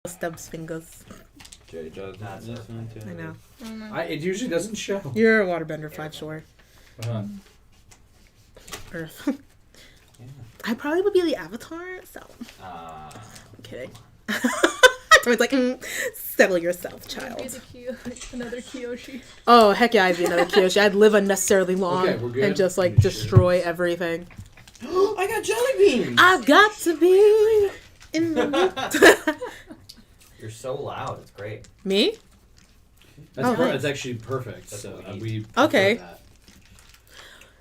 Stubs fingers. Jay does not listen to I know. It usually doesn't show. You're a waterbender, 5 sure. Earth. Yeah. I probably would be the Avatar, so. I'm kidding. So it's like, settle yourself, child. Be another Kyoshi. Oh, heck yeah, I'd be another Kyoshi. I'd live unnecessarily long Okay, we're good. and just, like, destroy everything. I got jelly beans! I've got to be in the... You're so loud. It's great. Me? That's thanks. that's actually perfect. That's So what we we need. prefer Okay. that.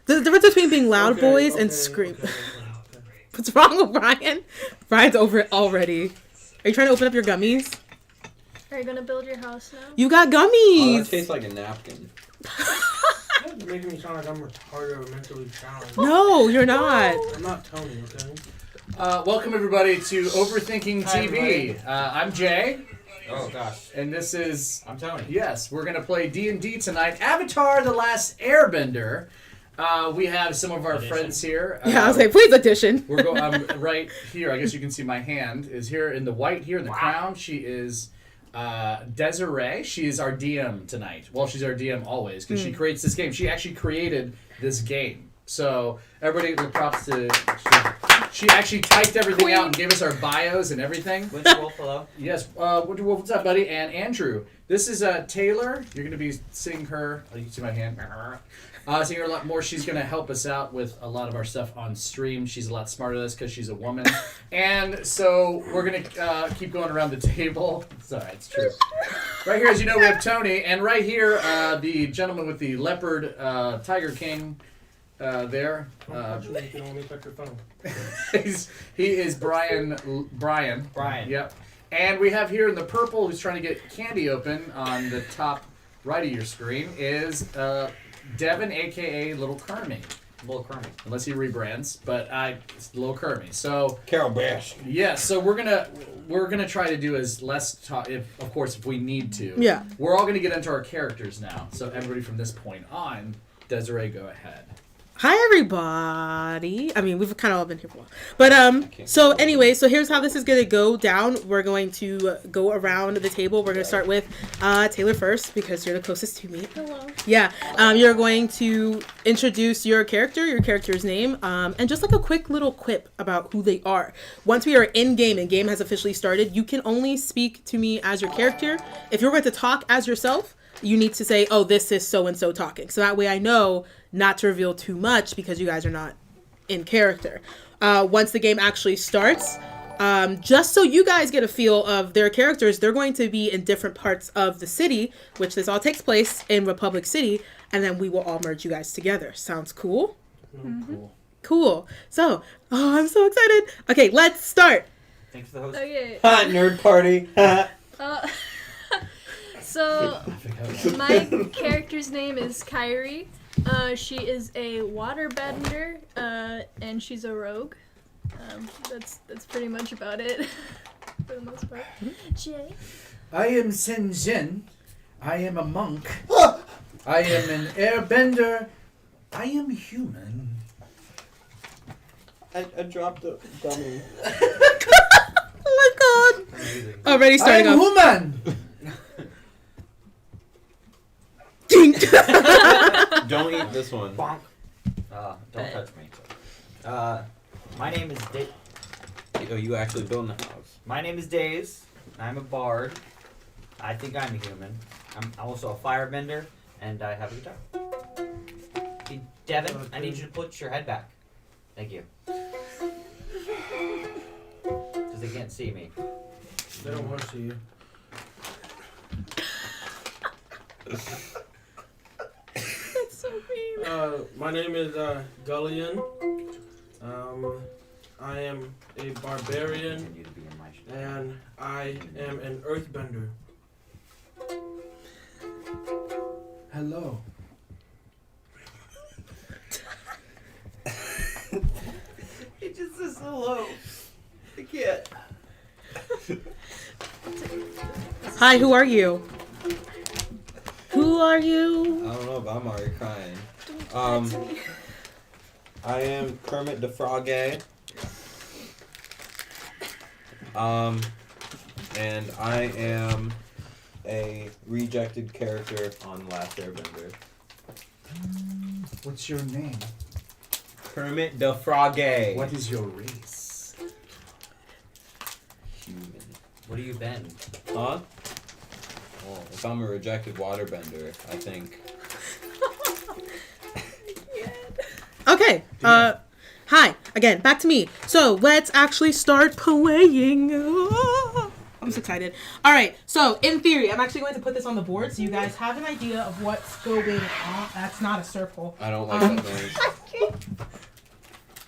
The difference between being loud boys and scream. What's wrong with Brian? Brian's over it already. Are you trying to open up your gummies? Are you gonna build your house now? You got Oh, gummies! that tastes like a napkin. That's making me sound like I'm retarded or mentally challenged. No, you're not. I'm not Tony, okay? Welcome everybody to Overthinking Hi, TV. I'm Jay, Oh gosh. and this is I'm Tony. yes. We're gonna play DnD tonight. Avatar: The Last Airbender. We have some of our friends here. Yeah, I was like, please audition. We're going. I'm right here. I guess you can see my hand is here in the white here in the crown. She is Desiree. She is our DM tonight. Well, she's our DM always because she creates this game. She actually created this game. So everybody, the props to. She actually typed everything out and gave us our bios and everything. Winter Wolf, hello. Yes. Winter Wolf, what's up, buddy? And Andrew. This is Taylor. You're going to be seeing her. Oh, you can see my hand. Seeing her a lot more. She's going to help us out with a lot of our stuff on stream. She's a lot smarter than us because she's a woman. And so we're going to keep going around the table. Sorry, it's true. Right here, as you know, we have Tony. And right here, the gentleman with the leopard Tiger King there. Unfortunately, you can only touch your phone. He is Brian. Brian. Yep. And we have here in the purple, who's trying to get candy open on the top right of your screen, is Devin, a.k.a. Little Kermie. Little Kermit. Unless he rebrands, but it's Little Kermie. So Carol Bash. yeah, so we're gonna try to do as less talk, if we need to. Yeah. We're all gonna get into our characters now. So everybody from this point on, Desiree, go ahead. Hi, everybody. I mean, we've kind of all been here for a while. But, so anyway, so here's how this is going to go down. We're going to go around the table. We're going to start with Taylor first because you're the closest to me. Hello. Yeah. You're going to introduce your character's name, and just like a quick little quip about who they are. Once we are in-game and game has officially started, you can only speak to me as your character. If you're going to talk as yourself, you need to say, oh, this is so-and-so talking. So that way I know not to reveal too much because you guys are not in character. Once the game actually starts, just so you guys get a feel of their characters, they're going to be in different parts of the city, which this all takes place in Republic City, and then we will all merge you guys together. Sounds cool? Cool. So, I'm so excited. Okay, let's start. Thanks for the host. Okay. Nerd party. So my character's name is Kyrie. She is a waterbender, and she's a rogue. That's pretty much about it for the most part. Jay. I am Senjin. I am a monk. I am an airbender. I am human. I dropped the dummy. Oh my god. Amazing. Already I starting am off. woman. Don't eat this one. Bonk. Don't touch me. My name is Oh, you actually building the house. My name is Daze. I'm a bard. I think I'm a human. I'm also a firebender, and I have a guitar. Hey, Devin, I need you to put your head back. Thank you. Because they can't see me. They don't want to see you. That's so mean. My name is Gullion. I am a barbarian, You to be in my shit. and I am an earthbender. Hello. It just says hello. I can't. Hi, who are you? Who are you? I don't know, but I'm already crying. Don't touch me. I am Kermit the Frog. And I am a rejected character on Last Airbender. What's your name? Kermit the Froggy. What is your race? Human. What do you bend? Huh? Well, if I'm a rejected waterbender, I think. Okay. Hi again. Back to me. So let's actually start playing. I'm so excited. All right. So in theory, I'm actually going to put this on the board so you guys have an idea of what's going on. That's not a circle. I don't like that noise.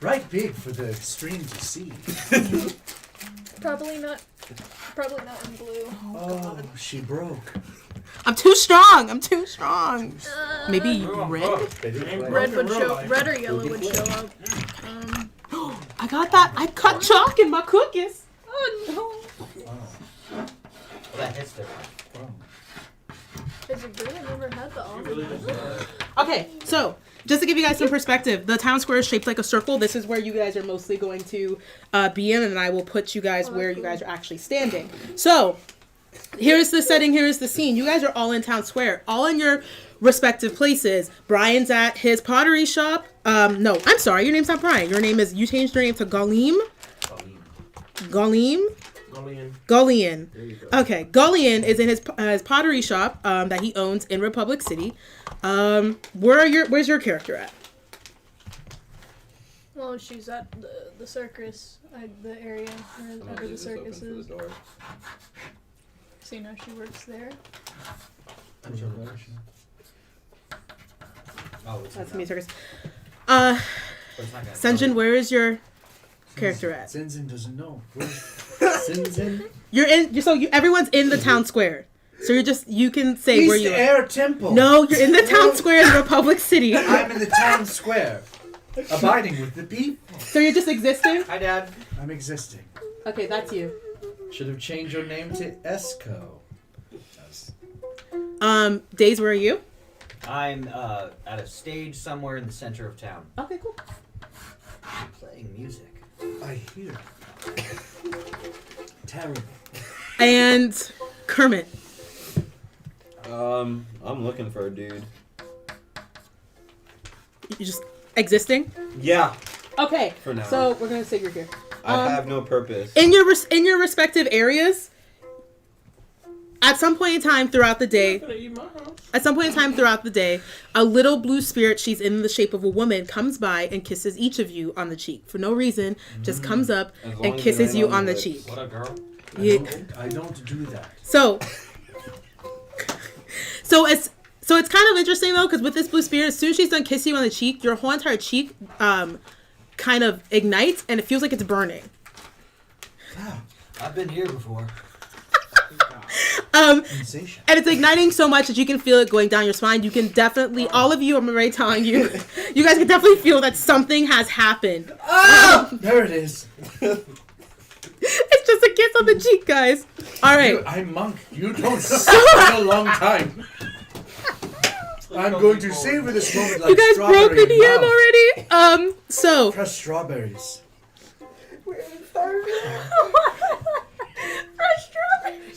Right big for the stream to see. Probably not in blue. Oh, she broke. I'm too strong. I'm too strong. Maybe red. Red or yellow would show up. I got that. I cut chalk in my cookies. Oh Well, that hits different. no! Is it good? I never had the olive. Okay, so just to give you guys some perspective, the town square is shaped like a circle. This is where you guys are mostly going to be in, and I will put you guys where you guys are actually standing. So here's the setting, here's the scene. You guys are all in town square, all in your respective places. Brian's at his pottery shop. No, I'm sorry, your name's not Brian. You changed your name to Galim? Galim? Gullian. There you go. Okay, Gullian is in his pottery shop that he owns in Republic City. Where's your character at? Well, she's at the circus, the area where the circus is. So you know she works there. Oh, it's That's not. me, circus. But it's not gonna Senjin, where is your character at? Zinzin doesn't know. Zinzin? Everyone's in the town square. So you can say where East you are. Air Temple. No, you're in the town square in Republic City. I'm in the town square, abiding with the people. So you're just existing? Hi, Dad. I'm existing. Okay, that's you. Should have changed your name to Esco. Days, where are you? I'm at a stage somewhere in the center of town. Okay, cool. I'm playing music. I hear. Terrible. And Kermit. I'm looking for a dude. You're just existing? Yeah, Okay. for now. So we're gonna say you're here. I have no purpose. In your respective areas, at some point in time throughout the day, a little blue spirit, she's in the shape of a woman, comes by and kisses each of you on the cheek for no reason. Just comes up As long and as it kisses ain't you on on the the lips. cheek. What up, girl? Yeah. I don't do that. So it's kind of interesting though, because with this blue spirit, as soon as she's done kissing you on the cheek, your whole entire cheek kind of ignites and it feels like it's burning. I've been here before. Sensation. And it's igniting so much that you can feel it going down your spine. You can definitely, all of you, I'm already telling you, you guys can definitely feel that something has happened. Oh! There it is. It's just a kiss on the cheek, guys. All right. I'm monk. You don't suck in a long time. I'm going to savor this moment like You guys broke the strawberry DM mouth. already. So Fresh strawberries.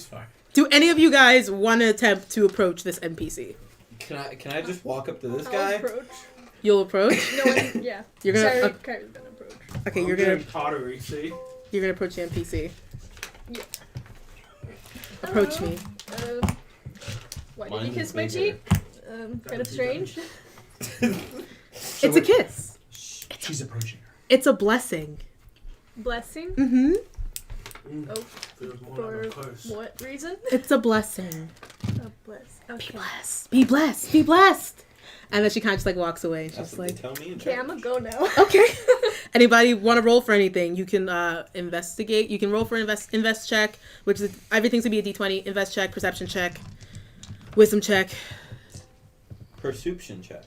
Sorry. do any of you guys want to attempt to approach this NPC? Can I just walk up to this I'll guy? approach. You'll approach. No, yeah. You're gonna. Kyrie's gonna approach. Okay, I'm you're doing gonna pottery, see? approach the NPC. Yeah. Approach me. Why did Mine you kiss is my bigger. cheek? Kind of strange. It's a kiss. She's approaching her. It's a blessing. Blessing. Mm-hmm. Oh, Feels more for like a curse. what reason? It's a blessing. A bless. Okay. Blessed. Be blessed. Be blessed. And then she kind of just like walks away. And she's That's just what like, they tell me in Okay, I'm church. gonna go now. okay. Anybody want to roll for anything? You can investigate. You can roll for invest check, which is everything's gonna be a d20. Invest check, perception check, wisdom check. Perception check.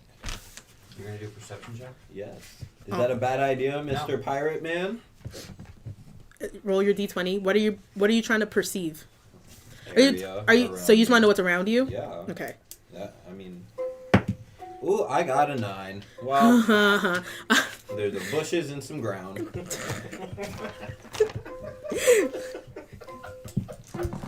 You're gonna do a perception check? Yes. Is Oh. that a bad idea, Mr. Pirate Man? Roll your d20. What are you trying to perceive? Are you Area so you just want to around know what's around you? me. Yeah. Okay. That, I mean. Ooh, I got a 9. Well, there's the bushes and some ground.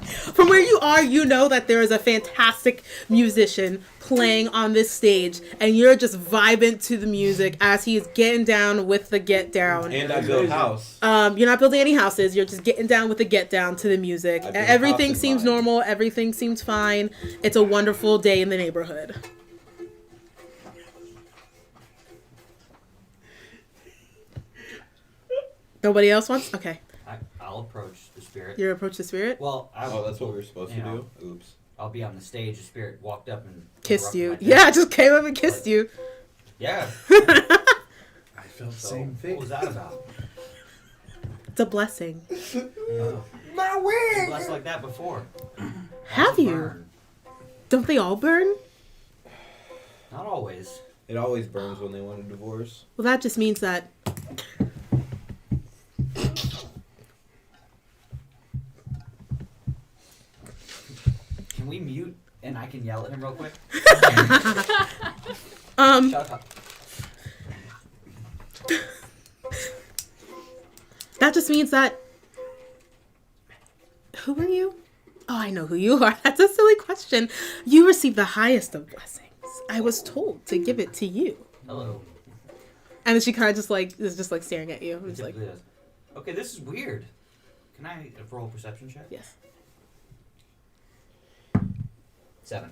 From where you are, you know that there is a fantastic musician playing on this stage, and you're just vibing to the music as he is getting down with the get down. And I build house. You're not building any houses. You're just getting down with the get down to the music. I build Everything house in seems mine. normal. Everything seems fine. It's a wonderful day in the neighborhood. Nobody else wants? Okay. I'll approach the spirit. You approach the spirit? Well, Oh, that's what we were supposed to you know. do? Oops. I'll be on the stage. The spirit walked up and Kissed interrupted you. my Yeah, dance. just came up and kissed you. Yeah. I felt the So, same what thing. was that about? It's a blessing. My wig! Blessed like that before. Have Lots of you? burn. Don't they all burn? Not always. It always burns when they want a divorce. Well, that just means that. Can we mute and I can yell at him real quick? Shut up. That just means that. Who are you? Oh, I know who you are. That's a silly question. You receive the highest of blessings. I was told to give it to you. Hello. And then she kind of just like is just like staring at you. It It's like, typically does. Okay, this is weird. Can I roll a perception check? yes. 7.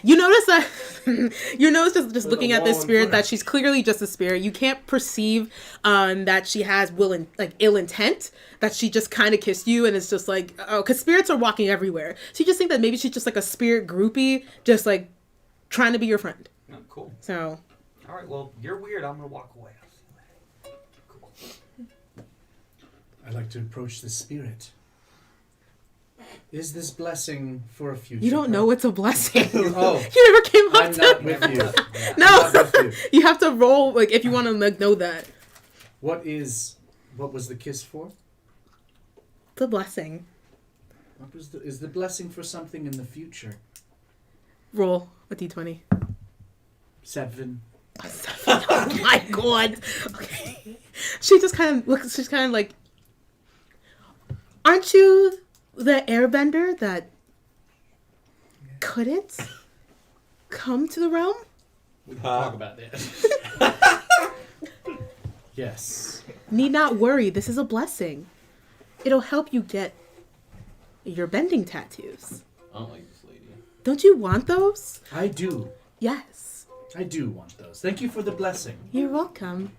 You notice that you notice just There's looking a at this wall in spirit front. that she's clearly just a spirit. You can't perceive that she has ill intent. That she just kind of kissed you, and it's just like, oh, because spirits are walking everywhere. So you just think that maybe she's just like a spirit groupie, just like trying to be your friend. Oh, cool. So All right, well, you're weird. I'm going to walk away. Cool. I like to approach the spirit. Is this blessing for a future? you don't know it's a blessing. Oh. You never came up I'm to not with you. Yeah. No, I'm not with you. you have to roll like if you want to like know that What was the kiss for? it's a blessing. Is the blessing for something in the future? Roll a d20. 7. Oh my god. Okay. She just kind of looks. She's kind of like, aren't you the Airbender that couldn't come to the realm? We can talk about that. Yes. Need not worry. This is a blessing. It'll help you get your bending tattoos. I don't like this lady. Don't you want those? I do. Yes. I do want those. Thank you for the blessing. You're welcome.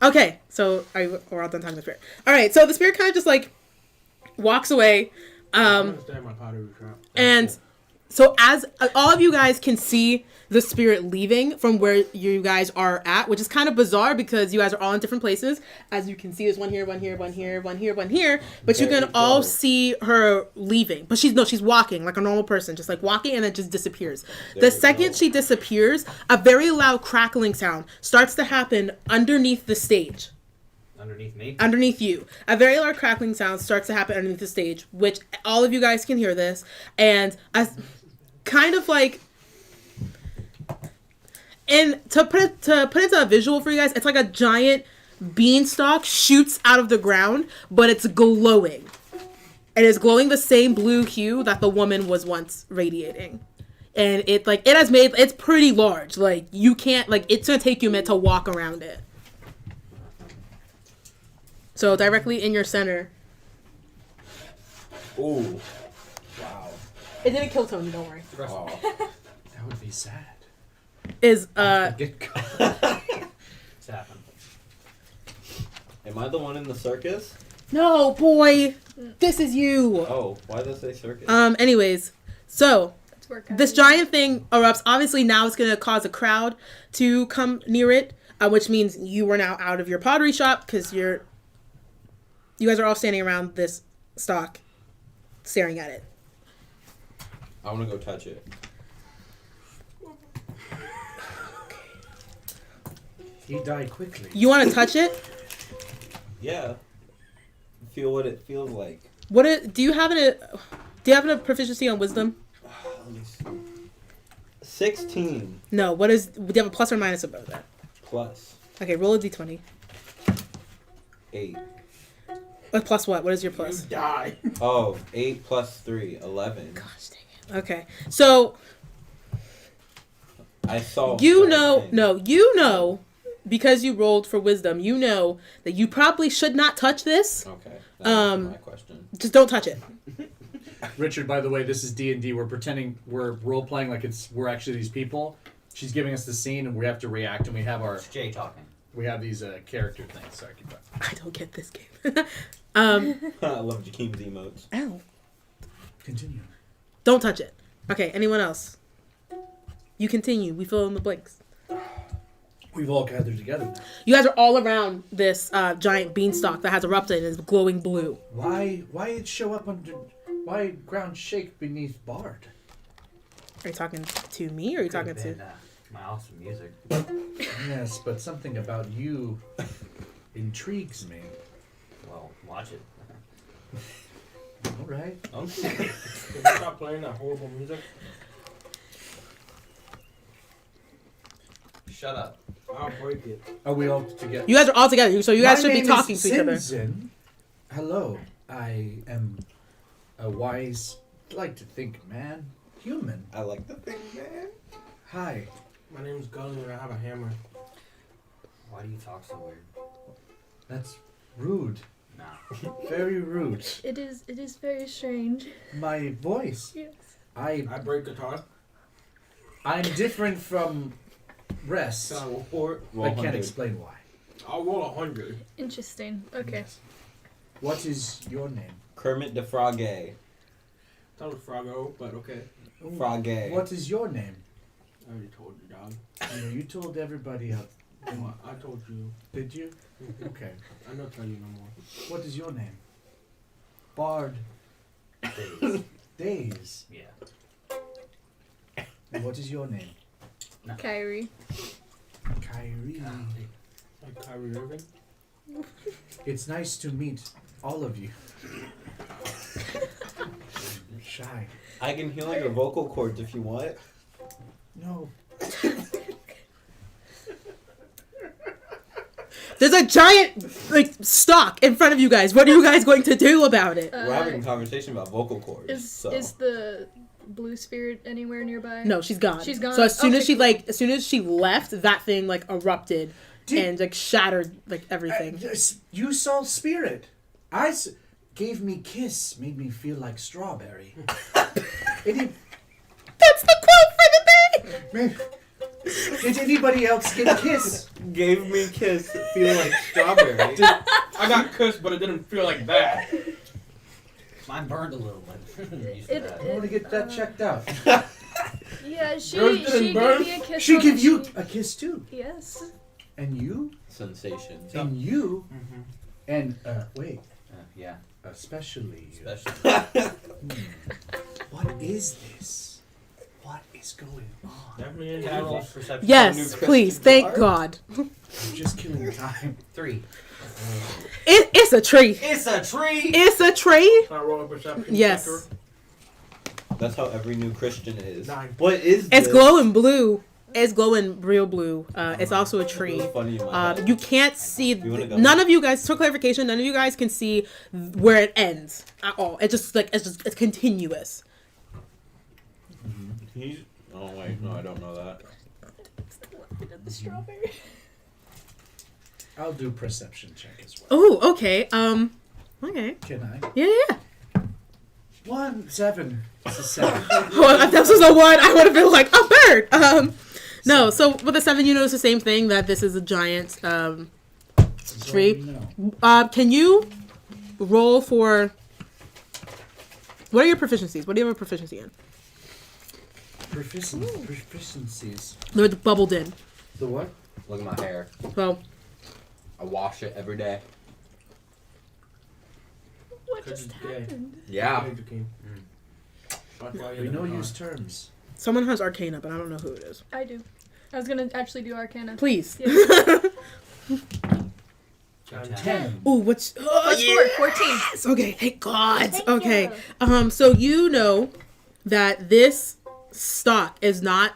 Okay, so we're all done talking to the spirit. All right, so the spirit kind of just like walks away, I'm gonna stay in my pottery shop. and so as all of you guys can see the spirit leaving from where you guys are at, which is kind of bizarre because you guys are all in different places. As you can see, there's one here, one here, one here, one here, one here. But you Very can all dark. see her leaving. But she's walking like a normal person, just like walking and then just disappears. There The we second go. she disappears, a very loud crackling sound starts to happen underneath the stage. Underneath me? Underneath you. A very loud crackling sound starts to happen underneath the stage, which all of you guys can hear this. And as kind of like, and to put into a visual for you guys, it's like a giant beanstalk shoots out of the ground, but it's glowing. It is glowing the same blue hue that the woman was once radiating. And it's pretty large. Like, you can't, like, it's gonna take you a minute to walk around it. So directly in your center. Ooh. Wow. It didn't kill Tony, don't worry. Oh. That would be sad. Is Get caught. It's happened. Am I the one in the circus? no, boy. This is you. Oh, why does it say circus? Anyways, so Let's work on this it. giant thing erupts. Obviously, now it's gonna cause a crowd to come near it, which means you are now out of your pottery shop because you guys are all standing around this stock, staring at it. I want to go touch it. He died quickly. You want to touch it? Yeah. Feel what it feels like. Do you have a proficiency on wisdom? Let me see. 16 No. Do you have a plus or minus above that? plus Okay, roll a d20. 8. Plus what? What is your You plus? die. Oh, 8 plus 3, 11. Gosh dang it. Okay. So I saw. you know, because you rolled for wisdom, you know that you probably should not touch this. Okay. That's my question. Just don't touch it. Richard, by the way, this is D&D. We're pretending we're role playing like we're actually these people. She's giving us the scene, and we have to react, and we have It's Jay talking. these character things. Sorry, keep going. I don't get this game. I love Jakeem's emotes. Ow. Continue. Don't touch it. Okay, anyone else? You continue. We fill in the blanks. We've all gathered together now. You guys are all around this giant beanstalk that has erupted and is glowing blue. Why it show up under? Why ground shake beneath Bard? Are you talking to me or are you talking Could've to... been, my awesome music. Yes, but something about you intrigues me. Well, watch it. All right. Okay. Can you stop playing that horrible music? Shut up. I'll break it. Are we all together? You guys are all together, so you guys My should be name talking is to each other. Sinzin. Hello. I am a wise, like to think man, human. I like the thing, man. Hi. My name's Gully and I have a hammer. Why do you talk so weird? That's rude. Nah. Very rude. It is very strange. My voice. Yes. I break guitar. I'm different from rest. So I will pour it. I can't explain why. I'll roll 100. Interesting. Okay. What is your name? Kermit the Frogay. That was Froggo, but okay. Frogay. What is your name? I already told you, dog. You told everybody else. I told you. Did you? Okay. I'm not telling you no more. What is your name? Bard. Days. Days. Yeah. And what is your name? Kyrie. Kyrie. Like Kyrie Irving. It's nice to meet all of you. I'm shy. I can heal your vocal cords if you want. No. There's a giant stalk in front of you guys. What are you guys going to do about it? We're having a conversation about vocal cords. Is the blue spirit anywhere nearby? No, she's gone. She's gone? So as soon as Okay, as soon as she left, that thing erupted and shattered everything. You saw spirit. Gave me kiss, made me feel like strawberry. That's the quote for the day. Did anybody else get kiss? Gave me kiss, feel like strawberry. I got cussed, but it didn't feel like that. Mine burned a little bit. Used It- to that. I want to get that checked out. Yeah, she Yours didn't gave burn? me a kiss. She on give the you cheek. a kiss too. Yes. And you? Sensation. And you? Mm-hmm. And, wait, Yeah. especially you. Especially. What is this? What is going on? Definitely Can I roll in perception? Yes, New please. Christian Thank bar? God. I'm just killing time. 3. It's a tree. It's a tree! It's a tree. Can I roll a perception Yes. checker? That's how every new Christian is. 9. What is It's this? glowing blue. It's glowing real blue. It's also a tree. It's funny in my head. You can't see. You wanna go? None of you guys. For clarification, none of you guys can see where it ends at all. It's just it's continuous. He's... Oh wait, no, I don't know that. The strawberry. I'll do perception check as well. Oh, okay. Okay. Can I? Yeah. 1, 7. It's a 7. Well, if this was a 1, I would have been like a bird. No. So with a 7, you notice the same thing, that this is a giant tree. No. Can you roll for? What are your proficiencies? What do you have a proficiency in? Proficiencies. They're bubbled in. The what? Look at my hair. Well, I wash it every day. What Cause just it's gay. happened? Yeah. Hey, Jakeem. That's why We you're know not use on. terms. someone has Arcana, but I don't know who it is. I do. I was gonna actually do Arcana. Please. Yeah. 10. Ooh, what's? Oh, Plus 4, 14. yes. Okay, thank God. Thank Okay. you. So you know that this stock is not,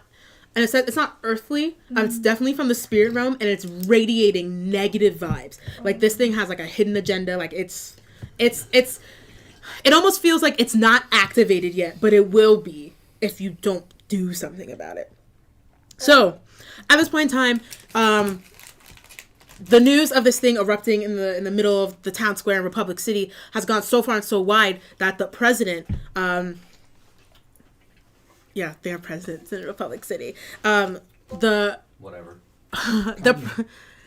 and it says it's not earthly. It's definitely from the spirit realm, and it's radiating negative vibes. Like this thing has a hidden agenda. Like it's it almost feels like it's not activated yet, but it will be if you don't do something about it. So, at this point in time, the news of this thing erupting in the middle of the town square in Republic City has gone so far and so wide that the president, yeah, they are presidents in Republic City. Whatever.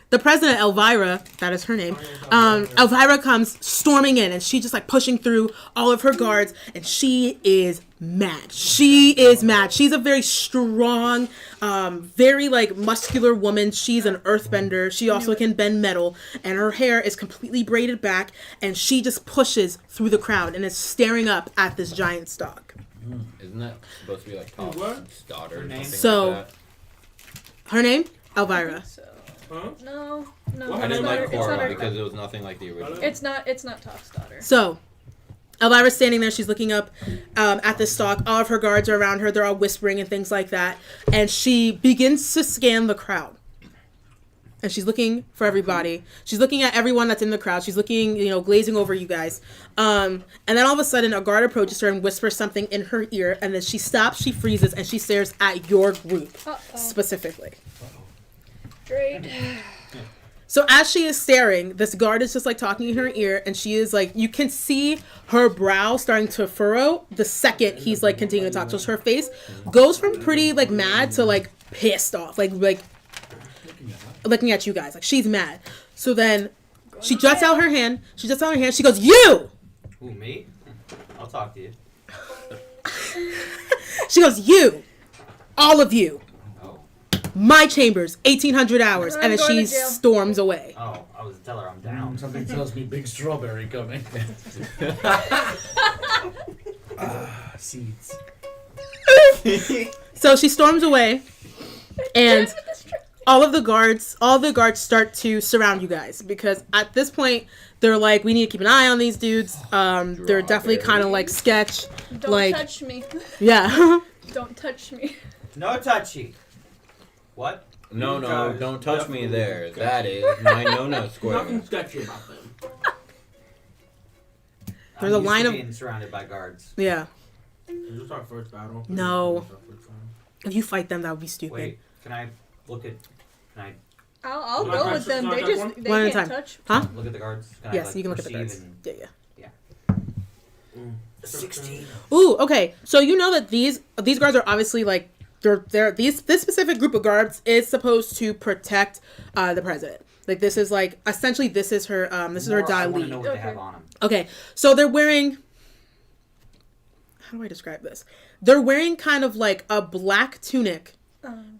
The president, Elvira, that is her name, Elvira comes storming in, and she's just like pushing through all of her guards, and she is mad. She is mad. She's a very strong, very like muscular woman. She's an earthbender. She also can bend metal, and her hair is completely braided back, and she just pushes through the crowd and is staring up at this giant stalk. Isn't that supposed to be like Top's daughter or something So, like that? Her name? Elvira. So, Huh? no, I it's didn't not like her- it's not Cora her- because it was nothing like the original. It's not Top's daughter. So, Elvira's standing there. She's looking up at this stalk. All of her guards are around her. They're all whispering and things like that. And she begins to scan the crowd. And she's looking for everybody. She's looking at everyone that's in the crowd. She's looking, glazing over you guys. And then all of a sudden, a guard approaches her and whispers something in her ear. And then she stops, she freezes, and she stares at your group specifically. Great. So as she is staring, this guard is just like talking in her ear, and she is like, you can see her brow starting to furrow the second he's like continuing to talk. So her face goes from pretty like mad to like pissed off, like looking at you guys, like she's mad. So then she juts out her hand. She goes, "You!" Who, me? I'll talk to you. She goes, "You, all of you, Oh. my chambers, 1800 hours," I'm and then going she to jail. storms away. Oh, I was tell her I'm down. Something tells me big strawberry coming. Seeds. So she storms away, and all the guards start to surround you guys, because at this point they're like, we need to keep an eye on these dudes. They're definitely kind of like sketch. Don't like, touch me. Yeah. Don't touch me. No touchy. What? No, Guys, don't touch me definitely there. sketchy. That is my no square. Nothing sketchy about them. There's a I'm used line to of- being surrounded by guards. Yeah. Is this our first battle? No. This is our first time. If you fight them, that would be stupid. Wait, can I look at? Can I I'll Can I go touch- with them. can I They touch just one? they One at a can't time. touch. Huh? look at the guards? Can Yes, I, like, you can look at the perceive guards. and- Yeah. 16. Ooh, okay. So you know that these guards are obviously like this specific group of guards is supposed to protect the president. Like this is like essentially this is her More, I Dai want to know lead. what they Okay. have on them. Okay, so they're wearing. How do I describe this? They're wearing kind of like a black tunic,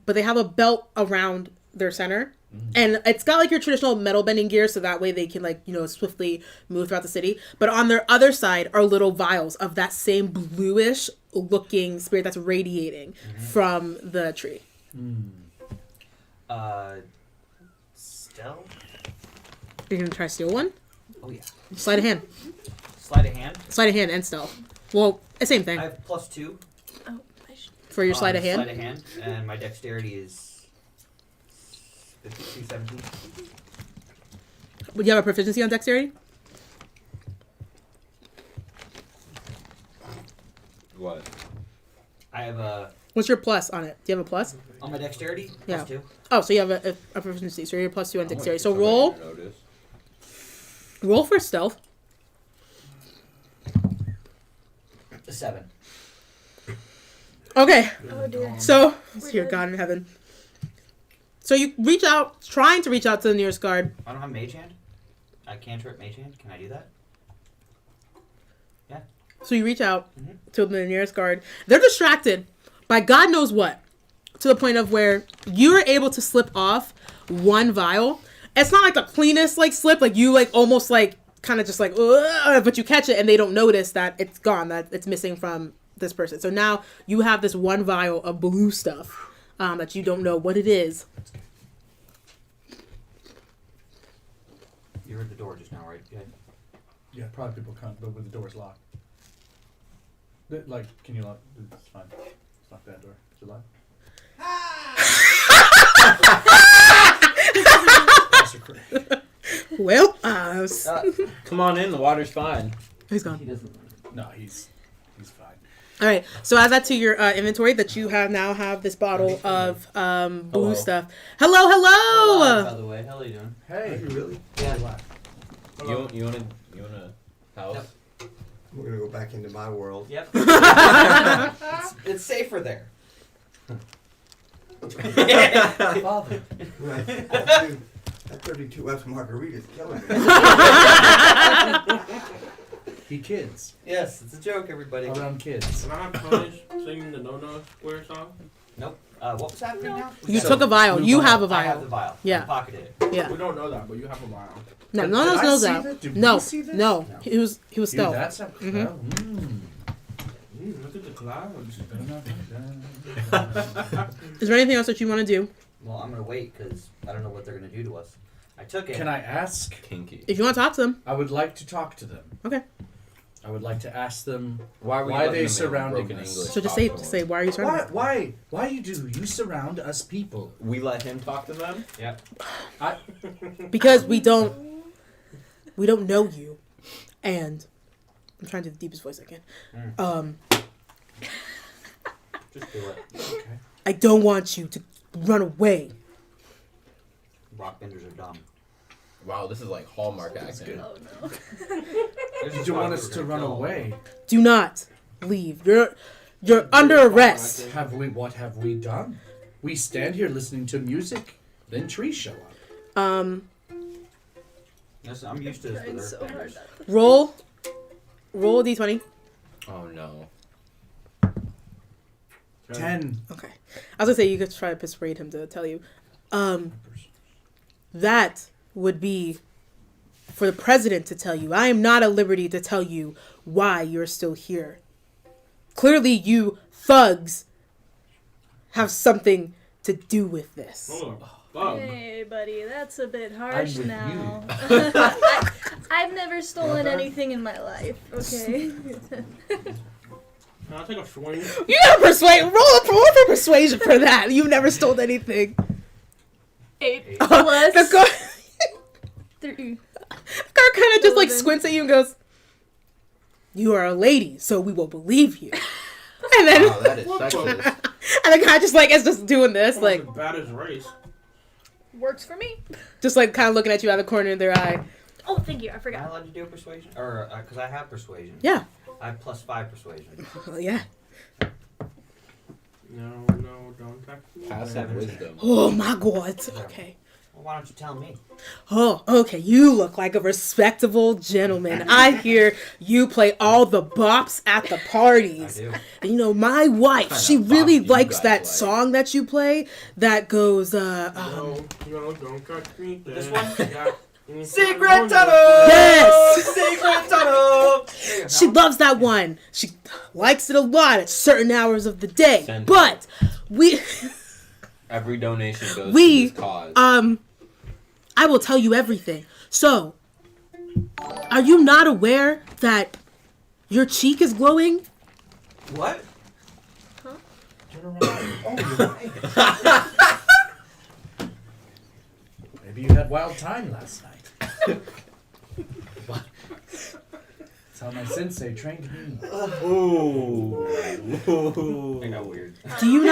but they have a belt around their center. And it's got like your traditional metal bending gear, so that way they can like, swiftly move throughout the city. But on their other side are little vials of that same bluish looking spirit that's radiating from the tree. Stealth? You're gonna try to steal one? Oh yeah. Sleight of hand. Sleight of hand. Sleight of hand and stealth. Well, same thing I have +2 Oh, I should. for your on sleight of hand. Sleight of hand, and my dexterity is 17. Would you have a proficiency on dexterity? What? I have a What's your plus on it? Do you have a plus? on my dexterity Yeah. +2. Oh, so you have a proficiency, so you're plus 2 on I want dexterity. So somebody roll to notice. for stealth. A 7. Okay, Oh dear. so We're dear good. God in heaven. So you reach out, trying to reach out to the nearest guard. I don't have mage hand. I cantrip mage hand. Can I do that? So you reach out Mhm. to the nearest guard. They're distracted by God knows what, to the point of where you are able to slip off one vial. It's not like the cleanest like slip, like you like almost like kind of just like, ugh, but you catch it and they don't notice that it's gone, that it's missing from this person. So now you have this one vial of blue stuff that you don't know what it is. You heard the door just now, right? Yeah. Yeah, probably people can't, but with the door's locked. Like, can you lock? It's fine. Let's lock that door. Is it locked? Master Craig. Well, Come on in. The water's fine. he's gone. He doesn't. No, he's fine. All right, so add that to your inventory that you now have this bottle of blue Hello. stuff. Hello. By the way, how are you doing? Hey, you really? Yeah. You want a house? Yep. We're gonna go back into my world. Yep. It's safer there. Father. Right. Dude, that 32 F's margarita is killing me. He kids. Yes, it's a joke, everybody. Around kids. Can I have punish singing the No Square song? Nope. What was happening now? You So, took a vial. blue You vial. have a I have the vial. vial. Yeah. I pocketed it. Yeah. We don't know that, but you have a vial. No, Did no one I knows see that. that? Did No, we see this? no. No. He was Dude, stealth. that's a Look at the clouds. Is there anything else that you want to do? Well, I'm gonna wait because I don't know what they're gonna do to us. I took it. Can I ask? Kinky. If you want to talk to them, I would like to talk to them. Okay. I would like to ask them Why Why they surrounding broken us? English so just talk to say him? why are you trying to? why you surround us people? We let him talk to them. Yep. Because we don't know you, and I'm trying to do the deepest voice I can. Just do it. Okay. I don't want you to run away. Rockbenders are dumb. Wow, this is like Hallmark acting. Oh no. Did you want us to run away? Do not leave. You're under arrest. What have we done? We stand here listening to music, then trees show up. Listen, I'm used to this Trying with so hard earthbenders. not to. Roll a d20. Oh no. 10. Okay. I was gonna say you could try to persuade him to tell you. That would be for the president to tell you. I am not at liberty to tell you why you're still here. Clearly, you thugs have something to do with this. Hold on. Hey, buddy, that's a bit harsh with now. I've never stolen anything in my life. Okay. Can I take a swing? You gotta persuade. Roll for persuasion for that. You've never stole anything. 8 The plus guard 3. kind of just like 11. squints at you and goes, "You are a lady, so we will believe you." And then, Wow, that is sexist. and the guy just like is just doing this, Almost like as bad as race. Works for me. just like kind of looking at you out of the corner of their eye. Oh, thank you. I Am I forgot. allowed to do persuasion? Or, because I have persuasion. Yeah, I have +5 persuasion. well, yeah. No, don't touch me. Pass that wisdom. Oh my god. Okay. Well, why don't you tell me? Oh, okay. You look like a respectable gentleman. I hear you play all the bops at the I parties. do. You know, my wife, What she kind of really bop do you likes guys that like? song that you play that goes, No, don't touch me. This then. one? Yeah. Secret tunnel! Yes! Secret tunnel! There you go. She loves that one. She likes it a lot at certain hours of the day. Send But we Every donation goes We, to this cause. I will tell you everything. So, are you not aware that your cheek is glowing? What? Turn around. Oh, you're right. Maybe you had wild time last night. What? That's how my sensei trained me. Ooh. I got weird. Do you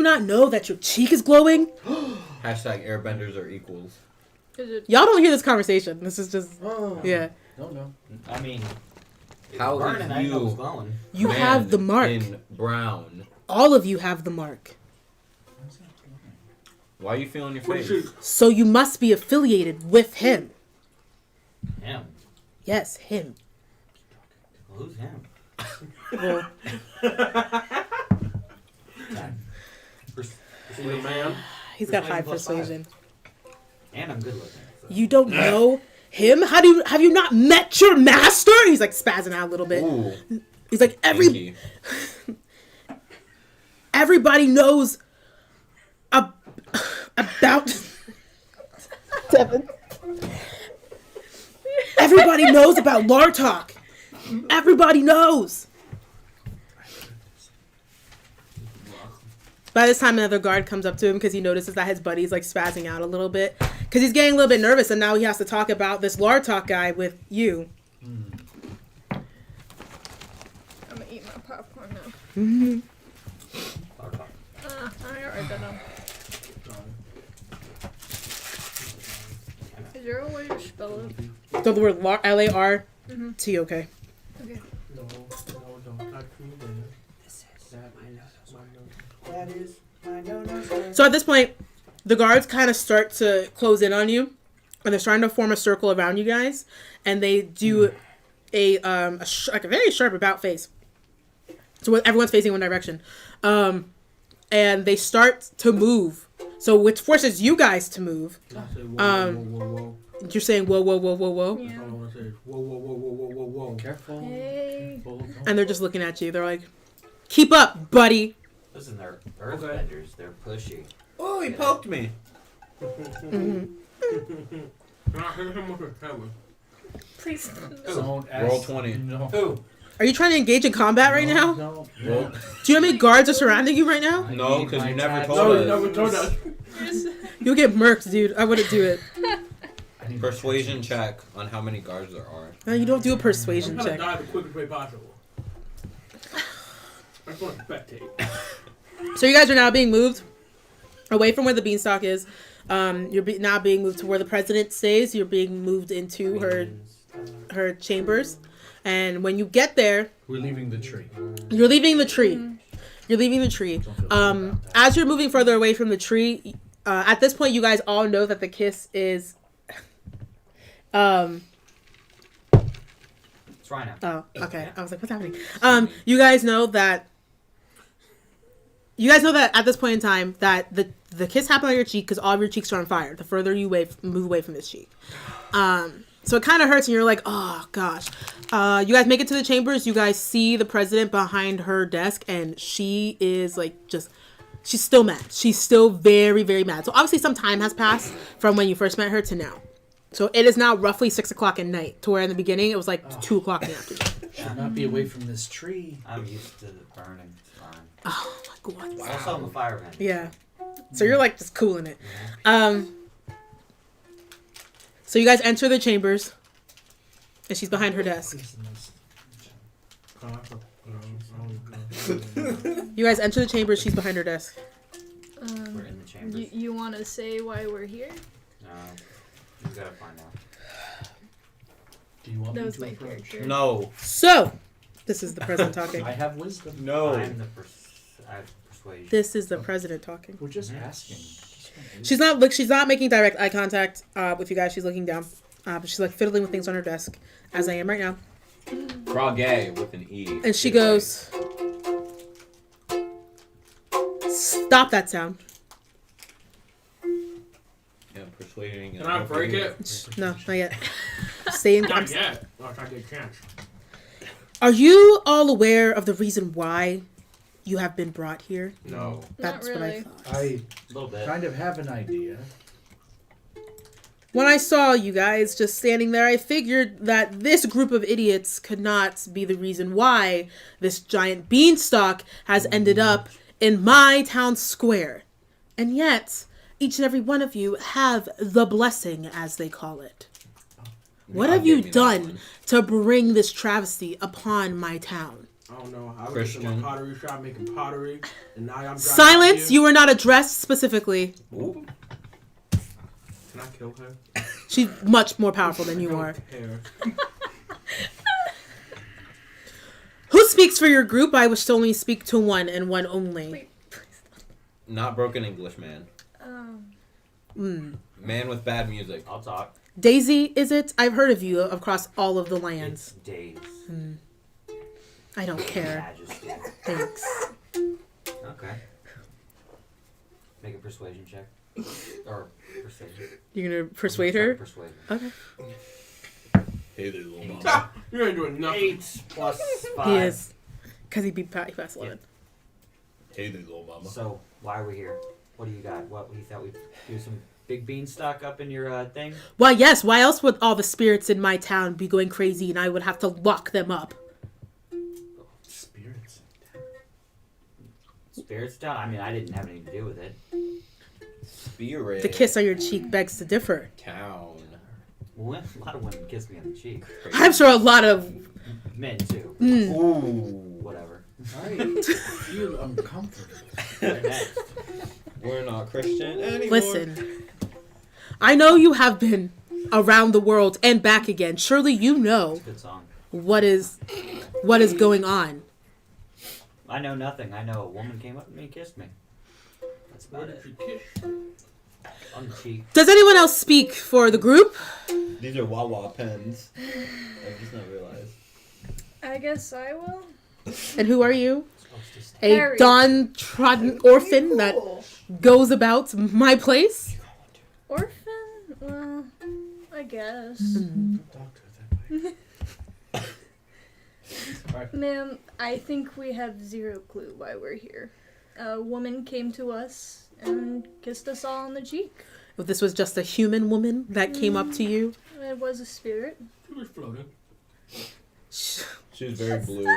not know that your cheek is glowing? Hashtag airbenders are equals. Is it? Y'all don't hear this conversation. This is just yeah. No. I mean, it How was is burning. I didn't know it was you- glowing. You Man have the mark. In brown. All of you have the mark. Why are you feeling your What face? should So you must be affiliated with him. Him. Yes, him. Who's him? Well, be the man? he's got high Persuasion persuasion. And I'm good looking. So. You don't know him? Have you not met your master? He's like spazzing out a little bit. Ooh. He's like Kinky. everybody knows about Devin. Everybody knows about Lartok. Everybody knows. By this time, another guard comes up to him because he notices that his buddy's like spazzing out a little bit because he's getting a little bit nervous, and now he has to talk about this Lartok guy with you. I'm gonna eat my popcorn now. Mm-hmm. I already got them. Is there a way to spell it? So the word L-A-R-T, okay. Okay. No, don't touch me there. That is my no. So at this point, the guards kind of start to close in on you, and they're starting to form a circle around you guys, and they do a very sharp about face. So everyone's facing one direction, and they start to move. So which forces you guys to move. I say whoa, whoa, whoa, whoa. You're saying whoa, whoa, whoa, whoa, whoa, Yeah. All I want to say is whoa, whoa, whoa, whoa, whoa, whoa, whoa. Careful. Hey. and they're just looking at you. They're like, "Keep up, buddy." Listen, they're earthbenders. They're pushy. Oh, he poked me. Mm-hmm. Can I hit him with a hammer? Please. Don't ask. Roll 20. No. Who? Are you trying to engage in combat right now? No. Roll. Do you know how many guards are surrounding you right now? No, because you never told No, us. you never told us. You'll get murked, dude. I wouldn't do it. Persuasion check on how many guards there are. No, you don't do a I'm persuasion trying to check. die the quickest way possible. I just want to spectate. So you guys are now being moved away from where the beanstalk is. You're now being moved to where the president stays. You're being moved into her chambers. And when you get there, We're leaving the tree. you're leaving the tree. You're leaving the tree. Don't feel bad about that. As you're moving further away from the tree, at this point, you guys all know that the kiss is. It's Rhino. Oh, okay. I was like, what's happening? You guys know that. You guys know that at this point in time that the kiss happened on your cheek because all of your cheeks are on fire. The further you move away from this cheek, so it kind of hurts, and you're like, oh gosh. You guys make it to the chambers. You guys see the president behind her desk, and she is like she's still mad. She's still very, very mad. So obviously some time has passed from when you first met her to now. So it is now roughly 6 o'clock at night, to where in the beginning it was like 2 o'clock in the afternoon. Should not be away from this tree. I'm used to the burning. It's fine. Oh my god. Also, I'm a fireman. Yeah. So you're like just cooling it. So you guys enter the chambers, and she's behind her desk. You guys enter the chambers. She's behind her desk. We're in the chambers. You want to say why we're here? No, you gotta find out. Do you want That me was to my approach? character. No. So, this is the president talking. I have wisdom. No. I have persuasion. This is the president talking. We're just asking. She's not making direct eye contact with you guys. She's looking down, but she's like fiddling with things on her desk, as I am right now. Frogay with an E. And she goes, "Stop that sound." Yeah, persuading. Can I break it? No, not yet. Stay in. Not yet. Oh, I get a chance. Are you all aware of the reason why you have been brought here? No. That's Not what I really. thought. I A little bit. kind of have an idea. When I saw you guys just standing there, I figured that this group of idiots could not be the reason why this giant beanstalk has ended up in my town square. And yet, each and every one of you have the blessing, as they call it. What have you done to bring this travesty upon my town? I don't know. I was Christian. in my pottery shop making pottery, and now I'm driving Silence! here. You were not addressed specifically. Ooh. Can I kill her? She's much more powerful than I you don't are. care. Who speaks for your group? I wish to only speak to one and one only. Wait, please. Not broken English, man. Man with bad music. I'll talk. Daisy, is it? I've heard of you across all of the lands. It's days. I don't care. Majesty. Thanks. Okay. Make a persuasion check. Or persuasion. You're gonna persuade her? Persuasion. Okay. Hey there, little mama. Ah, you ain't doing nothing. 8 plus 5. He is. Because he passed 11. Hey there, little mama. So, why are we here? What do you got? What you thought we'd do some big beanstalk up in your thing? Well, yes. Why else would all the spirits in my town be going crazy and I would have to lock them up? Spirits. spirits down. I mean, I didn't have anything to do with it. Spirit. The kiss on your cheek begs to differ. Town. Well, a lot of women kiss me on the cheek. I'm sure a lot of Men too. Ooh. Whatever. I feel uncomfortable. Next. We're not Christian anymore. Listen. I know you have been around the world and back again. Surely you know Good song. what is going on. I know nothing. I know a woman came up to me and kissed me. That's about it. On the cheek. Does anyone else speak for the group? These are Wawa pens. I just not realized. I guess I will. And who are you? A Harry. downtrodden orphan that goes about my place? Orphan? Well, I guess. Don't talk to her that way. Ma'am, I think we have zero clue why we're here. A woman came to us and kissed us all on the cheek. If this was just a human woman that came up to you? It was a spirit. He was floating. She was very blue.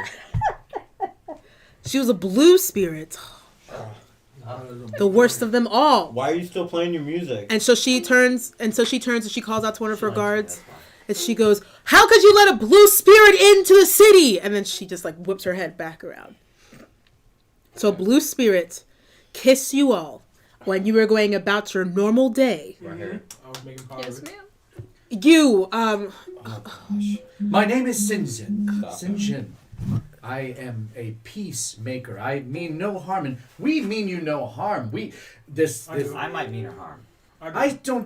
She was a blue spirit. The worst of them all. Why are you still playing your music? And so she turns and she calls out to one of her She likes me, guards. that's fine. And she goes, "How could you let a blue spirit into the city?" And then she just like whips her head back around. So a blue spirit kissed you all when you were going about your normal day. Right here. I was making pottery. Yes, ma'am. You, My name is Sinjin. Stop it. Sinjin. I am a peacemaker. I mean no harm, and we mean you no harm. This I might mean her harm.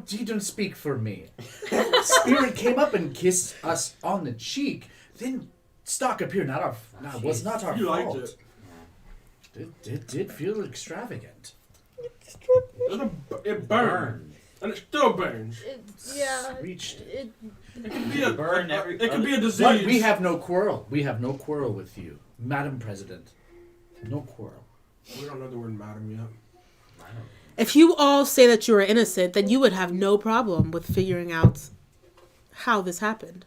You don't speak for me. Spirit came up and kissed us on the cheek. Then Stock appeared. Was not our You liked fault. it. It did feel extravagant. It burned. And it still burns. Yeah. Reached. It, It could be a Burn every- It could be a disease. But we have no quarrel. We have no quarrel with you, Madam President. No quarrel. We don't know the word madam yet. I don't. if you all say that you are innocent, then you would have no problem with figuring out how this happened.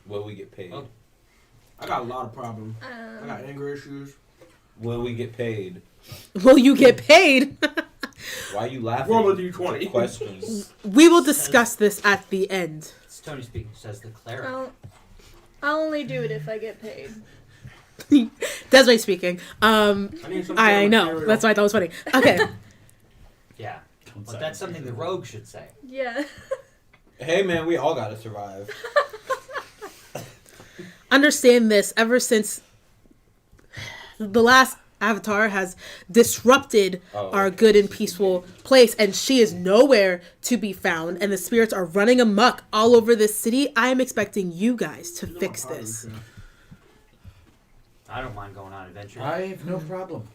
Will we get paid? Oh. I got a lot of problems. I got anger issues. Will we get paid? Will you get paid? Why are you laughing? Roll a d20. Questions. We will discuss this at the end. It's Tony speaking, says the cleric. I'll only do it if I get paid. Desiree speaking. I need some I know. material. That's why I thought it was funny. Okay. Yeah. But that's something the rogue should say. Yeah. Hey man, we all gotta survive. Understand this, ever since the last Avatar has disrupted our good and peaceful place, and she is nowhere to be found, and the spirits are running amok all over this city, I am expecting you guys to fix this. I don't mind going on adventures. I have no problem.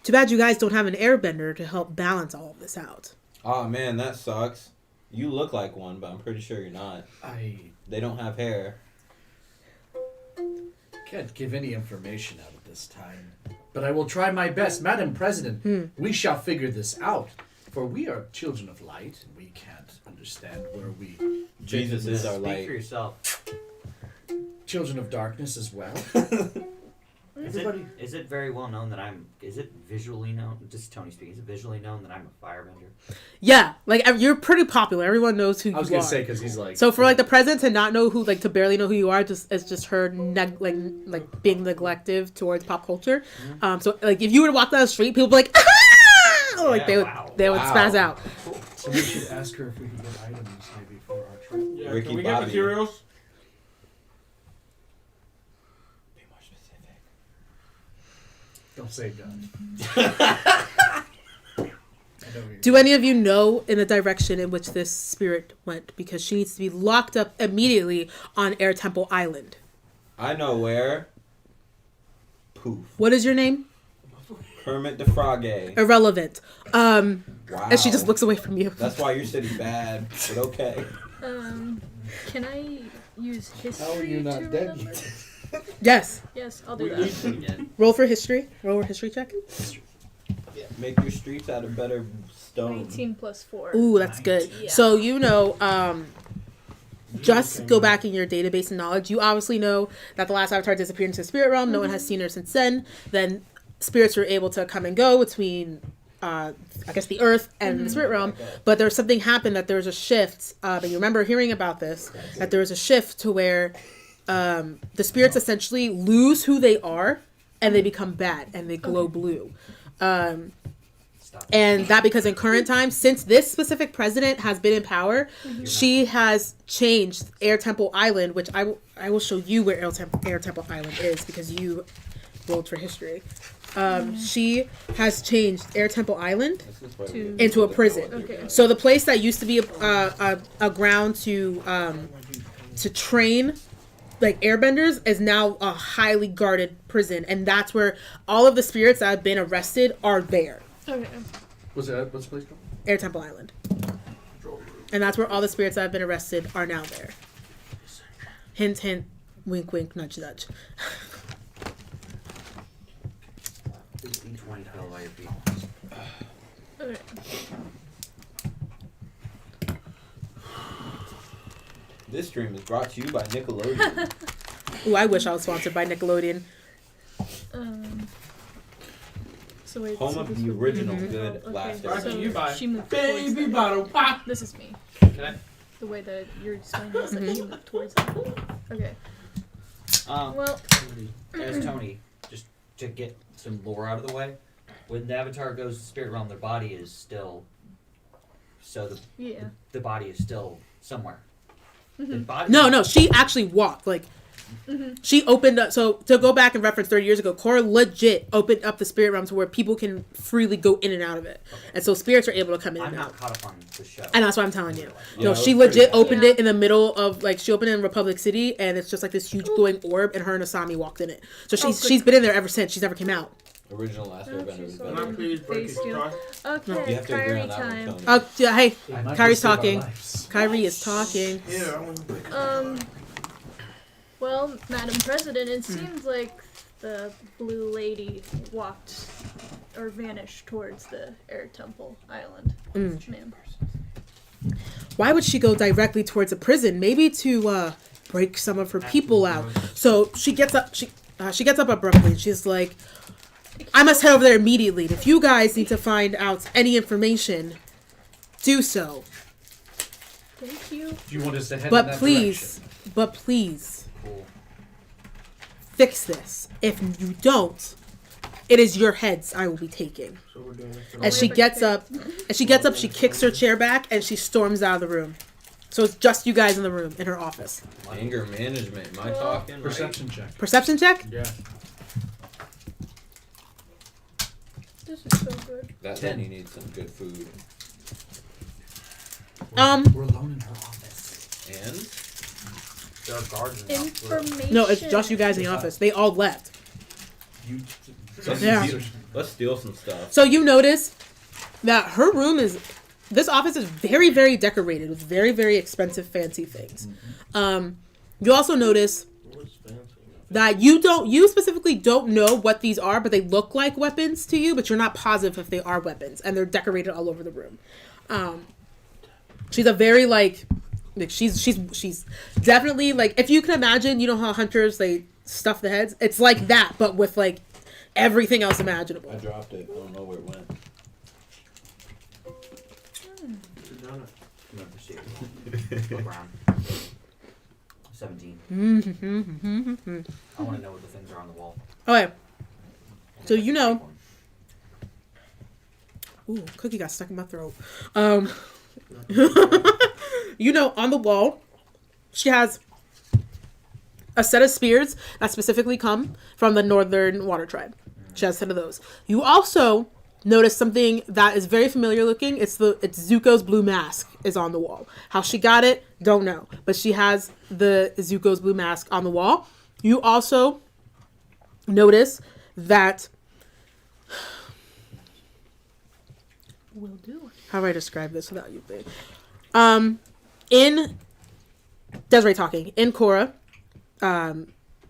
Too bad you guys don't have an airbender to help balance all of this out. Oh man, that sucks. You look like one, but I'm pretty sure you're not. They don't have hair. Can't give any information out at this time. But I will try my best. Madam President, we shall figure this out. For we are children of light, and we can't understand where we... Jesus is our Speak light. for yourself. Children of darkness as well. Is it very well known that is it visually known, just Tony speaking, is it visually known that I'm a firebender? Yeah, like you're pretty popular. Everyone knows who you are. I was going to say, because he's like... So for like the president to not know who, like to barely know who you are, it's just her like being neglective towards pop culture. So like if you were to walk down the street, people would be like, ah! Like they would spaz out. So we should ask her if we can get items maybe for our trip. Yeah, Ricky can we get Bobby. materials? Be more specific. Don't say gun. Do any of you know in the direction in which this spirit went? Because she needs to be locked up immediately on Air Temple Island. I know where. Poof. What is your name? Kermit the Froggy. Irrelevant. Wow. And she just looks away from you. That's why your city's bad, but okay. Can I use history How are you not to dead remember? yet? Yes. Yes, I'll do We that. need Roll for history. Roll a history check. Make your streets out of better stone. 19 plus 4. Ooh, that's good. Yeah. So you know, just go back in your database and knowledge. You obviously know that the last Avatar disappeared into the spirit realm. No one has seen her since then. Then spirits are able to come and go between I guess the earth and the spirit realm, but there's something happened that there was a shift, and you remember hearing about this, that there was a shift to where the spirits essentially lose who they are and they become bad and they glow blue. And that because in current times, since this specific president has been in power, she has changed Air Temple Island, which I will show you where Air Temple Island is because you rolled for history. She has changed Air Temple Island into a prison. Okay. So the place that used to be a ground to train like airbenders is now a highly guarded prison, and that's where all of the spirits that have been arrested are there. Okay. What's the place called? Air Temple Island. And that's where all the spirits that have been arrested are now there. Hint, hint, wink, wink, nudge, nudge. Just each one fell by your feet. Okay. This stream is brought to you by Nickelodeon. Ooh, I wish I was sponsored by Nickelodeon. So wait, Home so of this the would original be- good last Brought to episode. you by she moved Baby towards Bottle Pop. This is me. Can I? The way that you're explaining this, that she moved towards it. Okay. Well, As Tony, just to get some lore out of the way, when the avatar goes to spirit realm, their body is still. So yeah. the body is still somewhere. The body. No, she actually walked. Like, she opened up. So, to go back and reference 30 years ago, Cora legit opened up the spirit realm to where people can freely go in and out of it. Okay. And so spirits are able to come in I'm and not out. caught up on the show. And that's what I'm telling you. Yeah, No, it she was pretty legit bad. opened Yeah. it in the middle of, like, she opened it in Republic City, and it's just like this huge glowing orb, and her and Asami walked in it. So she's been in there ever since. She's never came out. Original last Airbender was she's so Can I better. please break Face his you. car? Okay, You have to agree Kyrie on that one, time. Tony. Oh, yeah, hey, It might Kyrie's just save our talking. lives. Kyrie is talking. Yeah, I want to break his Well, Madam President, it seems like the blue lady walked or vanished towards the Air Temple Island. Ma'am. Why would she go directly towards a prison? Maybe to break some of her people out. So she gets up. She gets up abruptly. She's like, "I must head over there immediately. If you guys need to find out any information, do so. Thank you. Do you want us to head in But that please, Cool. fix this. If you don't, it is your heads I will be taking." So we're doing this. As she gets up, she kicks her chair back and she storms out of the room. So it's just you guys in the room in her office. Anger management. Am I Well, talking? direction? Perception check. Perception check? Yeah. This is so good. That then you need some good food. We're alone in her office. And There are guards in the house. Information. No, it's just you guys in the office. They all left. You. Yeah. let's steal some stuff. So you notice that her room this office is very, very decorated with very, very expensive, fancy things. You also notice What's fancy? that you specifically don't know what these are, but they look like weapons to you, but you're not positive if they are weapons, and they're decorated all over the room. She's a very like she's definitely like, if you can imagine, you know how hunters, they stuff the heads, it's like that, but with like everything else imaginable. I dropped it. I don't know where it went. Remember, see it. Look around. 17. I want to know what the things are on the wall. Okay, so you know. Ooh, cookie got stuck in my throat. You know, on the wall, she has a set of spears that specifically come from the Northern Water Tribe. She has a set of those. You also notice something that is very familiar looking. It's Zuko's blue mask is on the wall. How she got it, don't know. But she has the Zuko's blue mask on the wall. You also notice that... Will do. How do I describe this without you being... In Desiree talking, in Korra,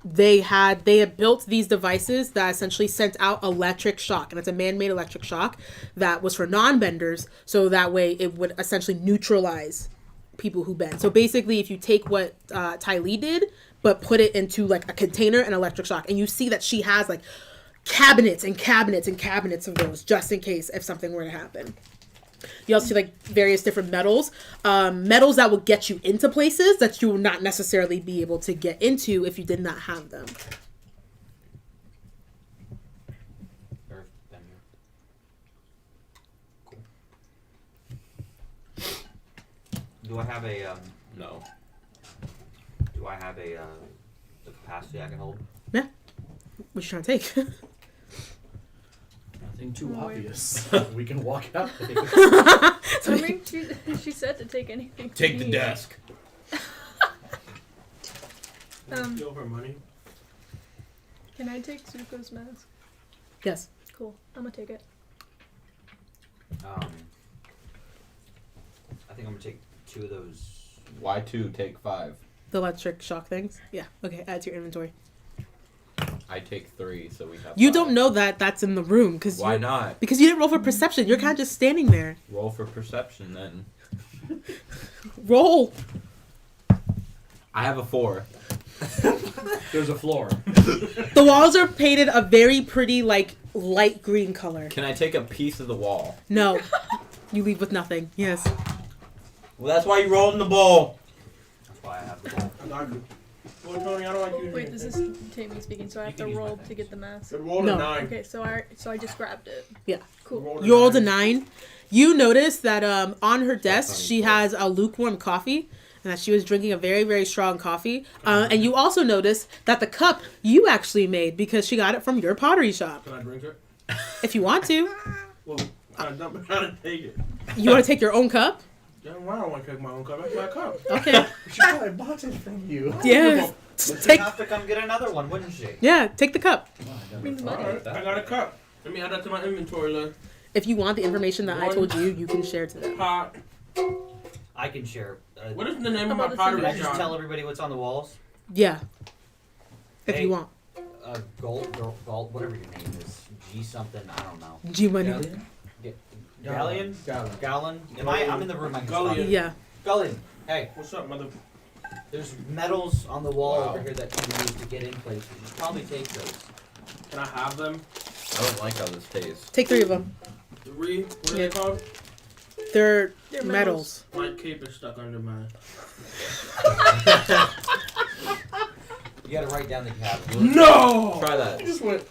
they had built these devices that essentially sent out electric shock, and it's a man-made electric shock that was for non-benders, so that way it would essentially neutralize people who bend. So basically, if you take what Ty Lee did, but put it into like a container and electric shock, and you see that she has like cabinets and cabinets and cabinets of those, just in case if something were to happen. You also see like various different metals, metals that will get you into places that you will not necessarily be able to get into if you did not have them. Airbender. Cool. Do I have a No. Do I have a the capacity I can hold? Yeah. What you trying to take? Nothing too Weird. obvious. We can walk out there. I mean, she said to take anything. Take she the needs. desk. Steal her money. Can I take Zuko's mask? Yes. Cool. I'm gonna take it. I think I'm gonna take 2 of those. Why 2? Take 5. The electric shock things. Yeah. Okay. Add to your inventory. I take 3, so we have. You 5. don't know that that's in the room because Why not? Because you didn't roll for perception. You're kind of just standing there. Roll for perception then. Roll. I have a 4. There's a floor. The walls are painted a very pretty, like, light green color. Can I take a piece of the wall? No. You leave with nothing. Yes. Well, that's why you rolled in the bowl. That's why I have the ball. I got you. Well, Tony, I don't like using Wait, this is Tammy speaking, so I You have can to use my roll things. to get the mask. It rolled No. a 9. Okay, so I just grabbed it. Yeah. Cool. You rolled a 9. You notice that on her desk funny. she has a lukewarm coffee, and that she was drinking a very, very strong coffee. And you also notice that the cup you actually made because she got it from your pottery shop. Can I drink it? If you want to. Well, I don't how to take it. You want to take your own cup? Yeah, well, I don't want to take my own cup. That's my cup. Okay. She probably bought it from you. Yeah. She'd Take. have to come get another one, wouldn't she? Yeah. Take the cup. Means money. Alright, I got a cup. Let me add that to my inventory list. If you want the information that I told you, you can share to them. Pot. I can share. What is the name of How my about the pottery Can I just shop? tell everybody what's on the walls? Yeah. If Hey. you want. Gold, whatever your name is. G something, I don't know. G money. Galleon? Gallon. Gallon? I'm in the room, I can stop. Galleon. Yeah. Gullion, hey, What's up, mother? there's metals on the wall Wow. over here that can be used to get in places. You should probably take those. Can I have them? I don't like how this tastes. Take 3 of them. 3? What are Yeah. they called? They're They're metals. My cape is stuck under my... You gotta write down the cabinet. No! Try that. I just went...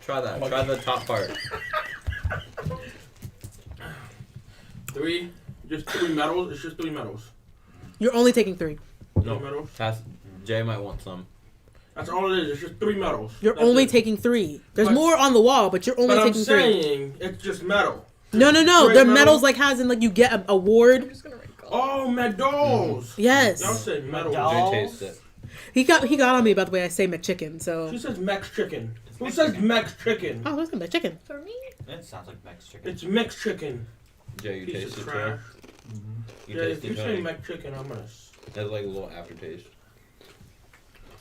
Try that. Try the top part. 3? Just 3 metals? It's just 3 metals. You're only taking 3. 3 No. metals? Jay might want some. That's all it is. It's just 3 metals. You're That's only it. taking 3. There's But- more on the wall, but you're only But I'm taking 3. saying it's just metal. No. Great They're metal. metals like has in like you get an I'm award. just gonna write gold. Oh, medals. Yes. Y'all say metal. Medal. Jay Dolls? tastes it. He got on me about the way I say McChicken. So She says Mex chicken. Who says Mex chicken? oh, that's McChicken. For me? That sounds like Mex chicken. It's Mex chicken. Jay, you Piece taste of it trash. too? You Yeah, if taste you it, say Tony? Mex chicken, I'm gonna. It has like a little aftertaste.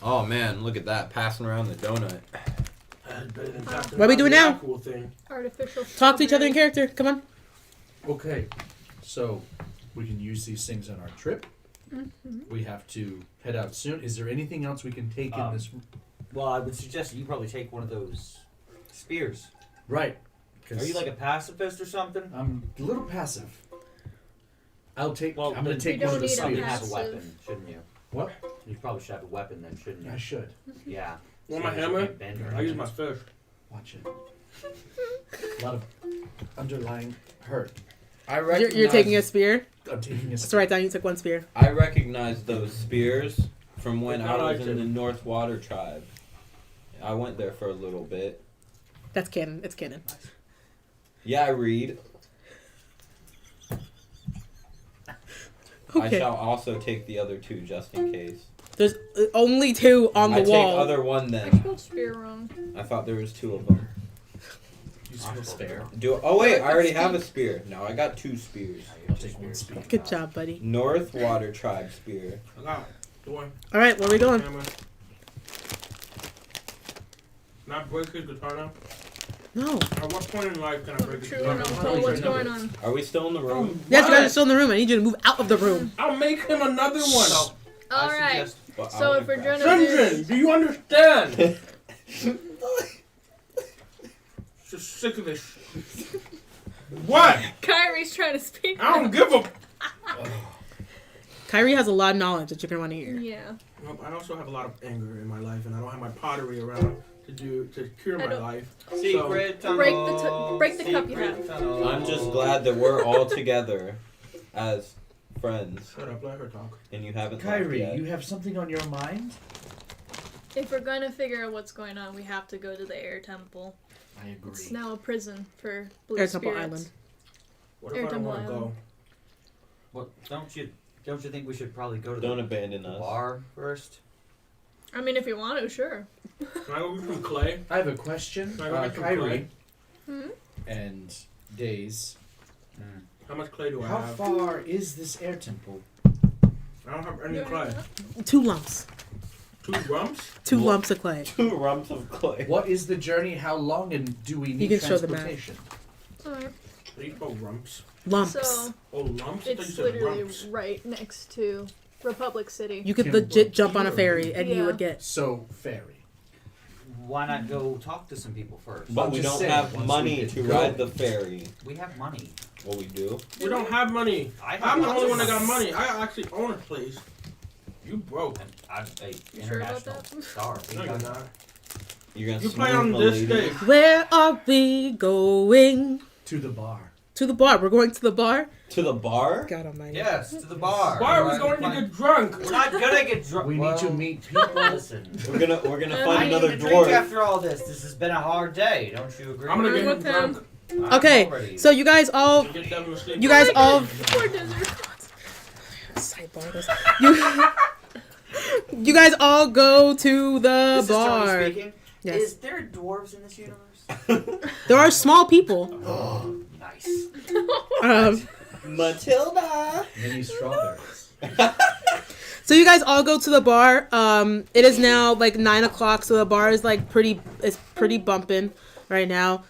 Oh man, look at that, passing around the donut. That's better than What passing are we around doing the now? actual thing. Artificial. Talk to each other in strawberry. character. Come on. Okay, so we can use these things on our trip. Mhm. We have to head out soon. Is there anything else we can take in Um, this? Well, I would suggest you probably take one of those spears. Right. Are you like a pacifist or something? I'm a little passive. I'll take. Well, I'm gonna then take you one of the don't Probably need a spears. have a passive. weapon, shouldn't you? What? You probably should have a weapon then, shouldn't you? I should. Yeah. Want my So you hammer? can bend or I use anything. my fish. Watch it. A lot of underlying hurt. I recognize. You're taking a spear. I'm taking a. So write down you took 1 spear. I recognize those spears from when I I like was in it. the North Water Tribe. I went there for a little bit. That's canon. It's canon. Yeah, I read. I Okay. shall also take the other 2 just in case. There's only 2 on the I wall. take other 1 I then. spelled spear wrong. I thought there was 2 of them. You still spare. Oh wait, I already have a spear. No, I got 2 spears. I'll take one spear. Good job, buddy. North Water Tribe spear. I got it. The one. All right, where are we going? Hammer. Not break his guitar now? No. At what point in life can I break his True, guitar and now? Uncle, what's going on? Are we still in the room? Yes, you What? guys are still in the room. I need you to move out of the room. I'll make him another one. All right. But I So wanna if we're grab- trying to Shenzhen, do you understand? just sick of this. What? Kyrie's trying to speak. I don't give a. Kyrie has a lot of knowledge that you're gonna want to hear. Yeah. Well, I also have a lot of anger in my life, and I don't have my pottery around to cure my life. Secret tunnel. Break the cup you have. Secret tunnel. I'm just glad that we're all together as friends, Shut up, let her talk. and you haven't. left Kyrie, yet. you have something on your mind? If we're gonna figure out what's going on, we have to go to the air temple. I agree. It's now a prison for blue Air Temple spirits. Island. What if Air I don't Temple want to go? Island. Well, don't you think we should probably go to Don't the abandon us. bar first? I mean, if you want to, sure. Can I go get some clay? I have a question. Can I go get some Kyrie clay? Hmm? and Days. How much clay do I How have? far is this air temple? I don't have any You clay. wanna 2 lumps. 2 grams? 2 What? lumps of clay. 2 lumps of clay. What is the journey? How long? And do we need can show the map. transportation? go? Alright. They call rumps. Lumps. So Oh, lumps? I thought you it's said literally rumps. right next to Republic City. You could Can legit we- jump on a ferry and you Yeah. would get. So ferry. Why not go talk to some people first? But I'm we just don't saying, have once money we get to going. ride the ferry. We have money. Well, we do. We don't have money. I have I'm the lots only of one that got money. money. I actually own a place. You broke. And I'm a You sure about international that? star. No, you're not. You're gonna You smooth play on my this lady. day. Where are we going? To the bar. To the bar. We're going to the bar? To the bar? God almighty. Yes, to the bar. Why are we Right, going to fine. get drunk? We're not gonna get drunk. We Well, need to meet people. Listen. We're gonna I find I another need to drink dwarf. after all this. This has been a hard day. Don't you agree? I'm gonna I'm get with him drunk. him. I'm Okay, already- so you guys all. Get them to sleep. You guys all. Poor desert. Sidebar this. You guys all go to the This is Tony bar. speaking. Yes. Is there dwarves in this universe? There are small people. Oh, nice. Matilda. Mini strawberries. So you guys all go to the bar. It is now like 9 o'clock, so the bar is like pretty bumping right now.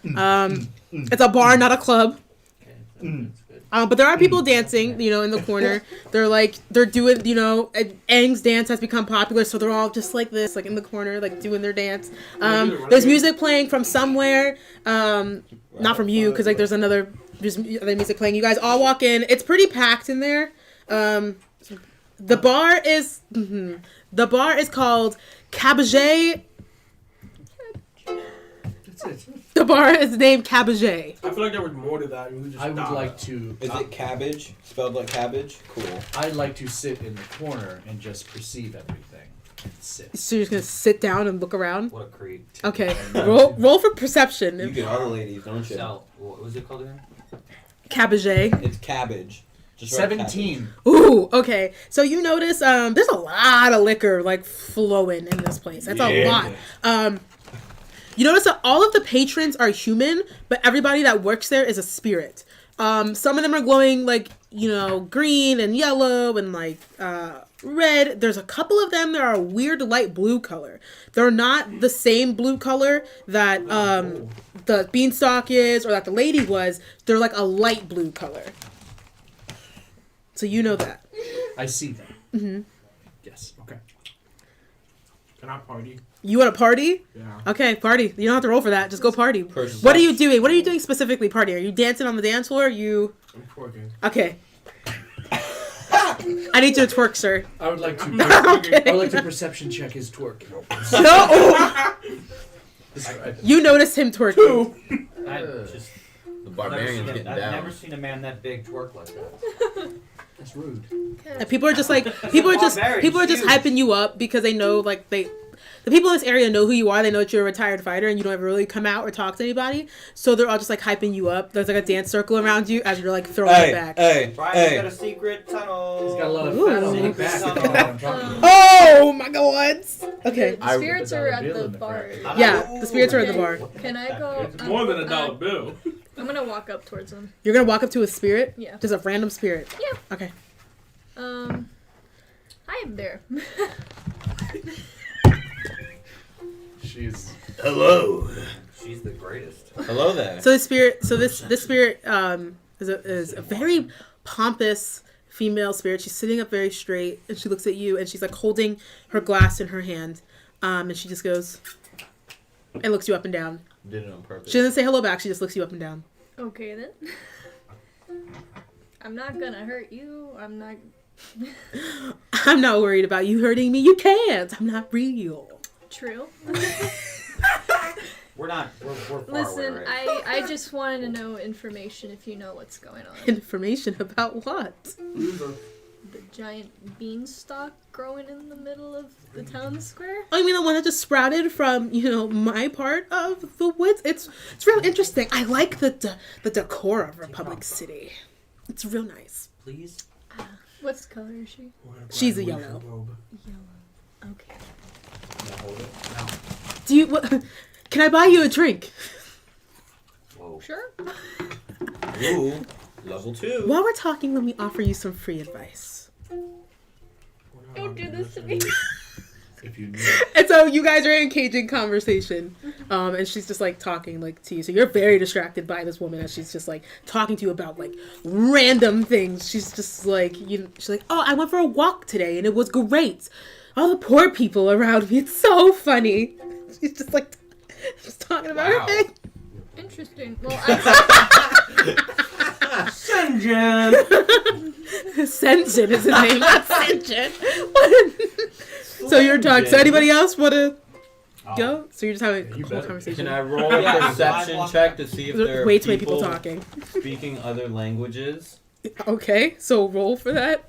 It's a bar, not a club. Okay, that's good. But there are people dancing, you know, in the corner. They're doing, you know, Aang's dance has become popular, so they're all just like this, like in the corner, like doing their dance. There's music playing from somewhere, not from you, because like there's other music playing. You guys all walk in. It's pretty packed in there. The bar is called Cabaret. That's it. The bar is named Cabaret. I feel like there was more to that. And we just I would stopped. like to. Is it cabbage? Spelled like cabbage? Cool. I'd like to sit in the corner and just perceive everything and sit. So you're just gonna sit down and look around. What a creep. Okay, roll for perception. You get all the ladies, don't you? So, what was it called again? Cabaret. It's cabbage. Just write 17. Ooh, okay. So you notice there's a lot of liquor like flowing in this place. That's a lot. You notice that all of the patrons are human, but everybody that works there is a spirit. Some of them are glowing like, you know, green and yellow and like red. There's a couple of them that are a weird light blue color. They're not the same blue color that the beanstalk is or that the lady was. They're like a light blue color. So you know that. I see them. Mm-hmm. Yes. Okay. Can I party? You want to party? Yeah. Okay, party. You don't have to roll for that. Just go party. Perception. What are you doing? What are you doing specifically party? Are you dancing on the dance floor? You... I'm twerking. Okay. I need you to twerk, sir. I would like to. Okay. I would like to perception check his twerk. No! Describe it. You notice him twerking. I've just The never barbarian's seen, getting I've down. never seen a man that big twerk like that. That's rude. And people are just like, people are just hyping you up because they know, like, the people in this area know who you are. They know that you're a retired fighter and you don't ever really come out or talk to anybody. So they're all just like hyping you up. There's like a dance circle around you as you're like throwing it back. Brian's got a secret tunnel. He's got a lot of Ooh. fat on his back. Secret That's what I'm talking about. Oh my god! Okay. The spirits are at the bar. Yeah, the spirits are at the bar. Can I go? It's more than a dollar bill. I'm gonna walk up towards them. You're gonna walk up to a spirit? Yeah. Just a random spirit? Yeah. Okay. Hi there. She's. Hello. She's the greatest. Hello there. So this spirit is a very pompous female spirit. She's sitting up very straight and she looks at you and she's like holding her glass in her hand. And she just goes and looks you up and down. did it on purpose. She doesn't say hello back. She just looks you up and down. Okay then. I'm not gonna hurt you. I'm not. I'm not worried about you hurting me. You can't. I'm not real. True. We're far Listen, away, right? I just wanted to know information if you know what's going on. Information about what? The giant beanstalk growing in the middle of the town square? I mean, the one that just sprouted from, my part of the woods. It's real interesting. I like the decor of Republic City. It's real nice. Please? What's the color is she? She's a yellow. Yellow. Okay. Can I hold it? No. Do you? What? Can I buy you a drink? Whoa. Sure. Ooh, level 2. While we're talking, let me offer you some free advice. Don't do this to me. If you knew. And so you guys are engaging conversation, and she's just like talking like to you. So you're very distracted by this woman as she's just like talking to you about like random things. She's just like she's like, oh, I went for a walk today and it was great. All the poor people around me. It's so funny. She's just like just talking about her thing. Interesting. Well, Senjin is his name, not Senjin. So you're talking. So anybody else want to go? So you're just having a You whole better. conversation. Can I roll a Yeah, perception I check to see if there are Way too many people talking. speaking other languages? Okay, so roll for that.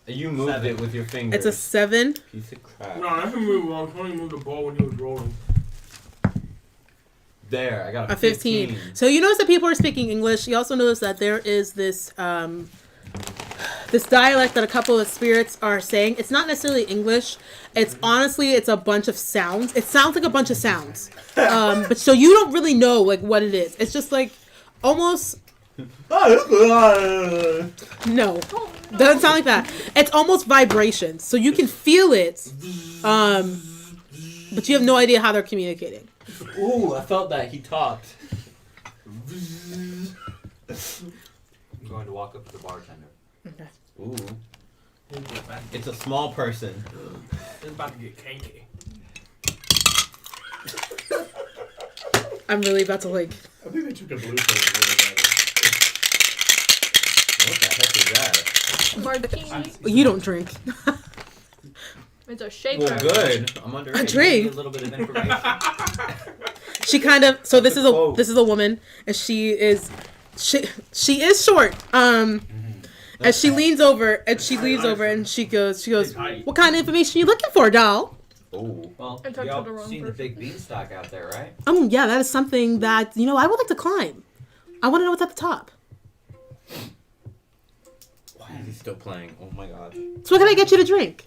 You moved 7. it with your fingers. It's a 7. Piece of crap. No, I can move wrong. Tony moved the ball when he was rolling. There, I got A 15. So you notice that people are speaking English. You also notice that there is this this dialect that a couple of spirits are saying. It's not necessarily English. It's honestly, it's a bunch of sounds. It sounds like a bunch of sounds. But so you don't really know like what it is. It's just like almost no. Doesn't sound like that. It's almost vibrations. So you can feel it. But you have no idea how they're communicating. Ooh, I felt that. He talked. I'm going to walk up to the bartender. Okay. Ooh. It's a small person. It's about to get kinky. I'm really about to like. I think they took a blue pill. What the heck is that? martini. You don't drink. It's a shaker. Well, good. I'm under. A Give drink. me a little bit of information. She kind of. So this a is a quote. woman, and she is short. And she leans over, and she goes, "What kind of information are you looking for, doll?" Ooh. Well, I talked to y'all the wrong seen the person. big beanstalk out there, right? Yeah, that is something that I would like to climb. I want to know what's at the top. Why is he still playing? Oh my god. So what can I get you to drink?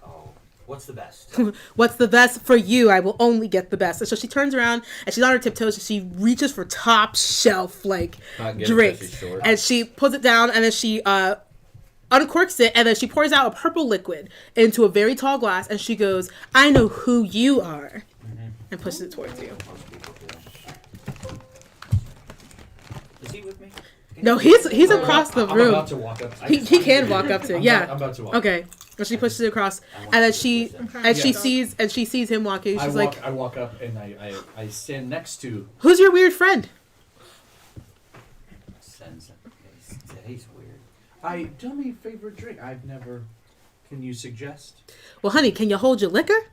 Oh, what's the best? What's the best for you? I will only get the best. And so she turns around and she's on her tiptoes and she reaches for top shelf like Not good drinks, because she's short. and she puts it down and then she uncorks it and then she pours out a purple liquid into a very tall glass and she goes, "I know who you are," and pushes it towards you. Most people do. Is he with me? No, he's across the I'm room. about to walk up. He can walk up to. Yeah. I'm about to walk. Okay. And she pushes it across, I want and then to she listen. sees him walking. She's I walk up and I stand next to. "Who's your weird friend?" Sends him. He's weird. Tell me favorite drink. I've never. Can you suggest? "Well, honey, can you hold your liquor?"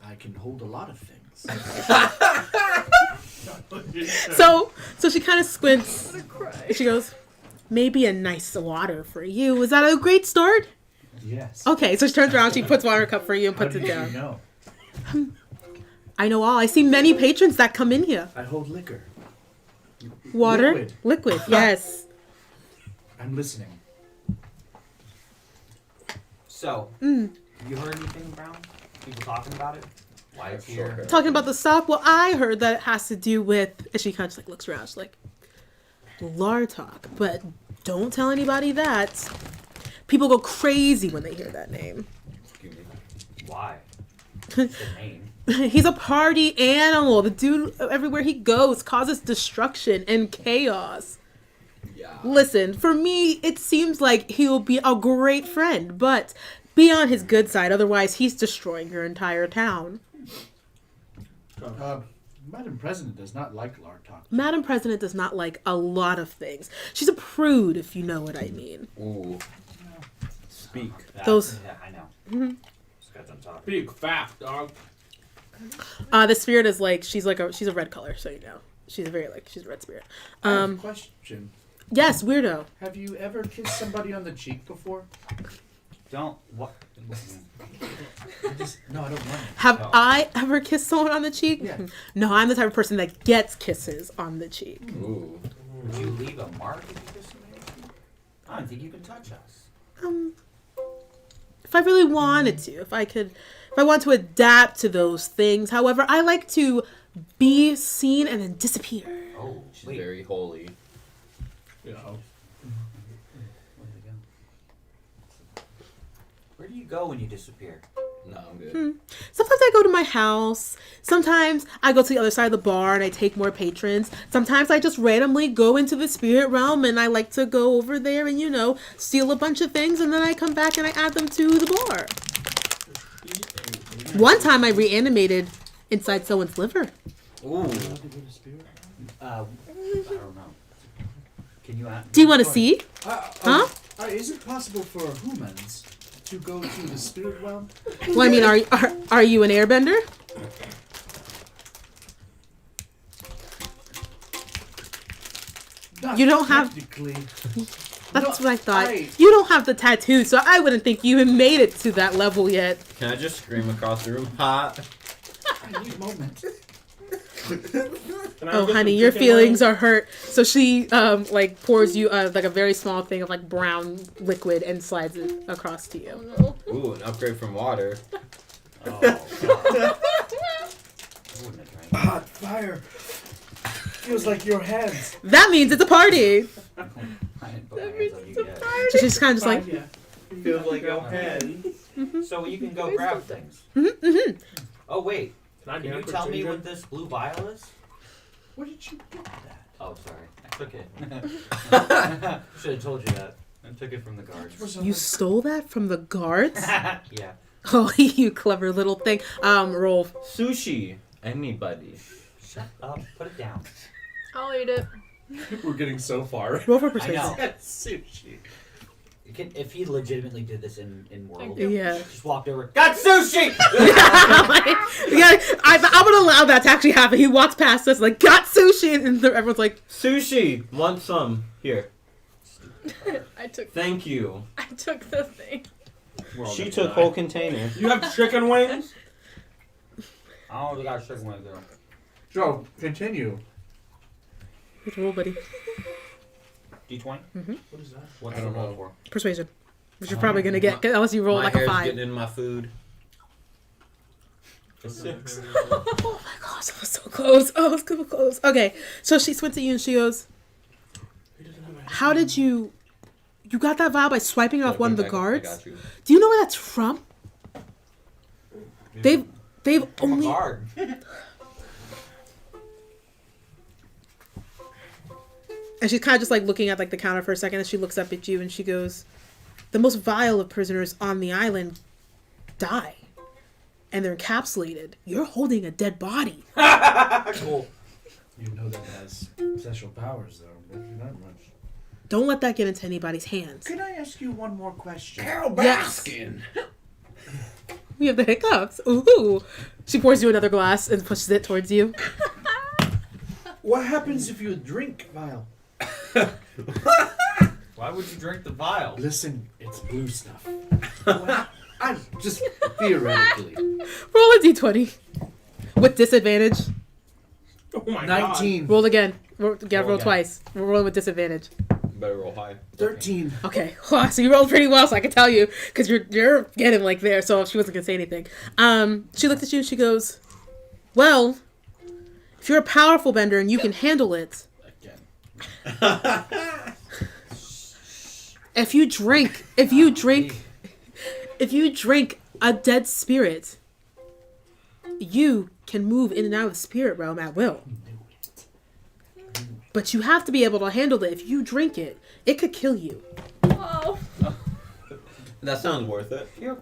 I can hold a lot of things. So she kind of squints. I'm gonna cry. She goes, "Maybe a nice water for you. Is that a great start?" Yes. Okay, so she turns around, she puts water in a cup for you and How puts did it down. you know? I know all. I see many patrons that come in here. I hold liquor. Water? Liquid, yes. I'm listening. So, Mm. you heard anything, Brown? People talking about it? Why it's here? Talking about the stock, well, I heard that it has to do with, and she kind of just like looks around, she's like, Lartok, but don't tell anybody that. People go crazy when they hear that name. Excuse me. Why? It's the name. He's a party animal. The dude, everywhere he goes, causes destruction and chaos. Yeah. Listen, for me, it seems like he'll be a great friend, but be on his good side. Otherwise, he's destroying your entire town. Madam President does not like Lartok. Madam President does not like a lot of things. She's a prude, if you know what I mean. Ooh. Speak. Those- Yeah, I know. Mhm. Scratch on top. Big fast dog. The spirit is like she's a red color, so you know. She's a red spirit. I have a question. Yes, weirdo. Have you ever kissed somebody on the cheek before? Don't. What? No, I don't know. Have No. I ever kissed someone on the cheek? Yeah. No, I'm the type of person that gets kisses on the cheek. Ooh. Would you leave a mark if you kiss somebody? I don't think you can touch us. If I really wanted to, if I want to adapt to those things. However, I like to be seen and then disappear. Oh, She's wait. very holy. You know. Where do you go when you disappear? No, I'm good. Sometimes I go to my house. Sometimes I go to the other side of the bar and I take more patrons. Sometimes I just randomly go into the spirit realm and I like to go over there and, you know, steal a bunch of things and then I come back and I add them to the bar. One time I reanimated inside someone's liver. Ooh. I don't know. Can you ask? Do you want to see? Huh? Is it possible for humans to go to the spirit realm? Well, I mean, are you an airbender? Not You don't have- technically. That's No, what I thought. I- You don't have the tattoo, so I wouldn't think you have made it to that level yet. Can I just scream across the room? Hot. I need a moment. Can I Oh, get honey, some your chicken feelings wings? are hurt. So she like pours you like a very small thing of like brown liquid and slides it across to you. No. Ooh, an upgrade from water. Oh, God. I wouldn't have drank. Hot fire. Feels like your hands. That means it's a party. I didn't put my hands on you yet. So she's kind of just like, Yeah. Feels like a head. So you can go grab things. Oh wait, Can I can you get tell me ginger? what this blue vial is? Where did you get that? Oh, sorry, I took it. Should have told you that. I took it from the guards. you stole that from the guards? Yeah. Oh, you clever little thing. Roll. Sushi. Anybody. Shut up. Put it down. I'll eat it. We're getting so far. Roll for I persuasion. know. Sushi. If he legitimately did this in world, Yeah. just walked over, got sushi. Yeah, I'm gonna allow that to actually happen. He walks past us like, got sushi, and everyone's like, Sushi. Want some? Here. I took Thank you. the thing. She took whole container. You have chicken wings? I only got chicken wings though. Joe, continue. roll, buddy. D20. What is that? What's I the don't roll know. for? Persuasion. Which you're probably gonna get unless you roll My like a hair's 5. getting in my food. A 6. Oh my gosh, that was so close. Oh, it was so close. Okay, so she squints at you and she goes, "How did you got that vial by swiping it off one of the I guards? got you. Do you know where that's from? They've From a only guard. And she's kind of just like looking at like the counter for a second, and she looks up at you and she goes, "The most vile of prisoners on the island die, and they're encapsulated. You're holding a dead body." Cool. You know that has special powers, though. Not much. Don't let that get into anybody's hands. Can I ask you one more question? Carol Yes. Baskin. We have the hiccups. Ooh. She pours you another glass and pushes it towards you. What happens if you drink vial? Why would you drink the vial? Listen, it's blue stuff. I'm just theoretically. Roll a d20 with disadvantage. Oh my 19. Roll again. Roll again. twice. We're rolling with disadvantage. Better roll high. 13. Okay, so you rolled pretty well, so I can tell you because you're getting like there. So she wasn't gonna say anything. She looked at you and she goes, "Well, if you're a powerful bender and you can handle it, Again. if you drink a dead spirit, you can move in and out of the spirit realm at will. But you have to be able to handle it. If you drink it, it could kill you." Oh. That sounds worth it. You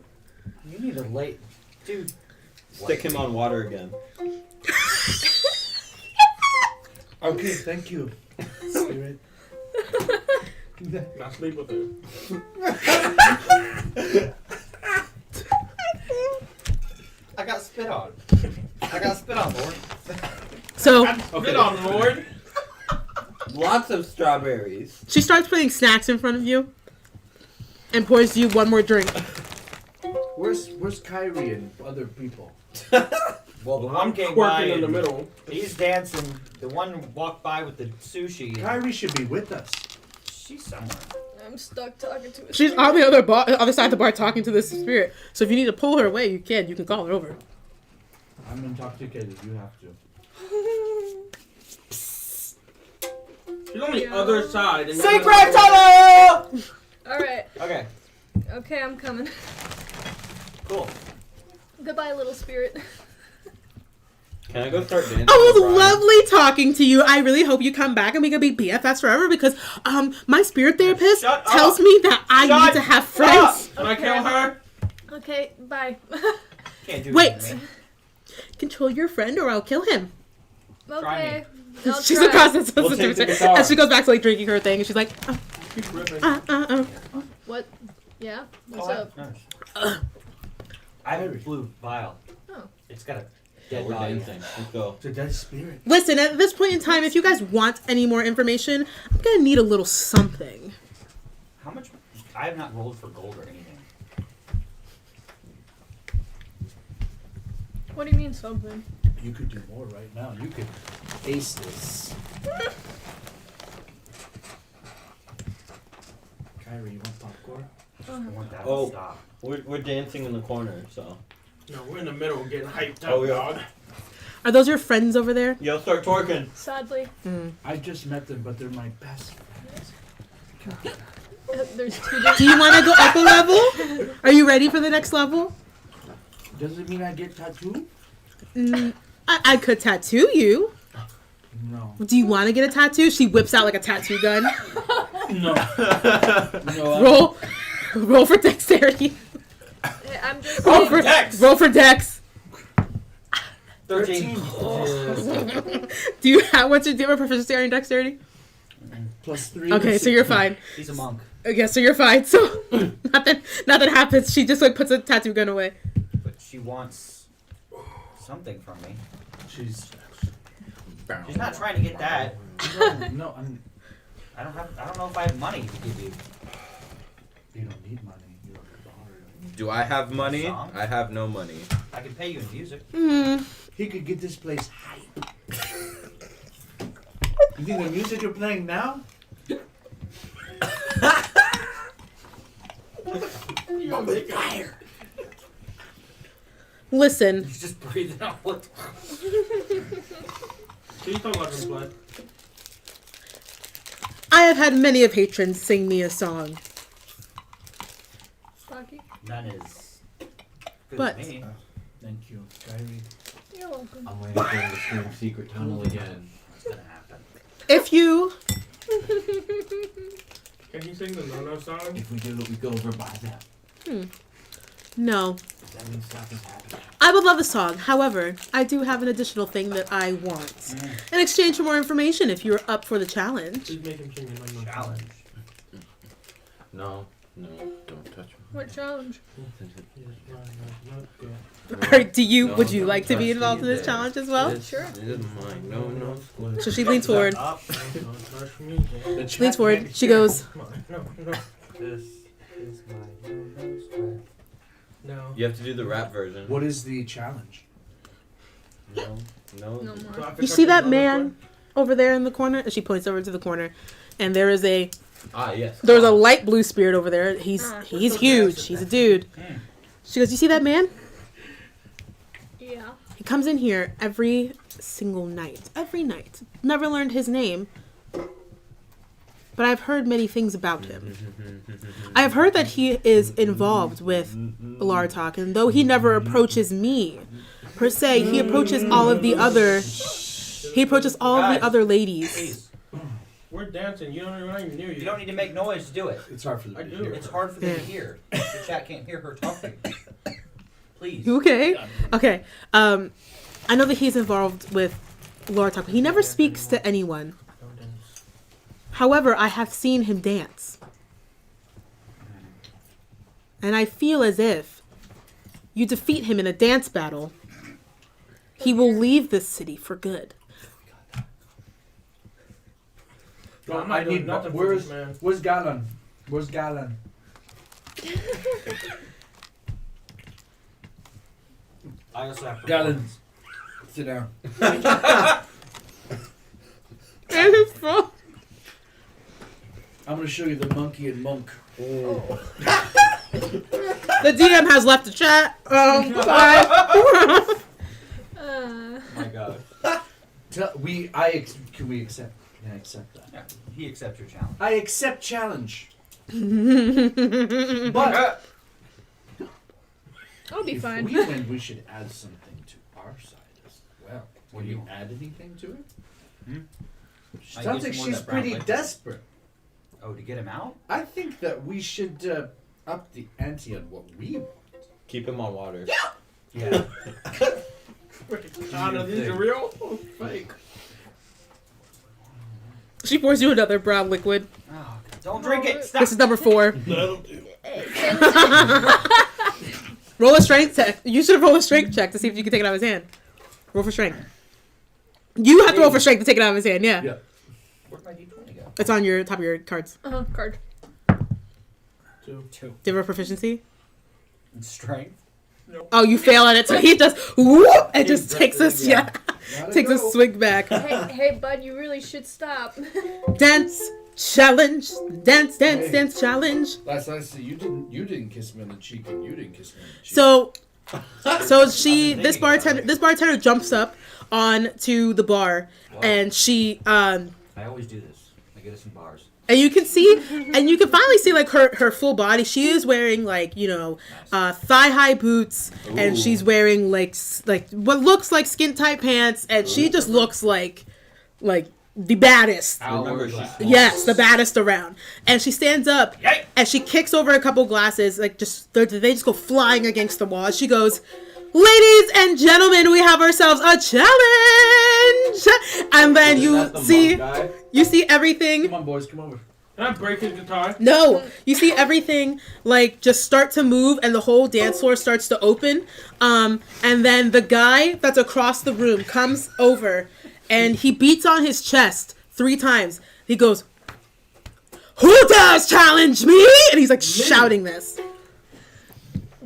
need a late dude. Stick him on water again. Okay, thank you, Spirit. Not sleep with her. I got spit on. Lord. So Spit on, Lord. Lots of strawberries. she starts putting snacks in front of you and pours you one more drink. Where's Kyrie and other people? Well, the I'm one came by. twerking in the and middle. He's dancing. The one walked by with the sushi. and Kyrie should be with us. She's somewhere. I'm stuck talking to a She's spirit. on the other side of the bar talking to this spirit. So if you need to pull her away, you can. You can call her over. I'm intoxicated. You have to. She's on the Yeah. other side. And Secret tunnel! Alright. Okay, Okay, I'm coming. cool. Goodbye, little spirit. Can I go start dancing? Oh, it with was Brian? lovely talking to you. I really hope you come back and we can be BFFs forever because my spirit therapist Shut tells up. me that I Shut need to have friends. Can I kill her? Okay, bye. Can't do Wait. anything to me. Control your friend or I'll kill him. Okay. I'll She's try. across the We'll take the guitar. and she goes back to like drinking her thing and she's like, Keep ripping. What? Yeah? What's Oh, up? nice. I have a blue vial. Oh. It's got a Yeah, dead we're body. dancing. Let's go. It's a dead spirit. Listen, at this point in time, if you guys want any more information, I'm gonna need a little something. How much? I have not rolled for gold or anything. What do you mean something? You could do more right now. You could ace this. Kyrie, you want popcorn? I want that Oh. to stop. We're dancing in the corner, so. No, we're in the middle getting hyped up, Oh, yeah. dog. Are those your friends over there? Yo, start twerking. Sadly, I just met them, but they're my best friends. there's two Do different. you want to go up a level? Are you ready for the next level? Does it mean I get tattooed? I could tattoo you. No. Do you want to get a tattoo? She whips out like a tattoo gun. No. Roll for dexterity. Hey, I'm just Roll saying, for Dex. Roll for dex. 13. Do you have what's your proficiency on your dexterity? +3. Okay, so you're fine. He's a monk. Okay, so you're fine. So nothing happens. She just like puts a tattoo gun away. But she wants something from me. She's. She's not trying to get that. No, I don't know if I have money to give you. you don't need money. You are a daughter. Do I have money? Song? I have no money. I can pay you in music. He could get this place hype. You think the music you're playing now? Fire. Listen, He's just breathing out. What? Please don't let him play. I have had many of patrons sing me a song. Rocky, None is good But- as me. Thank you, Kyrie. you're welcome. I'm waiting for him to scream secret tunnel again. What's gonna happen? If you Can he sing the no-no song? If we do it, we go over by them. no, That means stuff is happening. I would love a song. However, I do have an additional thing that I want in exchange for more information. If you're up for the challenge. Please make him sing the no-no song. Challenge. No, don't touch me. What challenge? Or do you? No, would you don't like to be touch involved in me this there. challenge as well? This Sure. is my no square. So she leans forward. Up. Don't touch me. The She leans forward. She goes. No. This is my no square. No. You have to do the rap version. What is the challenge? No. No Do I more. have to You touch see his that no man over there in the corner? And she points over to the corner, and there is a Yes. there's a light blue spirit over there. He's Ah. huge. He's a dude. She goes, you see that man? Yeah. He comes in here every single night. Every night. Never learned his name. But I've heard many things about him. I've heard that he is involved with Lartok, and though he never approaches me, per se, he approaches all of the other. He approaches all of the other ladies. Please. We're dancing. You don't even near you. You don't need to make noise to do it. It's hard for them I to do. hear. It's hard for them to hear. The chat can't hear her talking. Please. You okay? Okay. I know that he's involved with Lord Taco. He never speaks to anyone. However, I have seen him dance. And I feel as if you defeat him in a dance battle, he will leave this city for good. No, I'm I not doing need. nothing for Where's this man. Where's Galen? Where's Galen? I also have Galen, sit down. I'm gonna show you the monkey and monk. The DM has left the chat. Bye. My God. Can we accept? Can I accept that? Yeah, he accepts your challenge. I accept challenge. But I'll be if fine. we win, we should add something to our side as well. What Will do you you add anything to it? I Sounds get like some more she's of that brown pretty liquid. desperate. Oh, to get him out? I think that we should up the ante on what we want. Keep him on water. Yeah. None of these are real or fake. She pours you another brown liquid. Oh, don't drink it. Stop. This is number 4. That'll do. Roll a strength check. You should roll a strength check to see if you can take it out of his hand. Roll for strength. You have to roll for strength to take it out of his hand, yeah. Yeah. Where'd my D20 go? It's on your top of your cards. Card. 2. Do you have a proficiency? Strength. Oh, you fail at it, so he just whoop and just He takes breaks us, it, yeah. takes a swing back. Hey, bud, you really should stop. Dance challenge, dance challenge. Last I see, you didn't kiss me on the cheek, and you didn't kiss me on the cheek. So this bartender jumps up onto the bar, and she I always do this. I get us some bars. and you can finally see like her full body. She is wearing like thigh high boots, and she's wearing like what looks like skin tight pants, and she just looks like the baddest. Remember, she's small. Yes, the baddest around. And she stands up Yikes. and she kicks over a couple glasses, like they just go flying against the wall. She goes, "Ladies and gentlemen, we have ourselves a challenge." And then Isn't that the monk guy? you see everything. Come on, boys, come over. Can I break his guitar? No, you see everything like just start to move, and the whole dance floor starts to open. And then the guy that's across the room comes over, and he beats on his chest 3 times. He goes, "Who dares challenge me?" And he's like shouting this.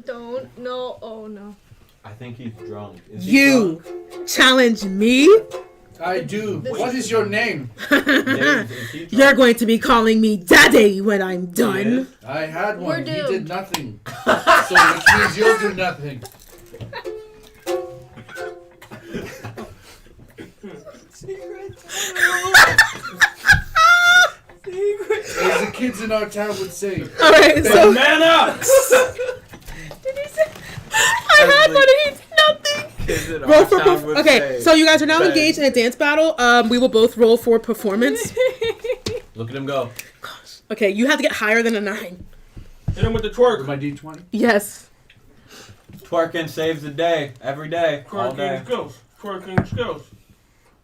Don't. No. Oh, no. I think he's drunk. Is he You challenge me? I do. What is your name? drunk? Is he drunk? You're going to be calling me Daddy when I'm He done. is? I had We're one. He doomed. did nothing. So which means you'll do nothing. As the kids in our town would say. All right, so Man up! Did he say? I had one and he did nothing. Roll for okay. So you guys are now engaged in a dance battle. We will both roll for performance. Look at him go. Okay, you have to get higher than a 9. Hit him with the With twerk. my D20. Yes. Twerking saves the day. Every day. All day. Twerking skills. Twerking skills.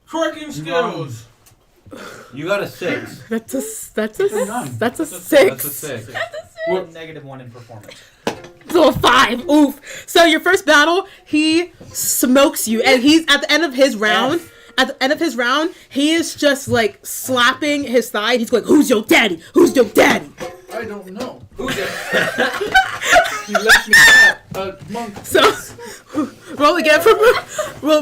Twerking skills. You got a 6. That's a That's a 9. That's a That's a 6. 6. -1 in performance. So a 5. Oof. So your first battle, he smokes you, and he's at the end of his round. At the end of his round, he is just like slapping his thigh. He's going, "Who's your daddy? Who's your daddy?" I don't know. Who's it? He left me that. Monk. So roll again for roll.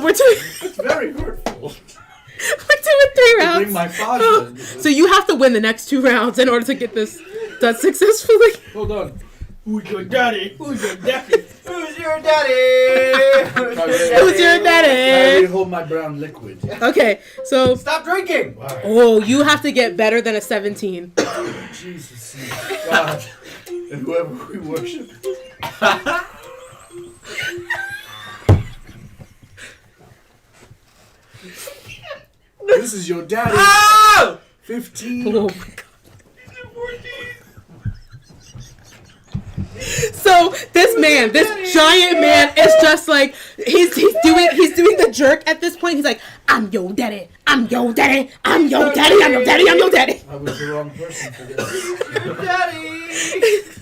We're doing It's very hurtful. we're doing 3 rounds. Bring my father. So you have to win the next 2 rounds in order to get this done successfully. Hold on. Who's your daddy? Who's your daddy? Who's your daddy? Who's your I daddy? already hold my brown liquid. Okay, so Stop drinking! oh, you have to get better than a 17. Jesus. God. And whoever we worship. This is your daddy. Oh! 15. Oh my god. So this giant man, is just like he's doing the jerk at this point. He's like, I'm your daddy. I'm your daddy. I'm your daddy. I'm your daddy. I'm your daddy. I was the wrong person for this. Daddy!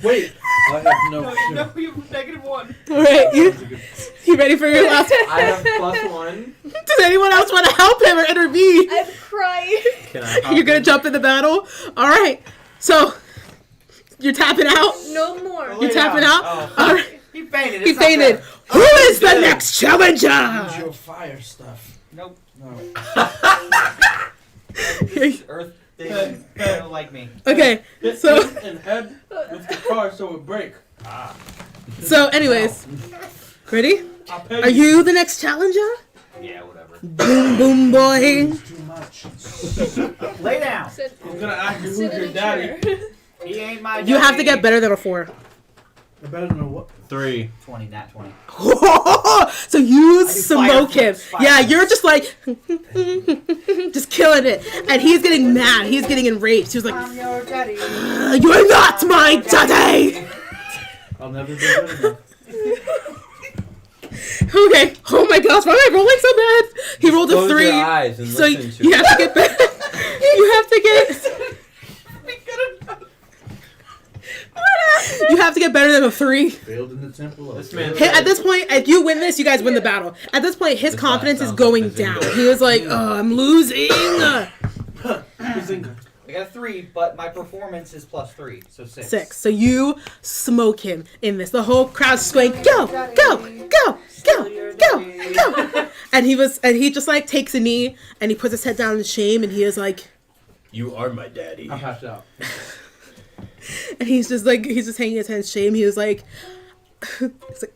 Wait, I have no No, clue. no, you have -1. All right, you ready for your last? I have +1. Does anyone else want to help him or intervene? I'm crying. Can I? You're gonna jump in the battle. All right. So you're tapping out. No more. You're tapping out. Oh, All right. he fainted. He It's not fainted. fair. Who is the next Use challenger? your fire stuff. Nope. No. This is Earth. They don't like me. Okay. Hit So and head with the car so it break. Ah. so anyways, ready? I'll pay Are you the next challenger? Yeah, whatever. Boom boom boy. It's too much. Lay down. Sit, I'm gonna ask you who's sit in your a daddy. chair. He ain't my You have to daddy. get better than a 4. I better know what. 3. 20, nat 20. So you do smoke him. fire Yeah, flips. you're just like just killing it. And he's getting mad. He's getting enraged. He was like, I'm your daddy. you're not my daddy. I'll never be good enough. Okay. Oh my gosh, why am I rolling so bad? He rolled a Close 3. your eyes and So listen to you it. have to get better. You have to get You have to get better than a 3. Failed in the temple of. This man- At this point, if you win this, you guys win the battle. At this point, his This confidence is sounds going like down. Bazinga. He was like, oh, I'm losing. Bazinga. I got a 3, but my performance is +3, so 6. 6. So you smoke him in this. The whole crowd's swaying. Go, go, go, go, go, go. And he just like takes a knee and he puts his head down in shame and he is like, You are my daddy. I'm passed out. and he's just hanging his head in shame. He was like,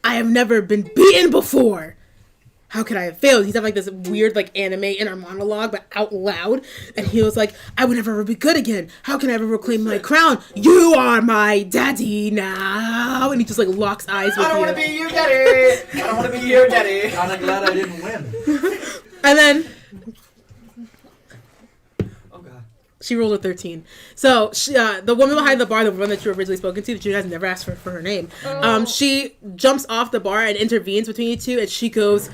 I have never been beaten before. How could I have failed? He's having like this weird like anime inner monologue, but out loud. And he was like, I would never be good again. How can I ever reclaim my crown? You are my daddy now. And he just like locks eyes with I don't you. want to be your daddy. I don't want to be your daddy. Kinda glad I didn't win. And then Oh god. she rolled a 13. So she, the woman behind the bar, the one that you were originally spoken to, that you guys never asked for her name, Oh. she jumps off the bar and intervenes between you two, and she goes,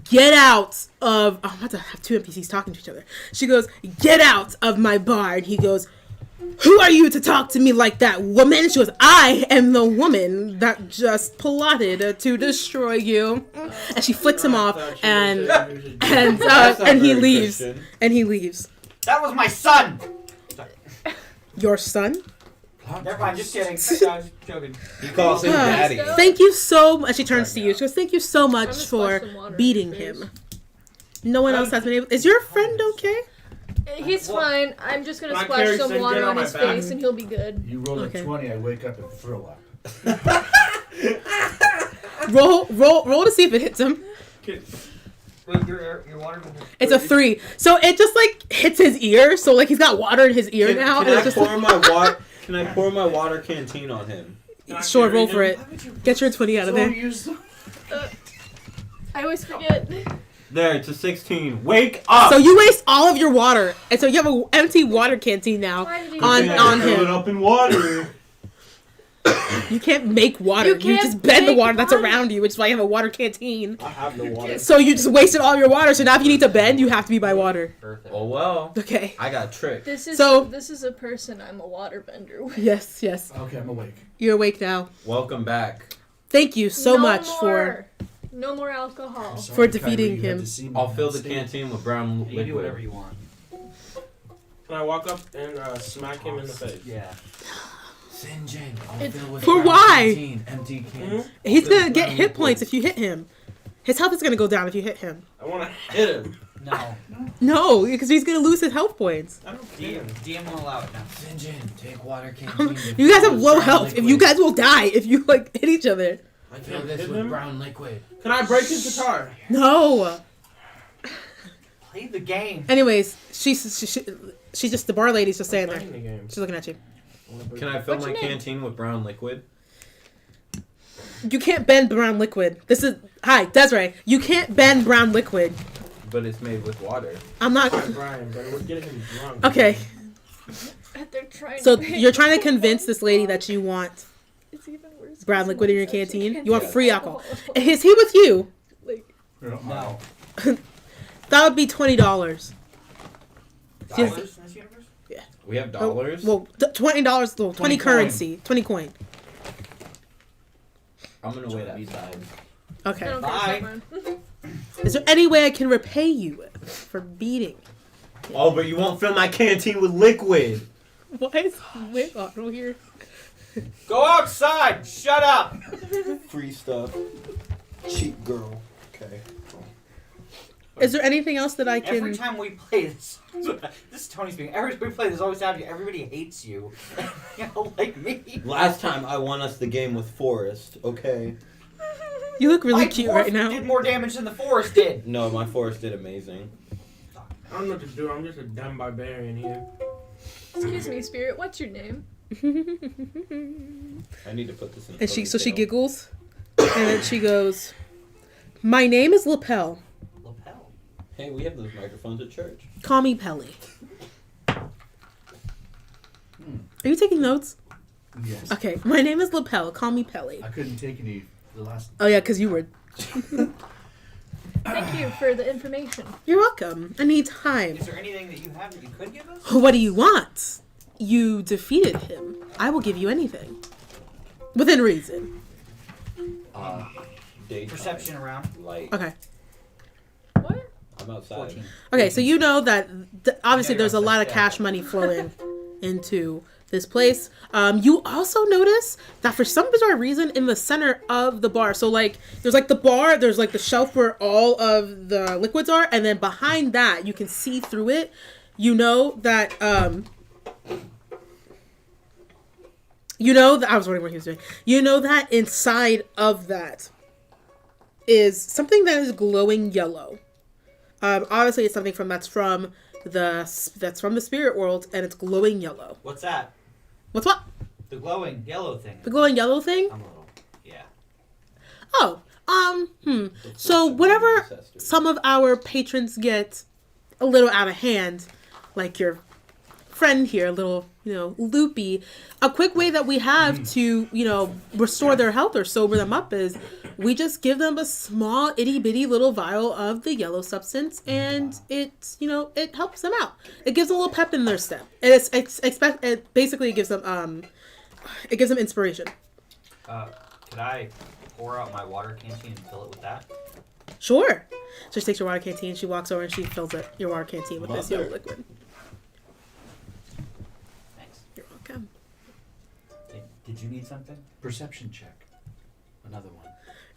get out of... Oh, I'm about to have 2 NPCs talking to each other. She goes, get out of my bar. And he goes, who are you to talk to me like that, woman? She goes, I am the woman that just plotted to destroy you. And she flicks him off, and That's not he very leaves. Christian. And he leaves. That was my son. Your son? Never mind, just kidding. I was joking. He calls him Ah. daddy. Thank you so much. She turns to you. She goes, thank you so I'm much gonna splash for some water in beating his him. No one else has been able... Is your friend okay? He's fine. I'm just gonna Can I splash carry some St. water John on on my his back? face and he'll be good. You roll Okay. a 20, I wake up and throw up. Roll to see if it hits him. Wait, your water. It's a 3. So it just like hits his ear. So like he's got water in his ear now. Can and I it's just pour my water? Can I pour my water canteen on him? sure, roll for it. Get your 20 out of there. I always forget. There, it's a 16. Wake up! So you waste all of your water, and so you have an empty water canteen now Why did you on do that? on Fill it him. up in water. You can't make water. You You, can't just bend the make water that's water. around you, which is why you have a water canteen. I have no water. So you just wasted all your water. So now if you need to bend, you have to be by water. Perfect. Oh well. Okay. I got tricked. This is So- this is a person I'm a waterbender with. Yes, yes. Okay, I'm awake. You're awake now. Welcome back. Thank you so No much more. No more alcohol. I'm sorry, For defeating Kyrie, you had him. to see me I'll in fill that the state. canteen with brown You liquid. can do whatever you want. Can I walk up and smack him in the face? Yeah. Sinjin, I'll It's- fill with For brown why? canteen, empty cans. He's gonna get hit points if you hit him. His health is gonna go down if you hit him. I want to hit him. No. No, because he's gonna lose his health points. I don't care. DM will allow it now. Sinjin, take water canteen. with You guys have brown low health. If you liquid. guys will die if you like hit each other. I Fill can't this hit with him. brown liquid. Can I break his guitar? No. Play the game. Anyways, she's just the bar lady's just standing Playing there. the game. She's looking at you. Can I fill What's my your name? canteen with brown liquid? You can't bend brown liquid. Hi, Desiree. You can't bend brown liquid. But it's made with water. I'm not. Brian, but we're getting him drunk. Okay. They're trying So to you're trying to convince this lady that you want It's even worse. brown liquid in your canteen. You want Yeah. free alcohol. Is he with you? Like, No. That would be $20. Dollars in this universe? We have dollars. Well, $20. Well, 20 currency. 20 coin. I'm gonna wait outside. I Okay. don't Bye. care. It's not Is there any way I can repay you for beating? Oh, but you won't fill my canteen with liquid. Why is Wait Otto here? Go outside! Shut up! Free stuff. Cheap girl. Okay. Is there anything else that I can? Every time we play this, this is Tony speaking. Every time we play this, always happens. Everybody hates you. You know, like me. Last time I won us the game with Forrest. Okay. You look really My cute dwarf right now. did more damage than the forest did. No, my Forrest did amazing. I don't know what to do. I'm just a dumb barbarian here. Excuse me, Spirit. What's your name? I need to put this in. And she ponytail. giggles, and then she goes, "My name is Lapel. Lapel. Hey, we have those microphones at church. Call me Pelly." Are you taking notes? Yes. Okay, my name is Lapel. Call me Pelly. I couldn't take any the last. Oh yeah, because you were. Thank you for the information. You're welcome. Anytime. Is there anything that you have that you could give us? What do you want? You defeated him. I will give you anything. Within reason. Daytime. Perception around. Light. Okay. What? I'm outside. 14. Okay, so you know that obviously Yeah, there's a lot of yeah. cash money flowing into this place. You also notice that for some bizarre reason in the center of the bar, so like there's like the bar, there's like the shelf where all of the liquids are, and then behind that you can see through it. You know that I was wondering what he was doing. You know that inside of that is something that is glowing yellow. Obviously, it's something that's from the spirit world, and it's glowing yellow. What's that? What's what? The glowing yellow thing. The glowing yellow thing? I'm a little. Yeah. Oh, So whenever some of our patrons get a little out of hand, like your friend here, a little, loopy, a quick way that we have to, restore their health or sober them up is we just give them a small itty bitty little vial of the yellow substance, and it helps them out. It gives them a little pep in their step. And it basically gives them inspiration. Could I pour out my water canteen and fill it with that? Sure. So she takes your water canteen, she walks over and she fills your water canteen with this yellow liquid. Thanks. You're welcome. Did you need something? Perception check. Another one.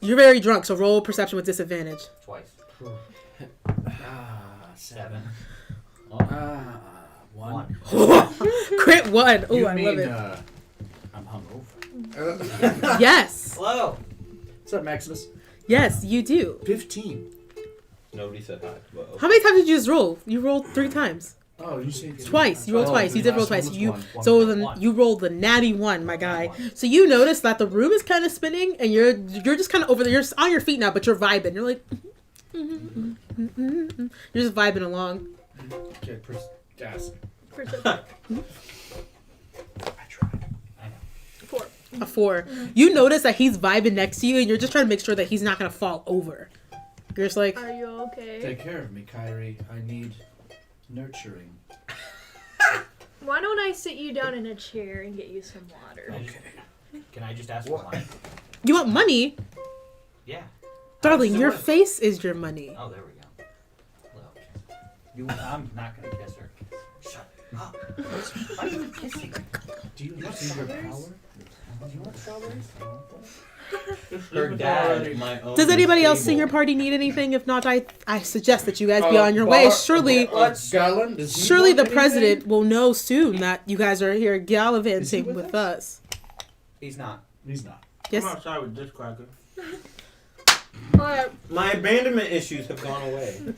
You're very drunk, so roll perception with disadvantage. Twice. Ah, 7. One. Crit 1. Oh, You I mean, love it. I'm hungover. Yes. Hello. What's up, Maximus? Yes, you do. 15. Nobody said hi. But How many times did you just roll? You rolled 3 times. Oh, you say Twice. You rolled twice. You did roll twice. One You rolled the natty 1, my guy. So you notice that the room is kind of spinning, and you're just kind of over there. You're on your feet now, but you're vibing. You're like, you're just vibing along. Okay, gas. Perception. I tried. I know. 4. A 4. You notice that he's vibing next to you, and you're just trying to make sure that he's not gonna fall over. You're just like, Are you okay? Take care of me, Kyrie. I need nurturing. Why don't I sit you down in a chair and get you some water? Can I just ask for money? you want money, Yeah. darling? So Your what? face is your money. Oh, there we go. Well, I'm not gonna kiss her. Shut up. Why are you kissing? Do you see your power? Do you want strawberries? her dad, my own. Does anybody else in table. your party need anything? If not, I suggest that you guys be on your way. Surely Gallon, does he Surely want the anything? president will know soon that you guys are here Is he gallivanting with with us. He's not. He's not. Yes. I'm outside with this cracker. Alright. My abandonment issues have gone away.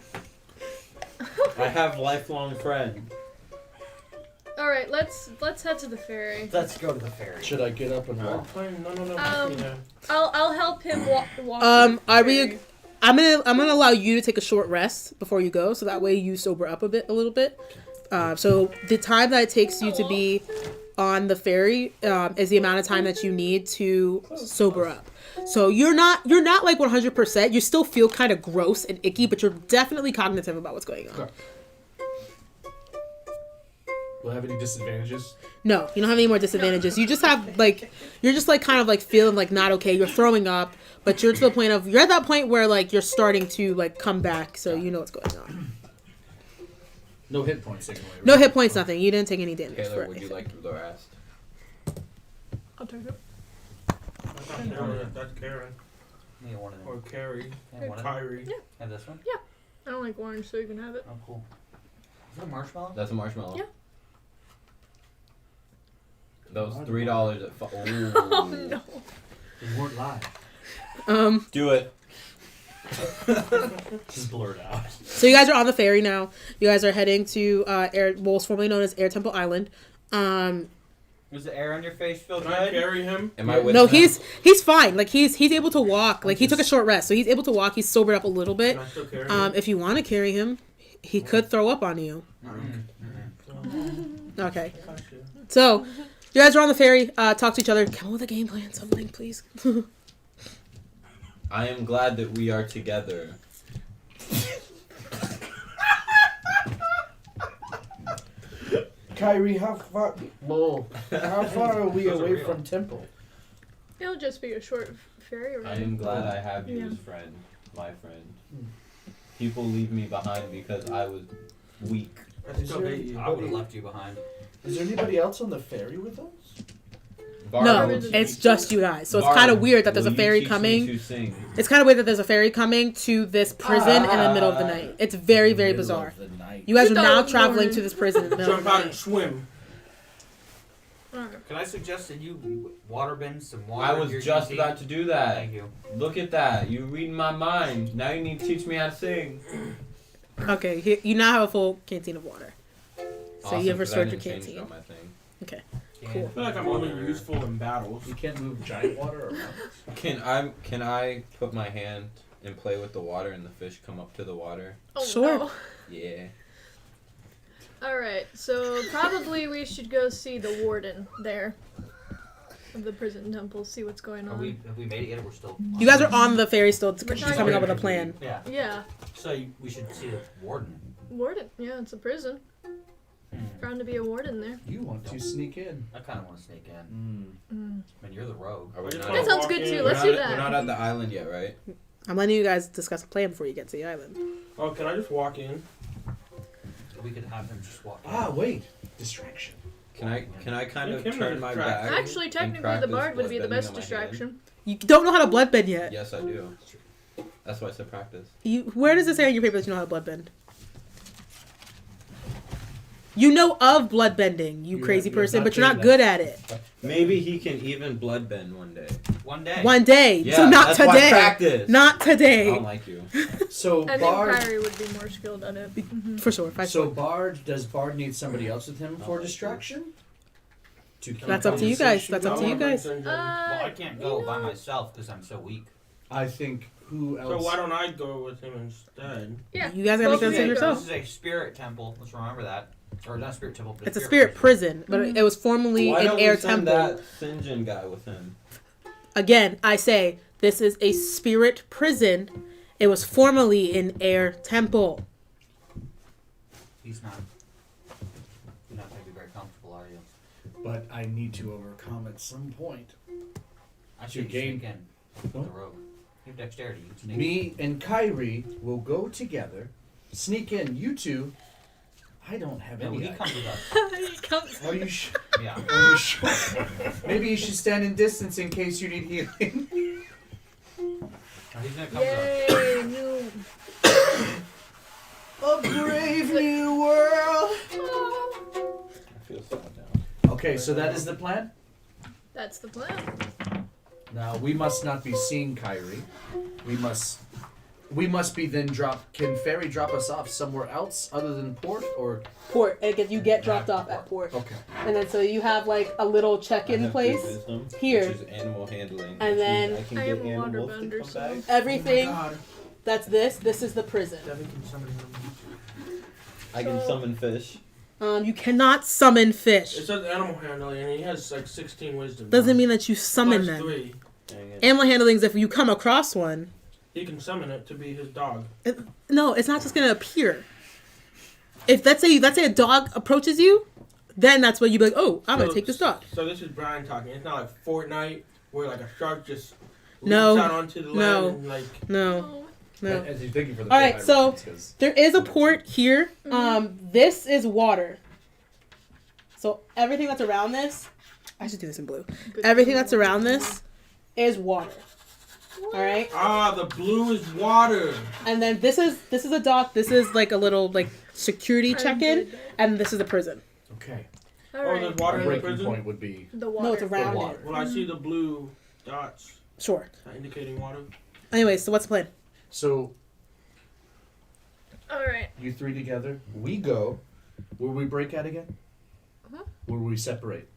I have lifelong friends. Alright, let's head to the ferry. Let's go to the ferry. Should I get up and walk? No. I'll help him walk. Are we? I'm gonna allow you to take a short rest before you go, so that way you sober up a little bit. So the time that it takes you to be on the ferry is the amount of time that you need to sober up. So you're not like 100%. You still feel kind of gross and icky, but you're definitely cognitive about what's going on. Okay. Will I have any disadvantages? No, you don't have any more disadvantages. You just have like you're just like kind of like feeling like not okay. You're throwing up, but you're to the point of you're at that point where like you're starting to like come back, so you know what's going on. No hit points taken away. Right? No hit points, nothing. You didn't take any damage Taylor, for would you anything. like the rest? I'll take it. That's not Karen. That's Karen. Yeah, one of them. Or Carrie. Yeah, one of them. Kyrie. Yeah. Have this one? I don't like orange, so you can have it. Oh, cool. Is that a marshmallow? That's a marshmallow. Yeah. That was $3 at Oh no. They weren't live. Do it. Just blurred out. So you guys are on the ferry now. You guys are heading to what's formerly known as Air Temple Island. Was the air on your face feel Can I good? carry him? Am I with No, them? he's fine. Like he's able to walk. Like he took a short rest, so he's able to walk. He's sobered up a little bit. Can I still carry him? If you want to carry him, he could throw up on you. Mm-hmm. Okay. So you guys are on the ferry. Talk to each other. Come up with a game plan, something, please. I am glad that we are together. Kyrie, how far are we Those are away real. from Temple? It'll just be a short ferry I ride. am glad I have you Yeah. as friend, my friend. People leave me behind because I was weak. I still hate you. I would have left you behind. Is there anybody else on the ferry with us? Barb, No, will you it's teach just me- you guys. So it's Barb, kind of weird that there's will a you ferry teach me coming. to sing? It's kind of weird that there's a ferry coming to this prison in the middle of the night. It's very, very Middle bizarre. of the night. You guys are You thought now it was traveling morning. to this prison in the middle of Jump the out and night. swim. Alright. Can I suggest that you waterbend some water? I in was your just canteen? about to do that. Thank you. Look at that. You read my mind. Now you need to teach me how to sing. Okay, you now have a full canteen of water. So Awesome, you have 'cause I restored your didn't change canteen. on my thing. Okay. Yeah. Cool. I feel like I'm only useful in battles. You can't move giant water or mountains. Can I put my hand and play with the water and the fish come up to the water? Oh, Sure. no. Yeah. Alright, so probably we should go see the warden there of the prison temple, see what's going on. Have we made it yet? Or we're still. You guys are on the ferry still We're coming up with a plan. Yeah. Yeah, So we should see the warden. warden. Yeah, it's a prison. Bound to be a warden there. You want to sneak in. I kind of want to sneak in. Mm. I mean, you're the rogue. Are we I just not? wanna That sounds walk good in. too. We're Let's not do at- that. We're not at the island yet, right? I'm letting you guys discuss a plan before you get to the island. Oh, can I just walk in? We could have him just walk in. Ah, wait. Distraction. Can I kind You of can turn my distract. back? Actually, and technically, the practice bard would be the bloodbending best on my hand? distraction. You don't know how to bloodbend yet. Yes, I do. That's why I said practice. Where does it say on your paper that you know how to bloodbend? You know of bloodbending, you You're crazy not person, but you're not good good at it. Maybe he can even bloodbend one day. One day. One day, Yeah, so not that's why today. practice. Not I today. don't like you. So I think Bard. Kyrie would be more skilled at it. Mhm. For sure. So Bard, does Bard need somebody else with him for like distraction? To keep That's up to you guys. conversation That's up to going? you guys. Well, I can't you go by know- myself because I'm so weak. I think who So else? why don't I go with him instead? Yeah. You guys gotta make Both that of decision you yourself. This is a spirit temple. Let's remember that. Or not spirit temple, but It's a spirit prison, but it was formerly Why an don't air we send temple. that Sinjin guy with him? Again, I say this is a spirit prison. It was formerly an air temple. He's not. You're not going to be very comfortable, are you? But I need to overcome at some point. I To should gain- sneak in. What? The rogue. You have dexterity. You can sneak Me and Kyrie will go together, sneak in. You two, I don't have in. No, any. he idea. comes with us. He comes- Are you sure? Yeah. Are you sure? Maybe you should stand in distance in case you need healing. No, he's going to come with us. Yay, new. A brave new world. I feel sad now. Okay, so that is the plan. That's the plan. Now we must not be seeing Kyrie. We must be then dropped. Can ferry drop us off somewhere else other than port or? Port. You get dropped off at port. Okay. And then so you have like a little I check-in have place. good wisdom, Here. which is animal handling. And which then- means I can I get am a animals to waterbender, come so- back. Everything Oh my God. that's this is the prison. Devin, can somebody help me? I can So- summon fish. You cannot summon fish. It says animal handling, and he has like 16 wisdom. Doesn't mean that you summon Plus them. 3. Dang it. Animal handling is if you come across one. He can summon it to be his dog. No, it's not just gonna appear. If let's say a dog approaches you, then that's when you be like, oh, I'm gonna take this dog. So this is Brian talking. It's not like Fortnite where like a shark just No. leaps out onto the land No. and like. No. No. As you're thinking for the All right, full so reference, 'cause- there is a port here. This is water. So everything that's around this, I should do this in blue. Everything that's around this is water. All right, Ah, the blue is water. and then this is a dock. This is like a little like security check-in, and this is the prison. Okay. Oh, Alright. there's Our water in the breaking prison. point would be The water. No, it's around water. it. Well, I see the blue dots Sure. indicating water. Anyway, so what's the plan? so. Alright. You three together. We go. Where we break out again? Huh? Where we separate?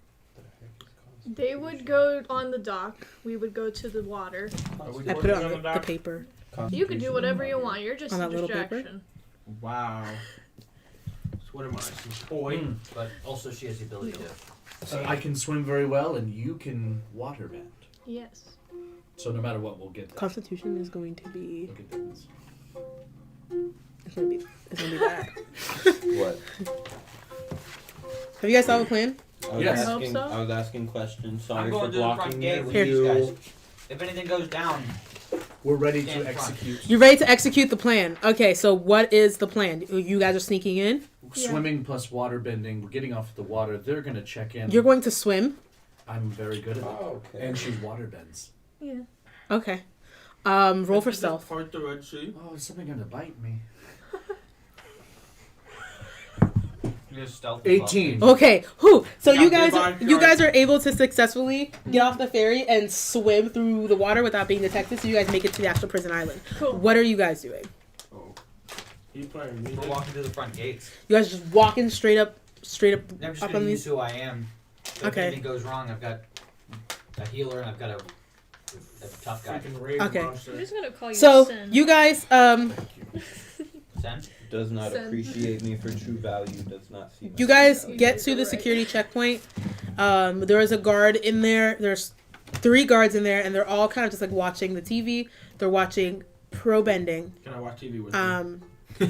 They would go on the dock. We would go to the water. Are we I put it working on the dock? paper. You can do whatever you want. You're just On a that little paper? distraction. Wow. So what am I? Some toy? Hmm. But also she has the ability to. I can swim very well, and you can waterbend. Yes. So no matter what, we'll get there. Constitution is going to be. Look at this. It's gonna be bad. What? Have you guys thought of a plan? I was Yes. asking. I hope so. I was asking questions. Sorry I'm for going to the front blocking gate you. with Here. you guys. If anything goes down, We're ready Stand to front. execute. You're ready to execute the plan. Okay, so what is the plan? You guys are sneaking in. Yeah. Swimming plus waterbending. We're getting off the water. They're gonna check in. You're going to swim. I'm very good at it. Oh, okay. And she waterbends. Yeah. Okay. Roll for Just stealth. Part the Red Sea. Oh, is something gonna bite me? just stealth. as well. 18. Okay. Whew. So Yeah, you guys, goodbye, you guys. guys are able to successfully get off the ferry and swim through the water without being detected. So you guys make it to the actual prison island. Cool. What are you guys doing? Oh. You playing We're music? walking to the front gates. You guys just walking straight up I'm just up gonna on use these. who I am. So Okay. If anything goes wrong, I've got a healer and I've got a tough guy. Freaking rage Okay. I'm monster. just gonna call you So Sin. you guys, Sen? Does not Sen. appreciate me for true value. Does not see. my you guys true value. get to the security checkpoint. There is a guard in there. There's 3 guards in there, and they're all kind of just like watching the TV. They're watching pro bending. Can I watch TV with you?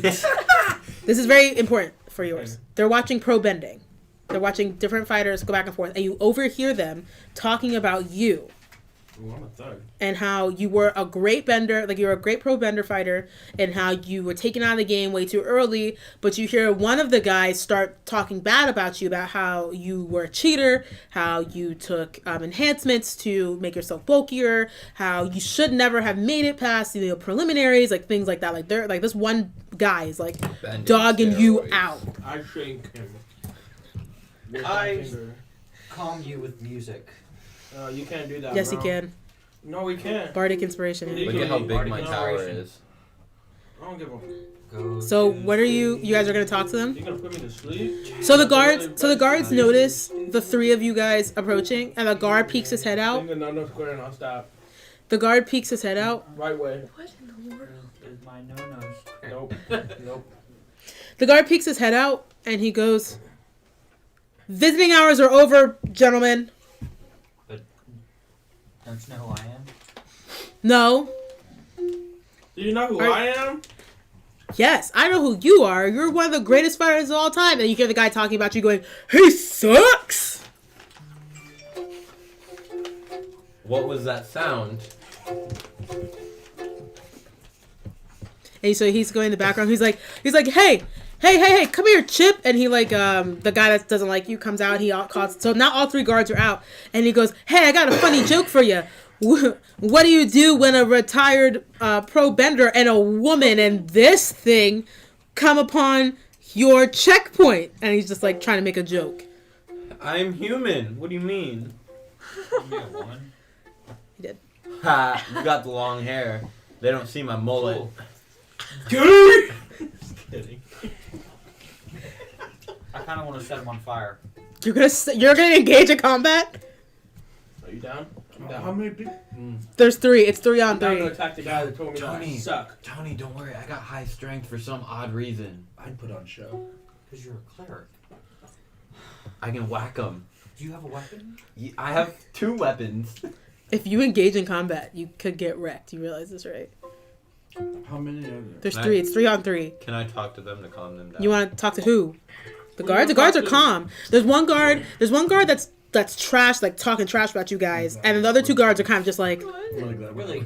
This is very important for yours. They're watching pro bending. They're watching different fighters go back and forth, and you overhear them talking about you Ooh, I'm a thug. and how you were a great bender, like you're a great pro bender fighter, and how you were taken out of the game way too early. But you hear one of the guys start talking bad about you, about how you were a cheater, how you took enhancements to make yourself bulkier, how you should never have made it past the preliminaries, like things like that. Like they're like this one guy is like Bending dogging you steroids. out. I shank him. With I- my finger. Calm you with music. You can't do that. Yes, bro. you can. No, we can't. Bardic inspiration. yeah. Look at how big my Bardic tower inspiration. is. I don't give a. Go So to what are you guys are gonna talk to them? You gonna put me to sleep? So the guards notice the 3 of you guys approaching, and the guard peeks his head out. Finger, no square, and I'll stop. The guard peeks his head out. Right way. What in the world? is my no-nos. Nope. Nope. The guard peeks his head out, and he goes, "Visiting hours are over, gentlemen." Don't you know who I am? No. Do you know who Are- I am? Yes, I know who you are. You're one of the greatest fighters of all time. And you hear the guy talking about you going, "He sucks." What was that sound? And so he's going in the background. He's like, hey, come here, Chip. And he like, the guy that doesn't like you comes out. He calls. So now all 3 guards are out. And he goes, "Hey, I got a funny joke for you. What do you do when a retired pro bender and a woman and this thing come upon your checkpoint?" And he's just like trying to make a joke. I'm human. What do you mean? Be a woman. He did. Ha! You got the long hair. They don't see my mullet. Cool. Just kidding. I kind of want to set him on fire. You're gonna engage in combat? Are you down? I'm down. How many people? There's 3. It's 3 on I'm down to 3. attack the guy that told me that I Tony. suck. Tony, don't worry. I got high strength for some odd reason. I'd put on show. Because you're a cleric. I can whack them. Do you have a weapon? I have 2 weapons. If you engage in combat, you could get wrecked. You realize this, right? How many are there? There's Can 3. I- It's 3 on 3. Can I talk to them to calm them down? You want to talk to who? The Who guards? you The guards are talk to? calm. There's one guard. There's one guard that's trash, like talking trash about you guys, and then the other 2 guards are kind of just like Really?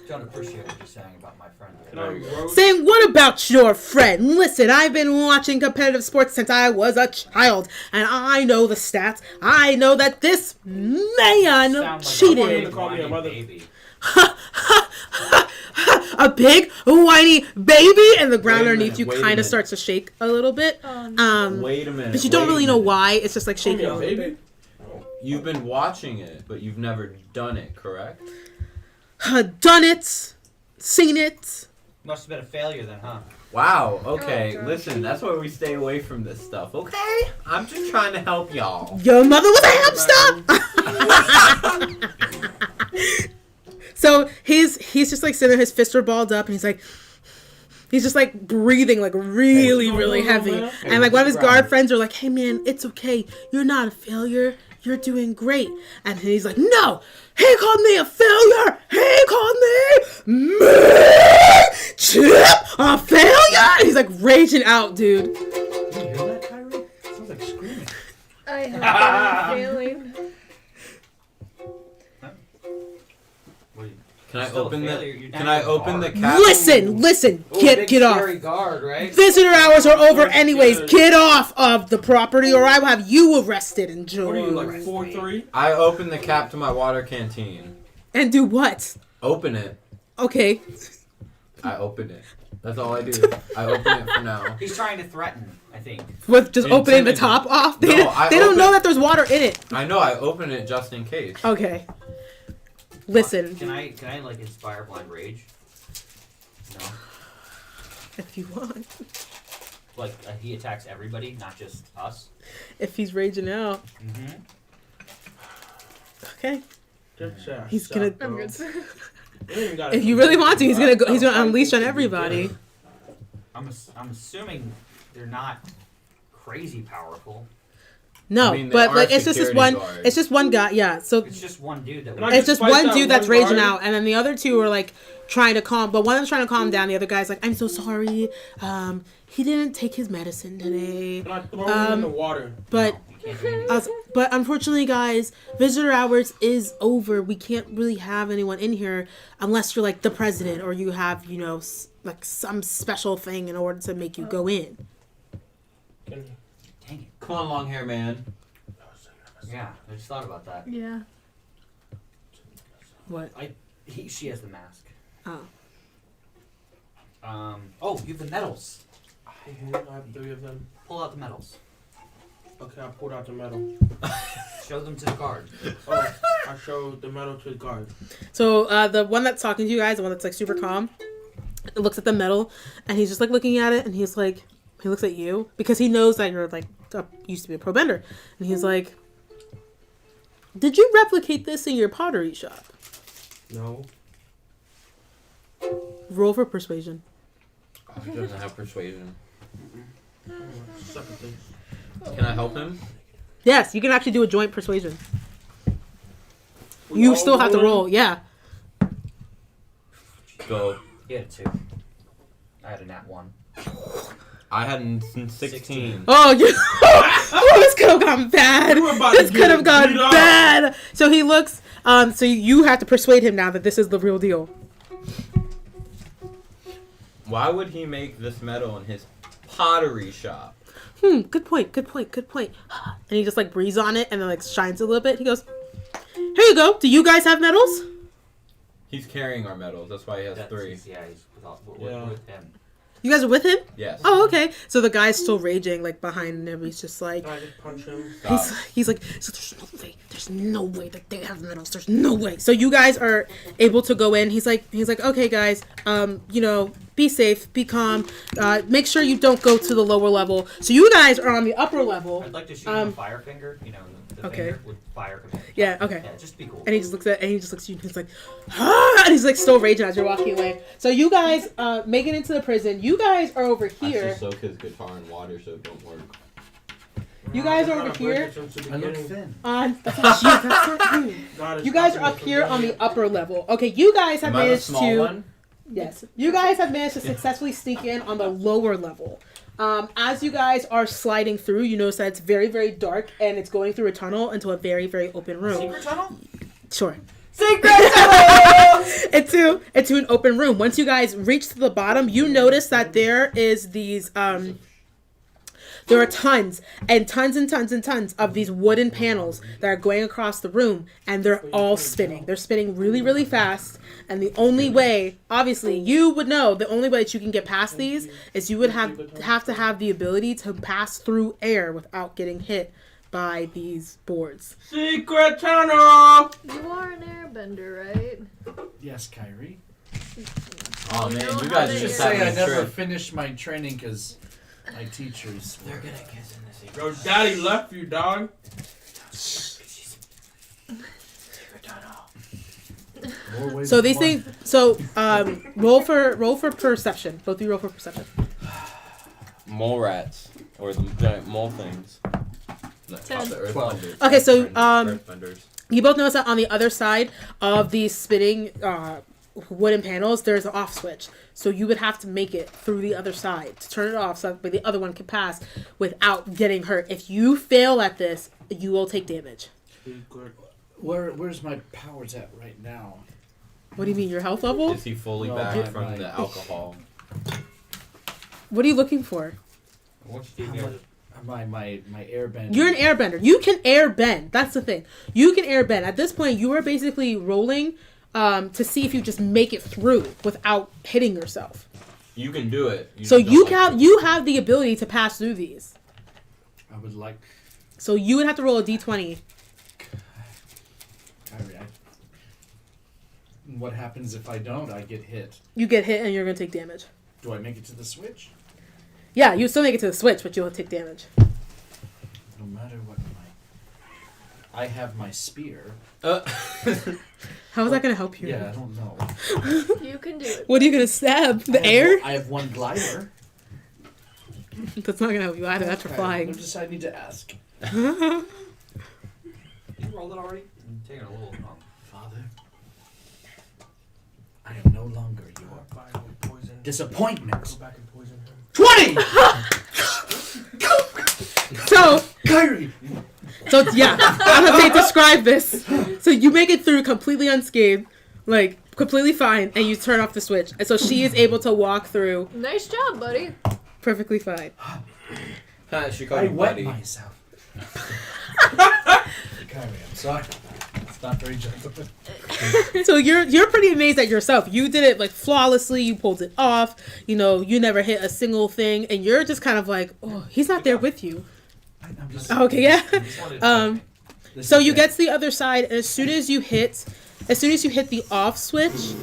Don't appreciate what you're saying about my friend. Can I roast? saying, "What about your friend? Listen, I've been watching competitive sports since I was a child, and I know the stats. I know that this man Sound like cheated." to call me a whiny mother. baby. A big whiny baby, and the ground Wait a underneath minute, you wait a kind of minute. starts to shake a little bit. Oh, no. Wait a minute. But you don't wait a really know minute. why. It's just like Call me shaking a a little baby? You've been watching it, but you've never done it, correct? bit. Done it, seen it. Must have been a failure then, huh? Wow, okay. Oh, gosh. Listen, that's why we stay away from this stuff, okay? I'm just trying to help y'all. Your mother was a hamster. So he's just like sitting there, his fists are balled up, and he's just like breathing like really heavy. And like one of his guard friends are like, "Hey man, it's okay. You're not a failure. You're doing great." And he's like, "No, he called me a failure. He called me Chip a failure." And he's like raging out, dude. You hear that, Kyrie? Sounds like screaming. I have been failing. Can I Still a open failure, the? you're Can not I a open the guard. cap? Listen, Ooh, get big off. scary guard, right? Visitor hours are over anyways. Good. Get off of the property or I will have you arrested and What are you, like jailed. 4'3"? I open the cap to my water canteen. And do what? Open it. Okay. I open it. That's all I do. I open it for now. He's trying to threaten, I think. With just opening the Intimidate. top off? They, No, I they don't open- know that there's water in it. I know. I open it just in case. Okay. Listen, Can I like inspire blind rage? No. if you want. Like he attacks everybody, not just us. If he's raging out. Mm-hmm. Okay. Just say I He's suck, gonna- bro. I'm good. You ain't even gotta If you do really it. want to, he's gonna unleash on everybody. I'm assuming they're not crazy powerful. No, I mean, they but are like it's just this security one. guards. It's just one guy. Yeah. So It's just one dude that. Can I it's just fight one that dude that's one raging guard? out, and then the other 2 are like trying to calm. But one of them's trying to calm down. The other guy's like, "I'm so sorry. He didn't take his medicine today." Can I throw him in the water? But You can't do anything. but unfortunately, guys, visitor hours is over. We can't really have anyone in here unless you're like the president or you have like some special thing in order to make you go in. Can you? Dang it. Come on, long hair man. Yeah, I just thought about that. Yeah. What? She has the mask. Oh. Oh, you have the medals. I have 3 of them. Pull out the medals. Okay, I pulled out the medal. Show them to the guard. Oh, I showed the medal to the guard. So the one that's talking to you guys, the one that's like super calm, looks at the medal and he's just like looking at it and he's like, he looks at you because he knows that you're like used to be a pro bender, and he's like, "Did you replicate this in your pottery shop?" No. Roll for persuasion. Oh, he doesn't have persuasion. Suck at this. Can I help him? Yes, you can actually do a joint persuasion. We You all still have to rolling? roll, yeah. Go. He had a 2. I had a nat 1. I had 16. Oh, you. Oh, this could have gone bad. You were about This to could get have gone beat up. bad. So he looks. So you have to persuade him now that this is the real deal. Why would he make this medal in his pottery shop? Good point. Good point. Good point. And he just like breathes on it and then like shines a little bit. He goes, "Here you go. Do you guys have medals?" He's carrying our medals. That's why he has 3. Yeah, he's with Yeah. him. You guys are with him? Yes. Oh, okay. So the guy's still raging like behind him. He's just like. Can I just punch him? Stop. He's like, "So there's there's no way that they have medals. There's no way. So you guys are able to go in. He's like, okay, guys, be safe, be calm. Make sure you don't go to the lower level. So you guys are on the upper level. I'd like to shoot him a fire finger, the Okay. finger with fire command. Yeah, okay. Yeah, just be cool. And he just looks at you and he's like, ah! And he's like still raging as you're walking away. So you guys make it into the prison. You guys are over I here. should soak his guitar in water so it don't work. You guys are over here I look thin. on. That's not you. You guys are up here on the upper level. Okay, you guys have Am I the managed small to. one? Yes, you guys have managed to successfully sneak in on the lower level. As you guys are sliding through, you notice that it's very, very dark, and it's going through a tunnel into a very, very open room. Secret tunnel? Sure. Secret tunnel! into an open room. Once you guys reach to the bottom, you notice that there is these there are tons and tons and tons and tons of these wooden panels that are going across the room, and they're all spinning. They're spinning really, really fast, and the only way, obviously, you would know the only way that you can get past these is you would have to have the ability to pass through air without getting hit by these boards. Secret tunnel! You are an airbender, right? Yes, Kyrie. Oh man, know you how guys they are just Say I having a never trip. finished my training because my teachers. They're gonna kiss in the secret. Your daddy left you, dog. Secret tunnel. More ways So than these one. things. So roll for perception. Both of you roll for perception. Mole rats. Or the giant mole things. The 10. Earthbenders. Okay, so, Earthbenders. You both notice that on the other side of these spinning wooden panels, there's an off switch. So you would have to make it through the other side to turn it off so that the other one can pass without getting hurt. If you fail at this, you will take damage. Where's my powers at right now? What do you mean, your health level? Is he fully No, back right. from the alcohol? What are you looking for? My airbender. You're an airbender. You can airbend. That's the thing. You can airbend. At this point, you are basically rolling to see if you just make it through without hitting yourself. You can do it. So just you don't have like you have the ability to pass through these. I would like. So you would have to roll a d20. Kyrie, what happens if I don't? I get hit. You get hit and you're gonna take damage. Do I make it to the switch? Yeah, you still make it to the switch, but you'll take damage. No matter what I have my spear. How is that gonna help you? Yeah, I don't know. You can do it. What are you gonna stab? The I have air? I have one glider. That's not gonna help you either. That's for Okay, flying. I need to ask. You rolled it already? I'm taking a little long. Father, I am no longer your disappointment. Go back and poison him. 20! So Kyrie! yeah, I'm gonna say describe this. So you make it through completely unscathed, like completely fine, and you turn off the switch, and so she is able to walk through Nice job, buddy. perfectly fine. She called I you wet buddy. myself. Kyrie, I'm sorry. It's not very gentle. So you're pretty amazed at yourself. You did it like flawlessly. You pulled it off. You know, you never hit a single thing, and you're just kind of like, oh, he's not there with you. I'm just, Okay, yeah. this So is you it. get to the other side, and as soon as you hit the off switch,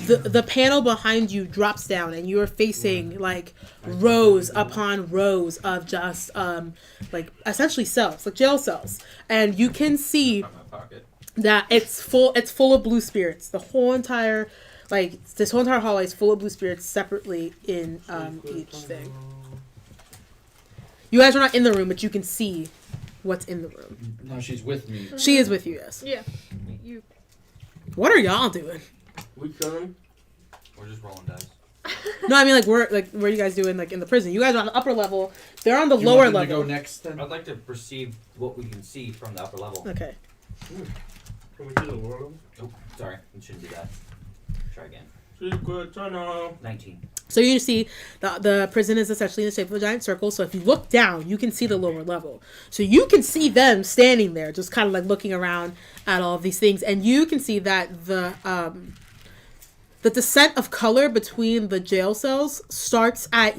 the panel behind you drops down, and you are facing like rows upon rows of just like essentially cells, like jail cells, and you can see From my pocket. that it's full of blue spirits. The whole entire this whole entire hallway is full of blue spirits separately in each thing. You guys are not in the room, but you can see what's in the room. No, she's with me. She is with you, yes. Yeah. You. What are y'all doing? We kill him. We're just rolling dice. No, I mean where are you guys doing in the prison? You guys are on the upper level. They're on the Do you lower want them level. to go next then? I'd like to perceive what we can see from the upper level. Okay. Can we do the world? Oh, sorry. I shouldn't do that. Try again. Secret tunnel. 19. So you see the prison is essentially in the shape of a giant circle. So if you look down, you can see the lower level. So you can see them standing there, just kind of like looking around at all of these things, and you can see that the descent of color between the jail cells starts at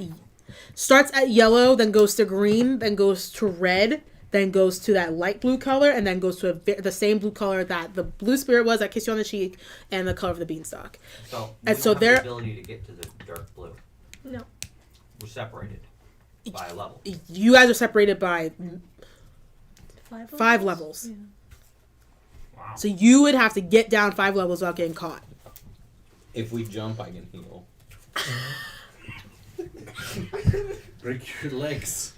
yellow, then goes to green, then goes to red, then goes to that light blue color, and then goes to the same blue color that the blue spirit was that kissed you on the cheek, and the color of the beanstalk. So, And we so don't have they're- the ability to get to the dark blue. No. We're separated by a level. You guys are separated by 5 levels. Yeah. Wow. So you would have to get down 5 levels without getting caught. If we jump, I can heal. Break your legs.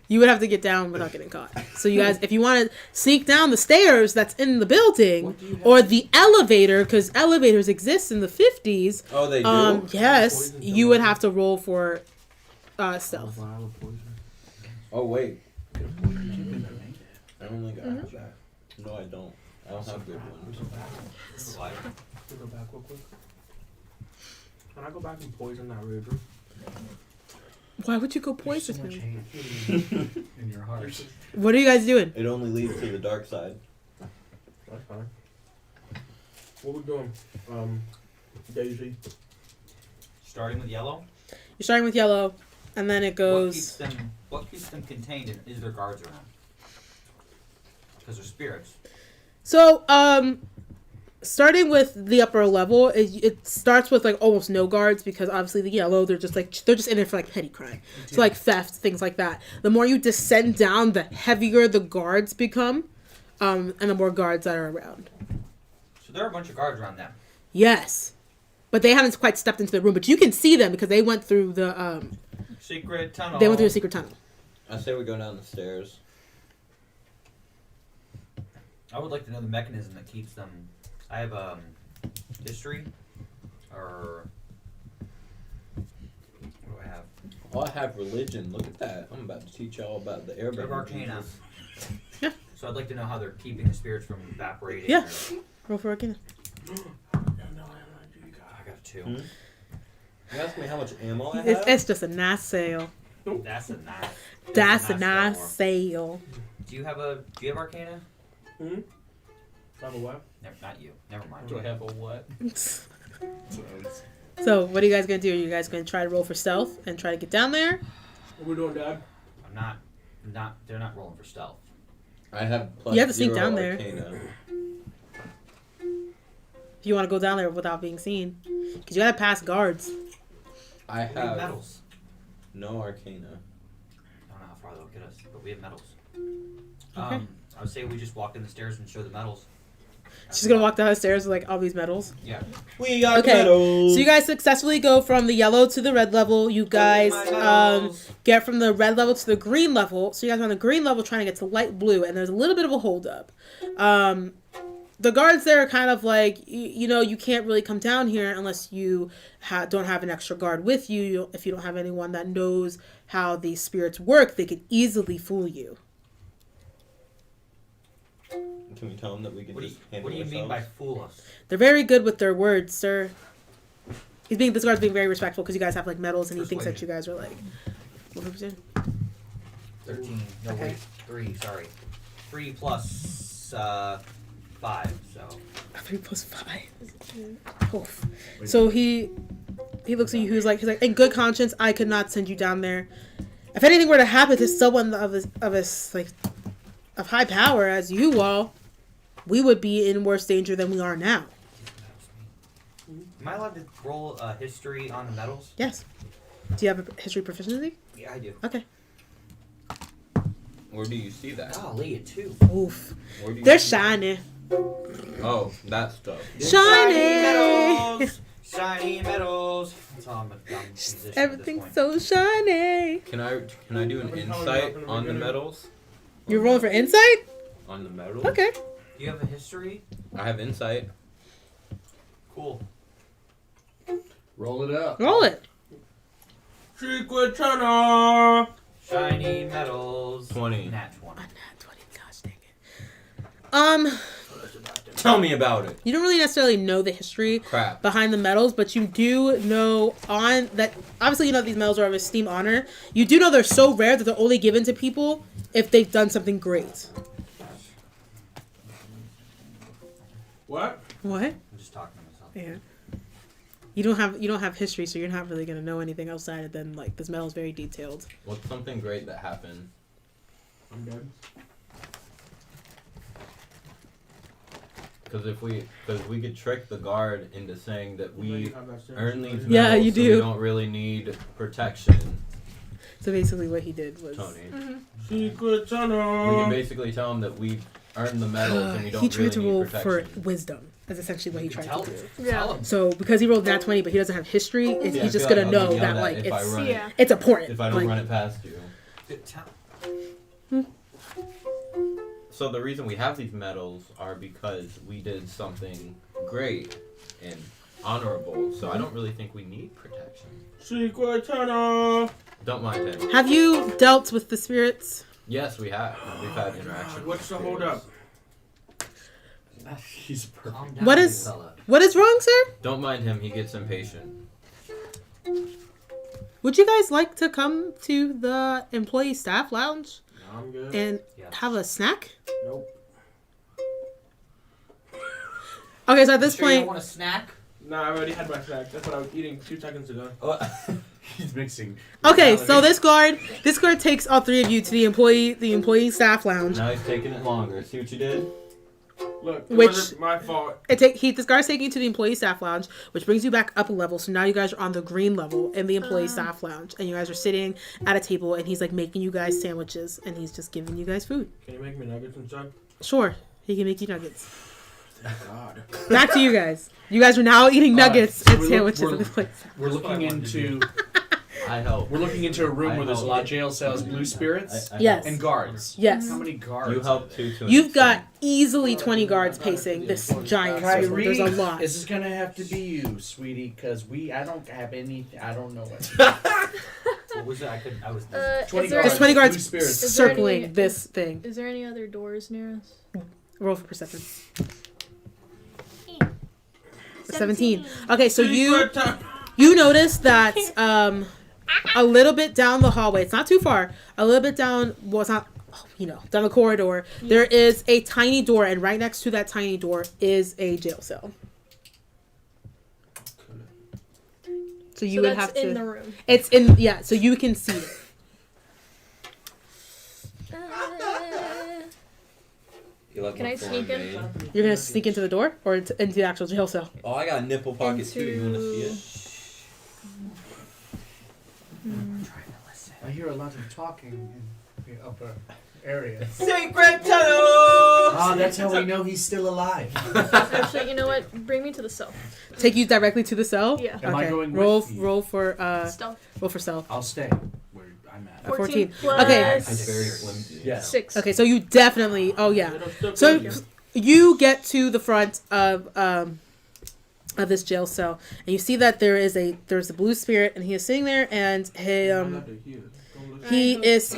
You would have to get down without getting caught. So you guys, if you want to sneak down the stairs that's in the building, What do you have? or the elevator, because elevators exist in the 50s, Oh, they do? yes, Poison you would have to roll for stealth. Vial of poison. Oh, wait. Get a poison chip. I don't think I Mm-hmm. have that. No, I don't. I don't have good ones. Why? Can we go back real quick? Can I go back and poison that river? Why would you go There's so poison much him? hate in your heart. What are you guys doing? It only leads to the dark side. That's fine. What we doing? Daisy. Starting with yellow. You're starting with yellow, and then it goes. What keeps them contained? And is there guards around? Because they're spirits. So, starting with the upper level, it starts with like almost no guards because obviously the yellow they're just in there for like petty crime, so like theft, things like that. The more you descend down, the heavier the guards become, and the more guards that are around. So there are a bunch of guards around them. Yes, but they haven't quite stepped into the room, but you can see them because they went through the Secret tunnel. they went through a secret tunnel. I say we go down the stairs. I would like to know the mechanism that keeps them. I have history, or what do I have? Oh, I have religion. Look at that. I'm about to teach y'all about the I have Airbender. Arcana. Jesus. Yeah. So I'd like to know how they're keeping the spirits from evaporating. Yeah. or- Roll for Arcana. I got a 2. Hmm? You asked me how much ammo I have? It's just a nice sale. That's a nice. That's a nice nice score. sale. Do you have Arcana? Hmm? Have a what? Never, not you. Never mind. Do I have a what? So, what are you guys gonna do? Are you guys gonna try to roll for stealth and try to get down there? What we doing, Dad? I'm not. They're not rolling for stealth. I have plus You have to sneak 0 down there. Arcana. If you want to go down there without being seen, because you gotta pass guards. I We have have medals. no Arcana. I don't know how far they'll get us, but we have medals. Okay. I would say we just walk in the stairs and show the medals. She's gonna walk down the stairs with like all these medals. Yeah. We got Okay, medals. So you guys successfully go from the yellow to the red level. You guys My medals. get from the red level to the green level. So you guys are on the green level trying to get to light blue, and there's a little bit of a holdup. The guards there are kind of like, you know, you can't really come down here unless you don't have an extra guard with you. If you don't have anyone that knows how these spirits work, they could easily fool you. Can we tell them that we can What do just you, handle what do you mean by ourselves? fool us? They're very good with their words, sir. This guard's being very respectful because you guys have like medals, and he thinks that you guys are like. What was it? 13. No, Okay. wait. 3. Sorry. 3 plus 5. So 3 plus 5. Oof. So he looks at you. He's like, in good conscience, I could not send you down there. If anything were to happen to someone of high power as you all, we would be in worse danger than we are now. am I allowed to roll history on the medals? Yes. Do you have a history proficiency? Yeah, I do. Okay. Where do you see that? Golly, a 2. Oof. Where do you They're see that? shiny. Oh, that stuff. Shiny. medals. Shiny medals. That's all I'm a dumb musician at this Everything's point. so shiny. Can I do an insight on the medals? You're rolling for insight? On the medals? Okay. Do you have a history? I have insight. Cool. Roll it up. Roll it. Secret tunnel. Shiny medals. 20. Nat 20. A nat 20. Gosh dang it. Tell me about it. You don't really necessarily know the history Crap. behind the medals, but you do know on that. Obviously, you know these medals are of esteemed honor. You do know they're so rare that they're only given to people if they've done something great. What? What? I'm just talking to myself. Yeah. You don't have history, so you're not really gonna know anything outside of then like this medal is very detailed. What's something great that happened I'm dead. Because we could trick the guard into saying that we earn these medals, Yeah, you so do. we don't really need protection, So basically, what he did was Tony. Secret tunnel. We can basically tell him that we earned the medals and we don't he tried really to need roll protection. for wisdom. That's essentially what he tried Tell to him. do. Tell him. So because he rolled nat 20, but he doesn't have history, Yeah, I he's just feel gonna like I'll know get that yelled like at if I it's run Yeah. it, it's important. if I don't like, run it past you. Tell So the reason we have these medals are because we did something great and honorable. So I don't really think we need protection. Secret tunnel. Don't mind him. Have you dealt with the spirits? Yes, we have. We've had interaction. What's the hold up? He's perfect. Calm down, What big is- fella. What is wrong, sir? Don't mind him. He gets impatient. Would you guys like to come to the employee staff lounge No, I'm good. and Yeah. have a snack? Nope. Okay, so at this Sure you don't point, want a snack? Nah, I already had my snack. That's what I was eating 2 seconds ago. He's mixing. okay, reality. so this guard takes all three of you to the employee staff lounge. Now he's taking it longer. See what you did? Look, it Which- wasn't my fault. This guard's taking you to the employee staff lounge, which brings you back up a level. So now you guys are on the green level in the employee staff lounge, and you guys are sitting at a table, and he's like making you guys sandwiches, and he's just giving you guys food. Can you make me nuggets inside? Sure, he can make you nuggets. Thank God. Back to you guys. You guys are now eating All right, nuggets so and we're sandwiches look- at this place. We're looking into I help. we're looking into a room I where there's a help. lot of jail cells, blue spirits, I Yes. and guards. Yes. How many guards? You help too. To an You've extent. got easily 20 guards pacing this giant circle. Kyrie, There's a lot. this is gonna have to be you, sweetie, because I don't have anything. I don't know what. What was it? I was. 20 is there, There's 20 guards blue spirits. Is there circling any- this thing. is there any other doors near us? Roll for perception. 17. Okay, so Secret tunnel. you notice that a little bit down the hallway, it's not too far, a little bit down, well, it's not, down the corridor, there is a tiny door, and right next to that tiny door is a jail cell. So you So would that's have to. in the room. It's in, yeah, so you can see it. You left Can my I sneak phone, in? man. You're gonna sneak into the door or into the actual jail cell? Oh, I got nipple pockets too. You wanna see it? I hear a lot of talking in the upper area. Secret tunnel. Ah, that's how we know he's still alive. Actually, you know what? Bring me to the cell. Take you directly to the cell? Yeah. Am I going with roll you? roll for Stealth. roll for stealth. I'll stay where I'm at. 14. plus Okay. It's very flimsy. Yes. 6. Okay, so you definitely yeah. So you get to the front of this jail cell, and you see that there's a blue spirit, and he is sitting there, and he is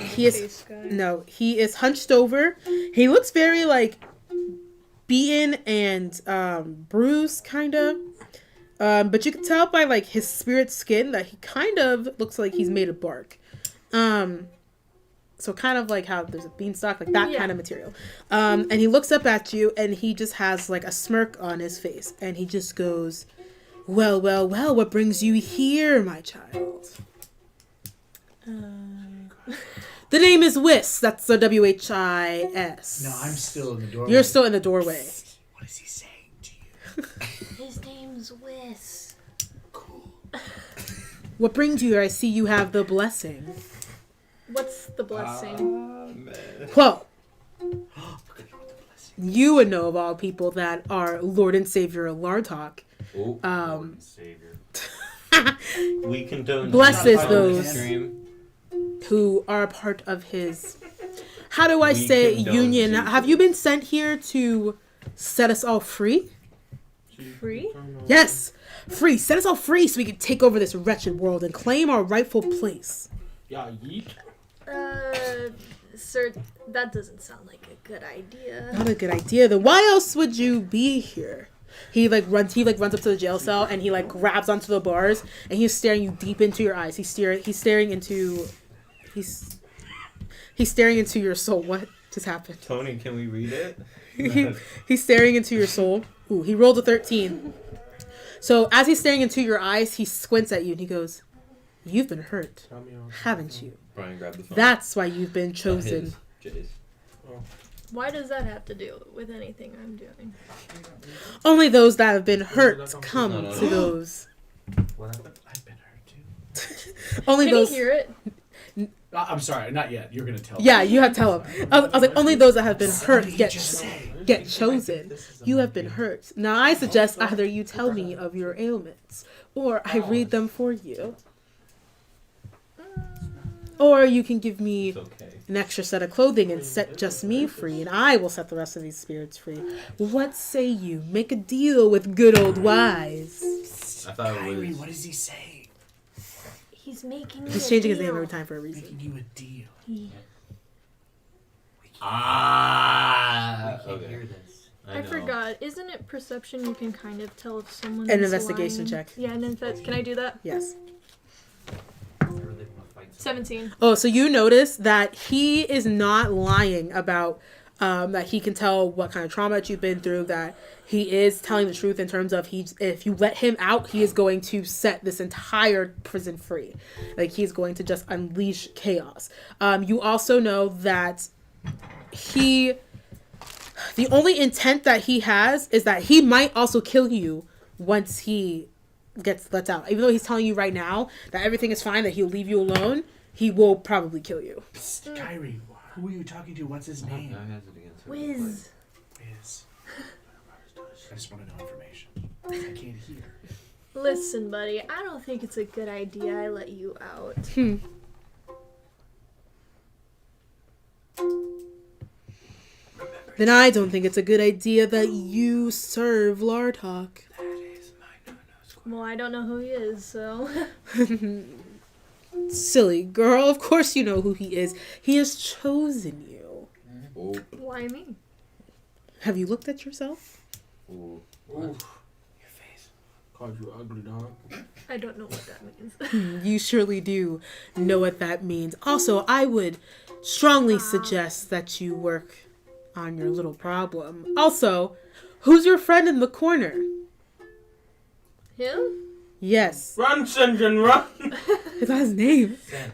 he is hunched over. He looks very like beaten and bruised, kind of. But you can tell by like his spirit skin that he kind of looks like he's made of bark. So kind of like how there's a beanstalk, like that kind of material. And he looks up at you, and he just has like a smirk on his face, and he just goes, "Well, well, well, what brings you here, my child?" The name is Whis. That's the WHIS. No, I'm still in the doorway. You're still in the doorway. What is he saying to you? His name's Whis. Cool. What brings you here? I see you have the blessing. What's the blessing? Well, you would know of all people that our Lord and Savior Lartok Oh, Um, Savior. we condone. blesses not those stream. who are a part of his, how do I We say, condone union. Jesus. Have you been sent here to set us all free? Free? Yes, free. Set us all free so we can take over this wretched world and claim our rightful place. Yeah, yeet. Sir, that doesn't sound like a good idea. Not a good idea. Then why else would you be here? He runs up to the jail cell, and he grabs onto the bars, and he's staring you deep into your eyes. He's staring into your soul. What just happened? Tony, can we read it? He's staring into your soul. Ooh, he rolled a 13. So as he's staring into your eyes, he squints at you and he goes, "You've been hurt, Tell me all. haven't you? Brian, grab the phone. That's why you've been chosen His, Jace. Why does that have to do with anything I'm doing? Only those that have been hurt come No, no, to no. those. What happened? I've been hurt too. Only Can those. he hear it? I'm sorry, not yet. You're gonna tell. Yeah, you have to tell him. I was like, only those that have been hurt Somebody get just say. chosen. You have been hurt. Now I suggest either you tell me of your ailments, or I read them for you, or you can give me It's okay. an extra set of clothing and set just me free, and I will set the rest of these spirits free. What say you? Make a deal with good old Wise. I thought it Kyrie, was. what does he say? He's making me He's a changing his deal. name every time for a reason. Making you a deal. He- We can't Okay. hear this. I know. forgot. Isn't it perception? You can kind of tell if someone's An investigation lying? check. Yeah, can I do that? Yes. I really want to fight someone. 17. Oh, so you notice that he is not lying about that he can tell what kind of trauma that you've been through, that he is telling the truth in terms of if you let him out, he is going to set this entire prison free. Like, he's going to just unleash chaos. You also know that the only intent that he has is that he might also kill you once he gets let out. Even though he's telling you right now that everything is fine, that he'll leave you alone, he will probably kill you. Psst, Kyrie, who are you talking to? What's his name? I has it against her. Wiz. Is. I just want to know information. I can't hear. Listen, buddy, I don't think it's a good idea I let you out. Then I don't think it's a good idea that you serve Lartok. Well, I don't know who he is, so. Silly girl, of course you know who he is. He has chosen you. Oh, Why me? Have you looked at yourself? oh. Your face. Called you ugly, dog. I don't know what that means. You surely do know what that means. Also, I would strongly suggest that you work on your little problem. Also, who's your friend in the corner? Him? Yes. Run, Sinjin, run! Is that his name? Sen.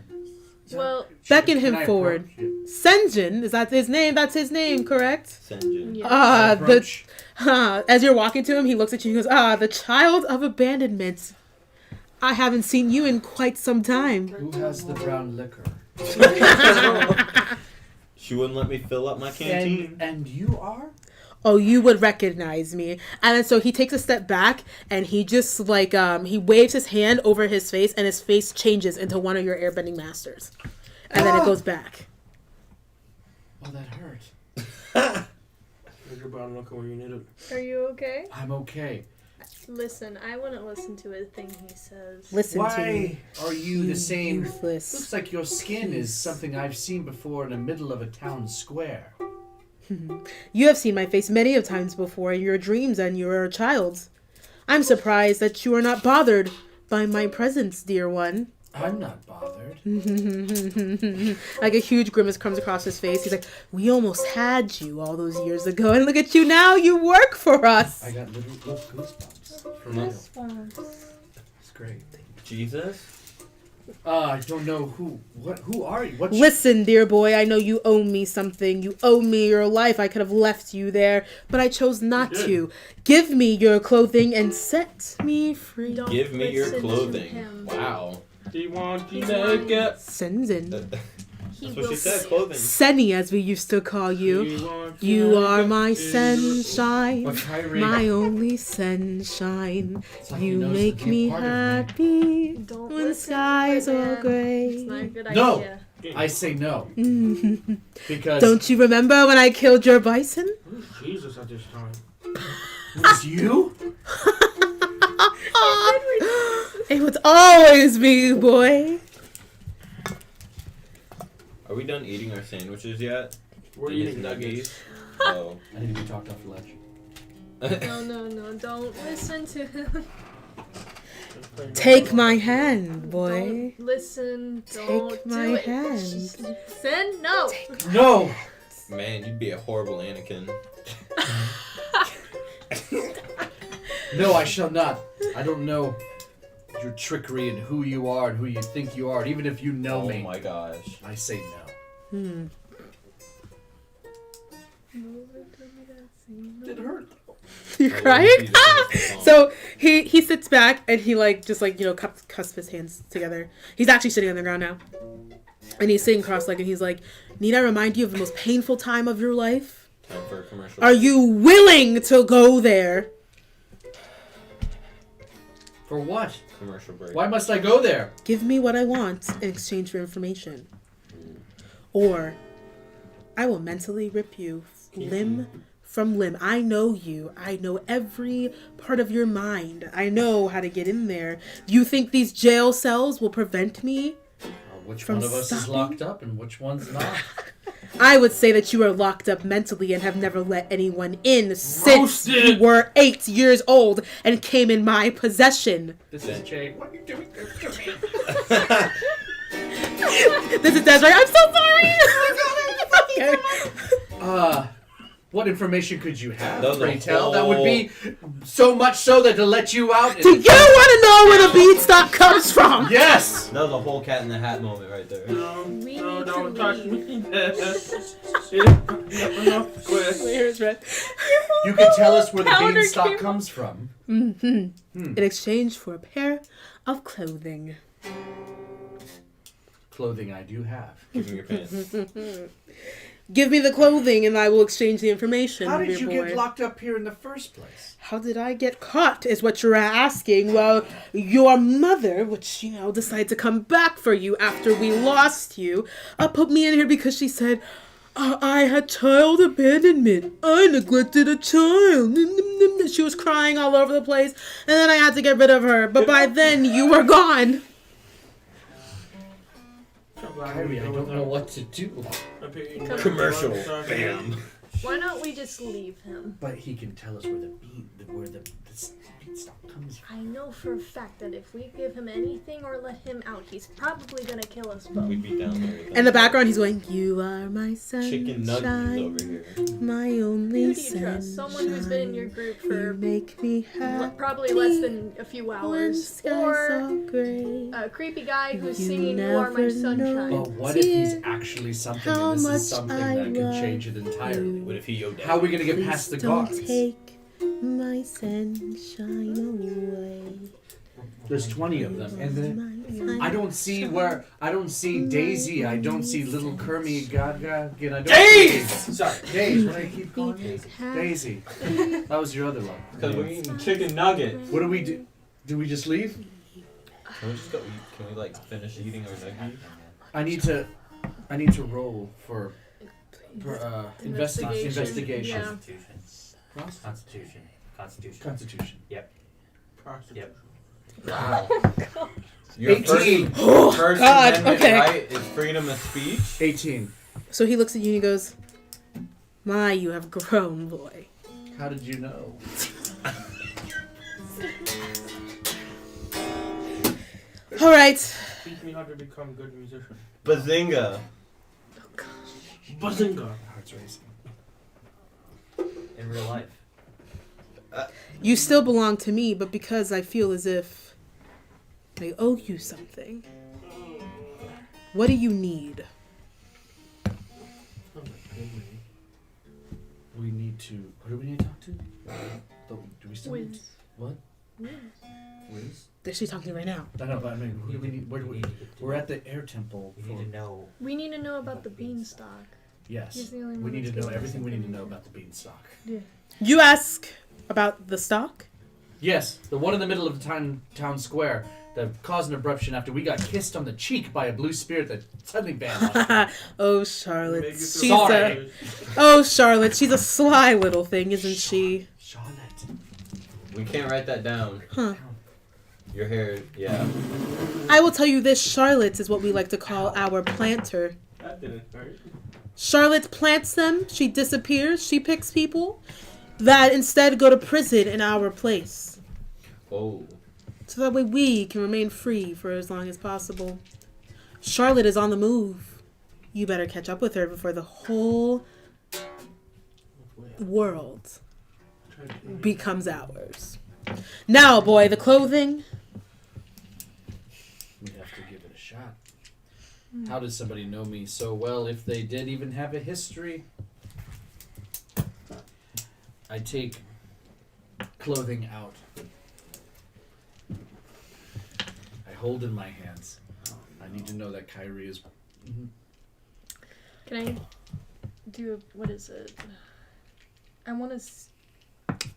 Well, Beckon Can him I forward. approach you? Senjin, is that his name? That's his name, correct? Senjin. yeah. Approach. As you're walking to him, he looks at you and goes, the child of abandonment. I haven't seen you in quite some time. Who has the brown liquor? She wouldn't let me fill up my canteen. And you are? Oh, you would recognize me. And then so he takes a step back and he just he waves his hand over his face and his face changes into one of your airbending masters. And then it goes back. Oh, that hurt. Here's your brown looker when you need it. Are you okay? I'm okay. Listen, I wouldn't listen to a thing he says. Listen to me. Why are you the same? Useless. Looks like your skin is something I've seen before in the middle of a town square. You have seen my face many of times before in your dreams and you are a child. I'm surprised that you are not bothered by my presence, dear one. I'm not bothered. Like a huge grimace comes across his face. He's like, we almost had you all those years ago, and look at you now, you work for us. I got little goosebumps. For real. It's great. Jesus? I don't know who are you? What's Listen, dear boy, I know you owe me something. You owe me your life. I could have left you there, but I chose not to. Give me your clothing and set me free. Don't Give me your listen to clothing. him. Wow. He wants you He's to lying. get. Senzin. That's what she said, clothing. Senny, as we used to call you. He wants You to are get my you. sunshine, But Kyrie, my only sunshine. it's like You he knows make to be me part of happy Don't when listen to skies him, are man. It's gray. not a good No. idea. I say no because Don't you remember when I killed your bison? Who's Jesus at this time? it was you. It was always me, boy. Are we done eating our sandwiches yet? We're And his eating nuggets. Oh. I think we talked off lunch. No, don't listen to him. Take my hand, boy. Don't listen. Don't Take do my it. hand. Send no. No. Man, you'd be a horrible Anakin. No, I shall not. I don't know your trickery and who you are and who you think you are. And even if you know Oh me, my gosh. I say no. It hurt. You're Oh, crying? Jesus, that's the song. So he sits back and he cusps his hands together. He's actually sitting on the ground now. And he's sitting cross-legged and he's like, need I remind you of the most painful time of your life? Time for a commercial. Are you willing to go there? For what? Commercial break. Why must I go there? Give me what I want in exchange for information. Or I will mentally rip you limb from limb. I know you. I know every part of your mind. I know how to get in there. You think these jail cells will prevent me? Which From one of us is stopping? locked up and which one's not? I would say that you are locked up mentally and have never let anyone in since Roasted. you were 8 years old and came in my possession. This is Jay. What are you doing this to me? This is Desiree. I'm so sorry. Okay. What information could you have? Those Pray are tell. That all- would be so much so that to let you out. Do you want to know where the beanstalk comes from? Yes. That was a whole cat in the hat moment right there. No, We no, need don't to touch leave. me. Enough. Quit. Here's red. You can tell us where the Powder beanstalk came- comes from. In exchange for a pair of clothing. Clothing I do have. Give me your pants. Give me the clothing and I will exchange the information. How did dear you boy. get locked up here in the first place? How did I get caught is what you're asking. Well, your mother, which, decided to come back for you after we lost you, put me in here because she said, I had child abandonment. I neglected a child. She was crying all over the place, and then I had to get rid of her. But by then, you were gone. Kyrie, I don't know what to do. Commercial. Bam. Why don't we just leave him? But he can tell us where the beanstalk comes from. I know for a fact that if we give him anything or let him out, he's probably gonna kill us both. We'd be down there. In the background, he's going, you are my sunshine, Chicken nuggets over here. my Who only do you trust? Someone who's been in your group You for make me happy. probably less than a few hours, or so gray. a creepy guy who's You singing "You Are My never Sunshine." But what if he's Dear, actually something how and this much is something I that could love change it entirely? What if he yelled How are we gonna get Please past the don't guards? take my sunshine away. There's 20 of them, and then My I don't see Daisy. I don't see little Kermie Gaga. Again, I don't Days! see Sorry, Daisy. What do I keep calling Daisy? sunshine. Daisy. That was your other one. Because we're eating chicken nuggets. What do we do? Do we just leave? Can we just go eat? Can we finish eating our nuggies? I need to roll for investigation. Yeah. Constitution. Constitution. Prostitute. Wow. Your 18. First God, Amendment okay. right is freedom of speech. 18. So he looks at you and he goes, my, you have grown, boy. How did you know? All right. Teach me how to become a good musician. Bazinga. Bazinga. My heart's racing. In real life. You still belong to me, but because I feel as if I owe you something. What do you need? We need to. Who do we need to talk to? Do we still need Wiz. to? What? Wiz. Wiz? Is she talking to me right now? I know, but I mean, who do we need? Where do we? We're at the air temple. We need to know. We need to know about the beanstalk. Yes. He's the only We one need that's to know giving us everything we need to know information. about the beanstalk. You ask about the stock? Yes, the one in the middle of the town square that caused an eruption after we got kissed on the cheek by a blue spirit that suddenly vanished. Oh, Charlotte. Make you She's feel Sorry. Oh, Charlotte. She's a sly little thing, isn't she? Charlotte. We can't write that down. Huh. Your hair, yeah. I will tell you this. Charlotte is what we like to call our planter. That didn't hurt. Charlotte plants them. She disappears. She picks people that instead go to prison in our place. Oh. So that way we can remain free for as long as possible. Charlotte is on the move. You better catch up with her before the whole world becomes ours. Now, boy, the clothing. We have to give it a shot. How does somebody know me so well if they did even have a history? I take clothing out. I hold in my hands. I need to know that Kyrie is. Can I do what is it? I want to.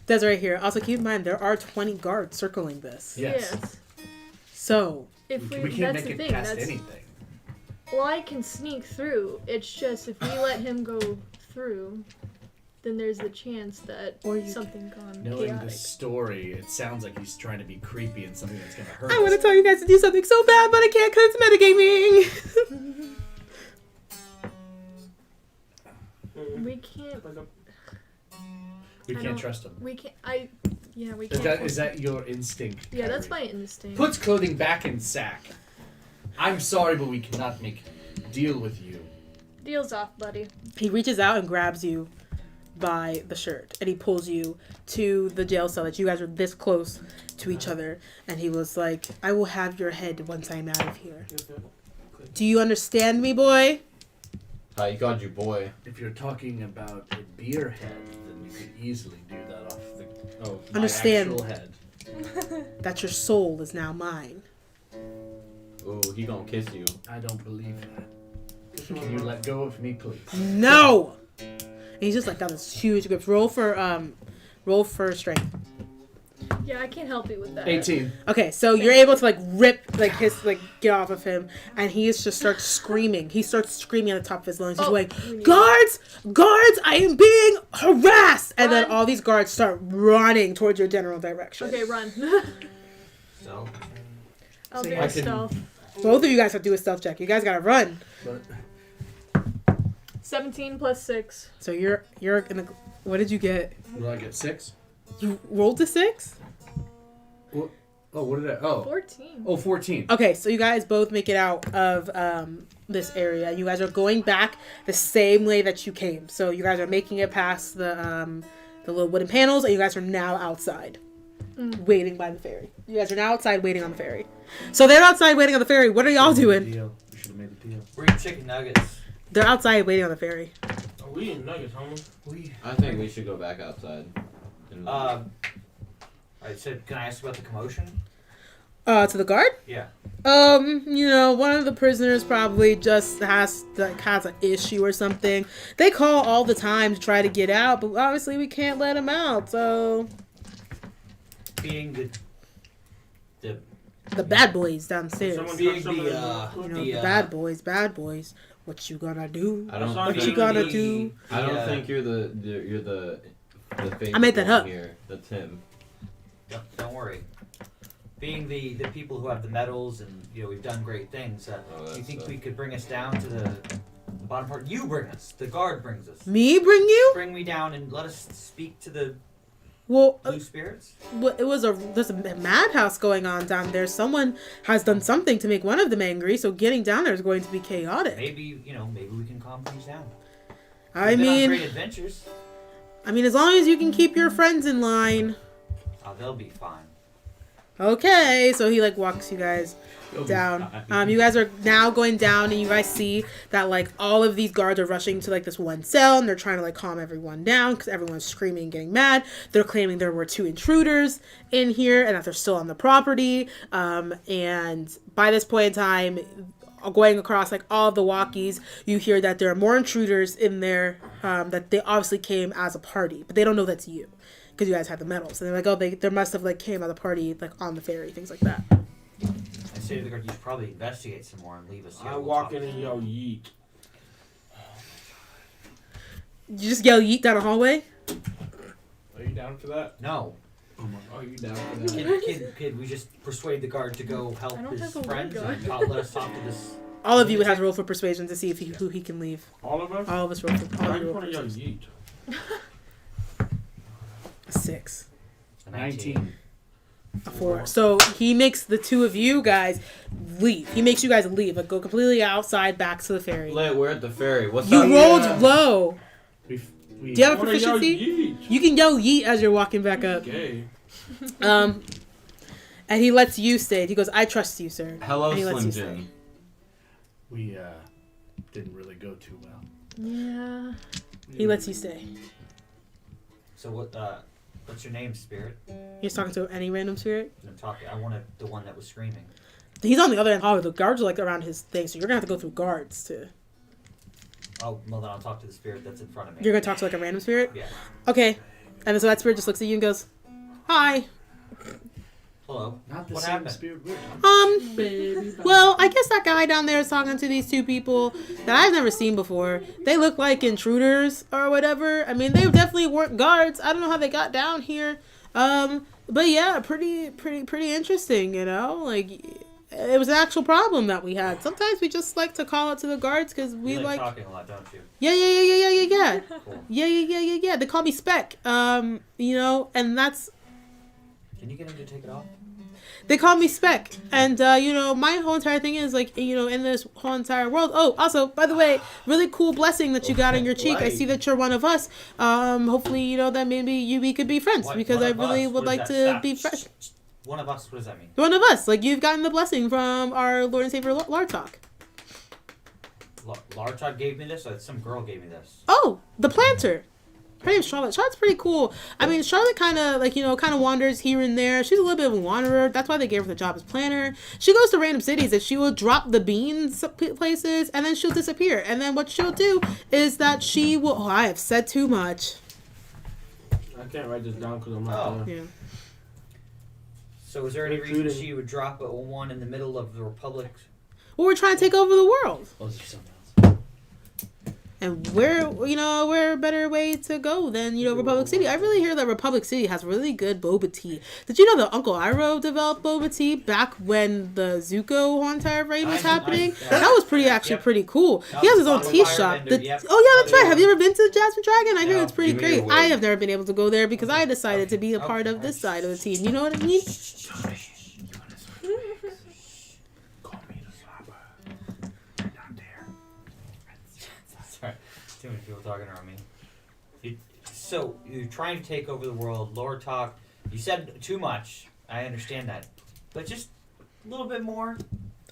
That's right here. Also, keep in mind there are 20 guards circling this. Yes. So If We we, can't that's make the it thing. past That's anything. well, I can sneak through. It's just if we let him go through, then there's the chance that Or you something gone Knowing chaotic. the story, it sounds like he's trying to be creepy and something that's gonna hurt I want to us. tell you guys to do something so bad, but I can't because it's metagaming. We can't. We I can't don't- trust him. We can't. Yeah, we Is can't. that your instinct? Yeah, that's Kyrie? my instinct. Puts clothing back in sack. I'm sorry, but we cannot make deal with you. Deal's off, buddy. He reaches out and grabs you by the shirt, and he pulls you to the jail cell that you guys are this close to each other. And he was like, "I will have your head once I'm out of here. Do you understand me, boy?" He called you boy. If you're talking about a beer head, then you could easily do that off the my Understand. actual head. That your soul is now mine. Ooh, he gonna kiss you. I don't believe that. Can you let go of me, please? No. And he's just like got this huge grips. Roll for strength. Yeah, I can't help you with that. 18. Okay, so you're able to like rip like his like get off of him, and he just starts screaming. He starts screaming at the top of his lungs. He's going, "Guards! Guards! I am being harassed!" And then Run. all these guards start running towards your general direction. Okay, run. So, I'll So do I a can- stealth. Both of you guys have to do a stealth check. You guys gotta run. But 17 plus 6. So you're gonna. What did you get? will I get 6? You rolled a 6. Oh, what did I? Oh, 14. 14. Okay, so you guys both make it out of this area. You guys are going back the same way that you came. So you guys are making it past the little wooden panels, and you guys are now outside, waiting by the ferry. You guys are now outside waiting on the ferry. So they're outside waiting on the ferry. What are y'all doing? Deal. We should have made the deal. we're eating chicken nuggets. They're outside waiting on the ferry. Oh, we eating nuggets, homie. I think we should go back outside. And I said, can I ask about the commotion? To the guard? Yeah. One of the prisoners probably just has an issue or something. They call all the time to try to get out, but obviously we can't let him out. So Being the bad boys downstairs. Someone being touch some the of You know, the the bad boys. What you gonna do? I don't What think you gonna the- do? I don't the, think you're the famous I made that one up. here. That's him. Don't worry. Being the people who have the medals and we've done great things. Do you think we could bring us down to the bottom part? You bring us. The guard brings us. Me bring you? Bring me down and let us speak to the Well, blue spirits. there's a madhouse going on down there. Someone has done something to make one of them angry, so getting down there is going to be chaotic. Maybe maybe we can calm things down. I We've been on mean, great adventures. as long as you can keep your friends in line. Oh, they'll be fine. Okay, so he walks you guys down. You guys are now going down, and you guys see that all of these guards are rushing to this one cell, and they're trying to calm everyone down because everyone's screaming and getting mad. They're claiming there were 2 intruders in here and that they're still on the property. And by this point in time, going across all of the walkies, you hear that there are more intruders in there. That they obviously came as a party, but they don't know that's you. Because you guys had the medals. And they're like, oh, they must have came at the party on the ferry, things like that. I say to the guard, you should probably investigate some more and leave us here. I We'll walk talk in to and you. yell yeet. You just yell yeet down a hallway? Are you down for that? No. Oh, you down for that? Kid, we just persuade the guard to go help I don't his have a friends word and let us talk to this. All of you would have to roll for persuasion to see if who he can leave. All of us? All of us roll for I all of you just roll want to for yell persuasion. yeet. A 6. 19. A 4. So he makes the 2 of you guys leave. He makes you guys leave. Go completely outside back to the ferry. We're at the ferry. What's You up? rolled low. We Do you have I a want to yell proficiency? yeet. You can yell yeet as you're walking back up. Okay. And he lets you stay. He goes, I trust you, sir. Hello, And he lets Slim you stay. Jim. we didn't really go too well. Yeah. He lets you stay. So what's your name, spirit? He's talking to any random spirit. I'm talking. I wanted the one that was screaming. He's on the other end. Oh, the guards are like around his thing, so you're gonna have to go through guards to. Oh, well then I'll talk to the spirit that's in front of me. You're gonna talk to like a random spirit. Yeah. Okay, and then so that spirit just looks at you and goes, "Hi." Hello. Not the What same happened? spirit. Well, I guess that guy down there is talking to these two people that I've never seen before. They look like intruders or whatever. I mean, they definitely weren't guards. I don't know how they got down here. But yeah, pretty interesting, you know? Like, it was an actual problem that we had. Sometimes we just like to call it to the guards because we You like like... talking a lot, don't you? Yeah. Cool. Yeah. They call me Spec. You know, and that's... Can you get him to take it off? They call me Spec, and you know, my whole entire thing is like, you know, in this whole entire world. Oh, also, by the way, really cool blessing that you got on your cheek. I see that you're one of us. Hopefully, you know that maybe we could be friends because I really would like to be friends. One of us. What does that mean? One of us, like you've gotten the blessing from our Lord and Savior Lartok. Lartok gave me this, or some girl gave me this? Oh, the planter. Her name's Charlotte. Charlotte's pretty cool. I mean, Charlotte kind of, like, you know, kind of wanders here and there. She's a little bit of a wanderer. That's why they gave her the job as planner. She goes to random cities and she will drop the beans places and then she'll disappear. And then what she'll do is that she will... Oh, I have said too much. I can't write this down because I'm not there. Yeah. So is there any reason she would drop a one in the middle of the Republic? Well, we're trying to take over the world. Oh, there's something else. And where a better way to go than, you know, Republic City? I really hear that Republic City has really good boba tea. Did you know that Uncle Iroh developed boba tea back when the Zuko whole entire raid was happening? That was pretty cool. He has his own tea shop. Oh, yeah, that's right. Have you ever been to the Jasmine Dragon? I hear it's pretty great. I have never been able to go there because I decided to be a part of this side of the team. You know what I mean? Too many people talking around me. So you're trying to take over the world. Lore talk. You said too much. I understand that, but just a little bit more.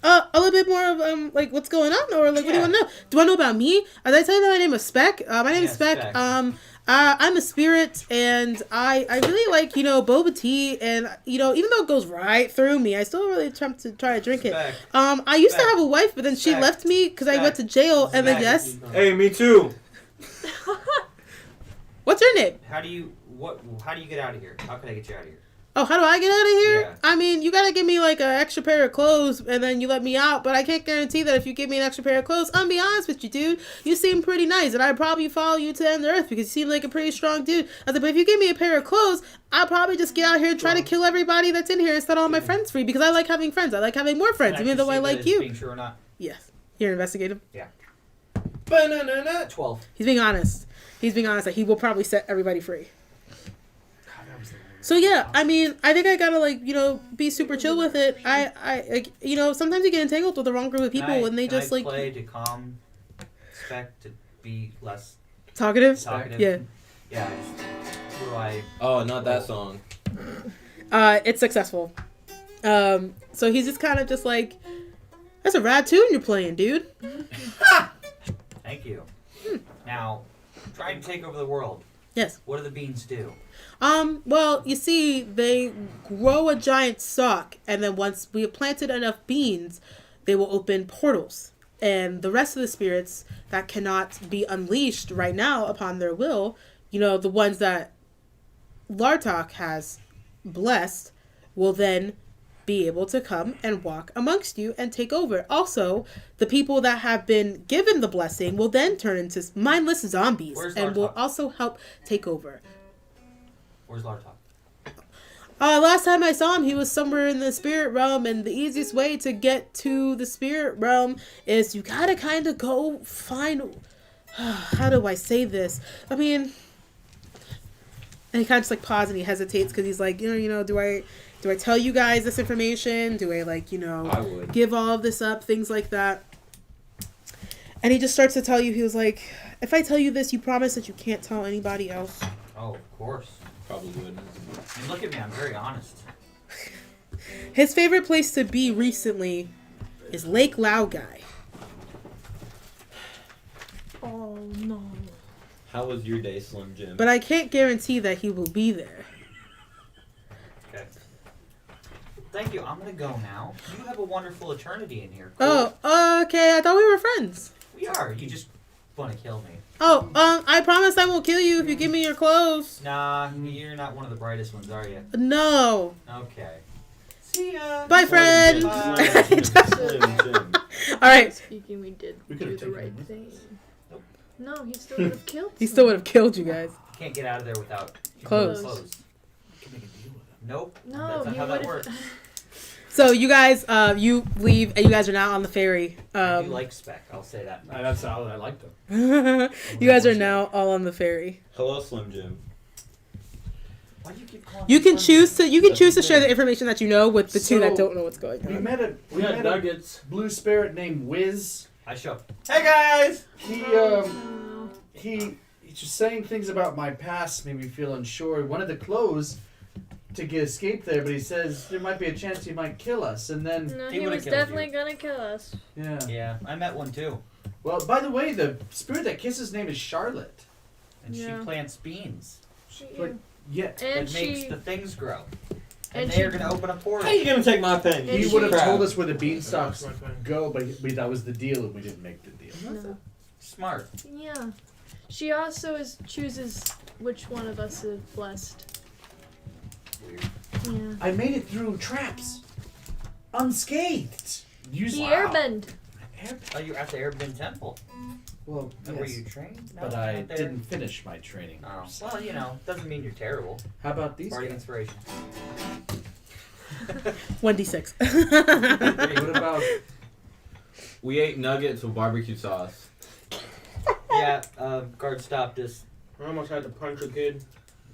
A little bit more of like what's going on, or like what do you want to know? Do you want to know about me? Did I tell you that my name is Spec? My name is Spec. I'm a spirit, and I really like, you know, boba tea, and you know, even though it goes right through me, I still really attempt to try to drink it. I used to have a wife, but then she left me because I went to jail, and then yes. Hey, me too. What's your name? How do you get out of here? How can I get you out of here? Oh, how do I get out of here? Yeah. I mean, you gotta give me like an extra pair of clothes and then you let me out, but I can't guarantee that if you give me an extra pair of clothes. I'm be honest with you, dude. You seem pretty nice and I'd probably follow you to the end of the earth because you seem like a pretty strong dude. I said, but if you give me a pair of clothes, I'll probably just get out here and try to kill everybody that's in here and set all my friends free because I like having friends. I like having more friends, even though I like you. Being true or not? Yes. You're investigative? Yeah. 12. He's being honest. He's being honest that he will probably set everybody free. So yeah, I mean, I think I gotta like, you know, be super chill with it. I like, you know, sometimes you get entangled with the wrong group of people and they just like play to calm Spec to be less talkative. Yeah. Yeah. Who do I? Oh, not that song. It's successful. So he's just kind of just like, that's a rad tune you're playing, dude. Thank you. Now, trying to take over the world. Yes. What do the beans do? Well, you see, they grow a giant stalk, and then once we have planted enough beans, they will open portals. And the rest of the spirits that cannot be unleashed right now upon their will, you know, the ones that Lartok has blessed, will then be able to come and walk amongst you and take over. Also, the people that have been given the blessing will then turn into mindless zombies and will also help take over. Where's Lartok? Last time I saw him, he was somewhere in the spirit realm, and the easiest way to get to the spirit realm is you gotta kind of go find... How do I say this? I mean... And he kind of just like pauses and he hesitates because he's like, you know, do I tell you guys this information? Do I like, you know, I would. give all of this up? Things like that. And he just starts to tell you, he was like, if I tell you this, you promise that you can't tell anybody else? Oh, of course. Probably wouldn't. I mean, look at me, I'm very honest. His favorite place to be recently is Lake Lao Guy. Oh no. How was your day, Slim Jim? but I can't guarantee that he will be there. Okay. Thank you. I'm gonna go now. You have a wonderful eternity in here. Oh, okay. I thought we were friends. We are. You just want to kill me. Oh, I promise I won't kill you if you give me your clothes. Nah, you're not one of the brightest ones, are you? No. Okay. See ya. Bye, friend. Slim Jim. All right. Speaking, we did We do could've the taken right him with thing. Nope. No, he still would have killed. He still would have killed you guys. Can't get out of there without Clothes. Can make a deal with him. Nope. No, That's not he how that would works. have. So you guys, you leave, and you guys are now on the ferry. I do like Spec. I'll say that. That's solid. I like them. You guys are now all on the ferry. Hello, Slim Jim. Why do you keep calling You me can Slim choose Jim? to share the information that you know with the two that So, don't know what's going We on. met a We had nuggets. blue spirit named Wiz. I show up. Hey guys. He's just saying things about my past made me feel unsure. He wanted to close to get escape there, but he says there might be a chance he might kill us. And then, No, He he would've was killed definitely you. gonna kill us. yeah. Yeah, I met one too, Well, by the way, the spirit that kisses name is Charlotte. and Yeah. she plants beans. But yeah, And That makes she, the things grow. And and they are she, going to open a portal. How you gonna take my pen? And he she- would have crap? told us where the That's beanstalks my pen. go, but that was the deal, and we didn't make the deal. no. Smart. Yeah. She also chooses which one of us is blessed. Weird. Yeah. I made it through traps, unscathed. He airbend. Oh, you're at the Airbender Temple. Well, And Were yes, you trained? No, but I not there. didn't finish my training. Oh, well, you know, doesn't mean you're terrible. How about these Bardic guys? inspiration. 1d6. What about We ate nuggets with barbecue sauce. Yeah, guard stopped us. I almost had to punch a kid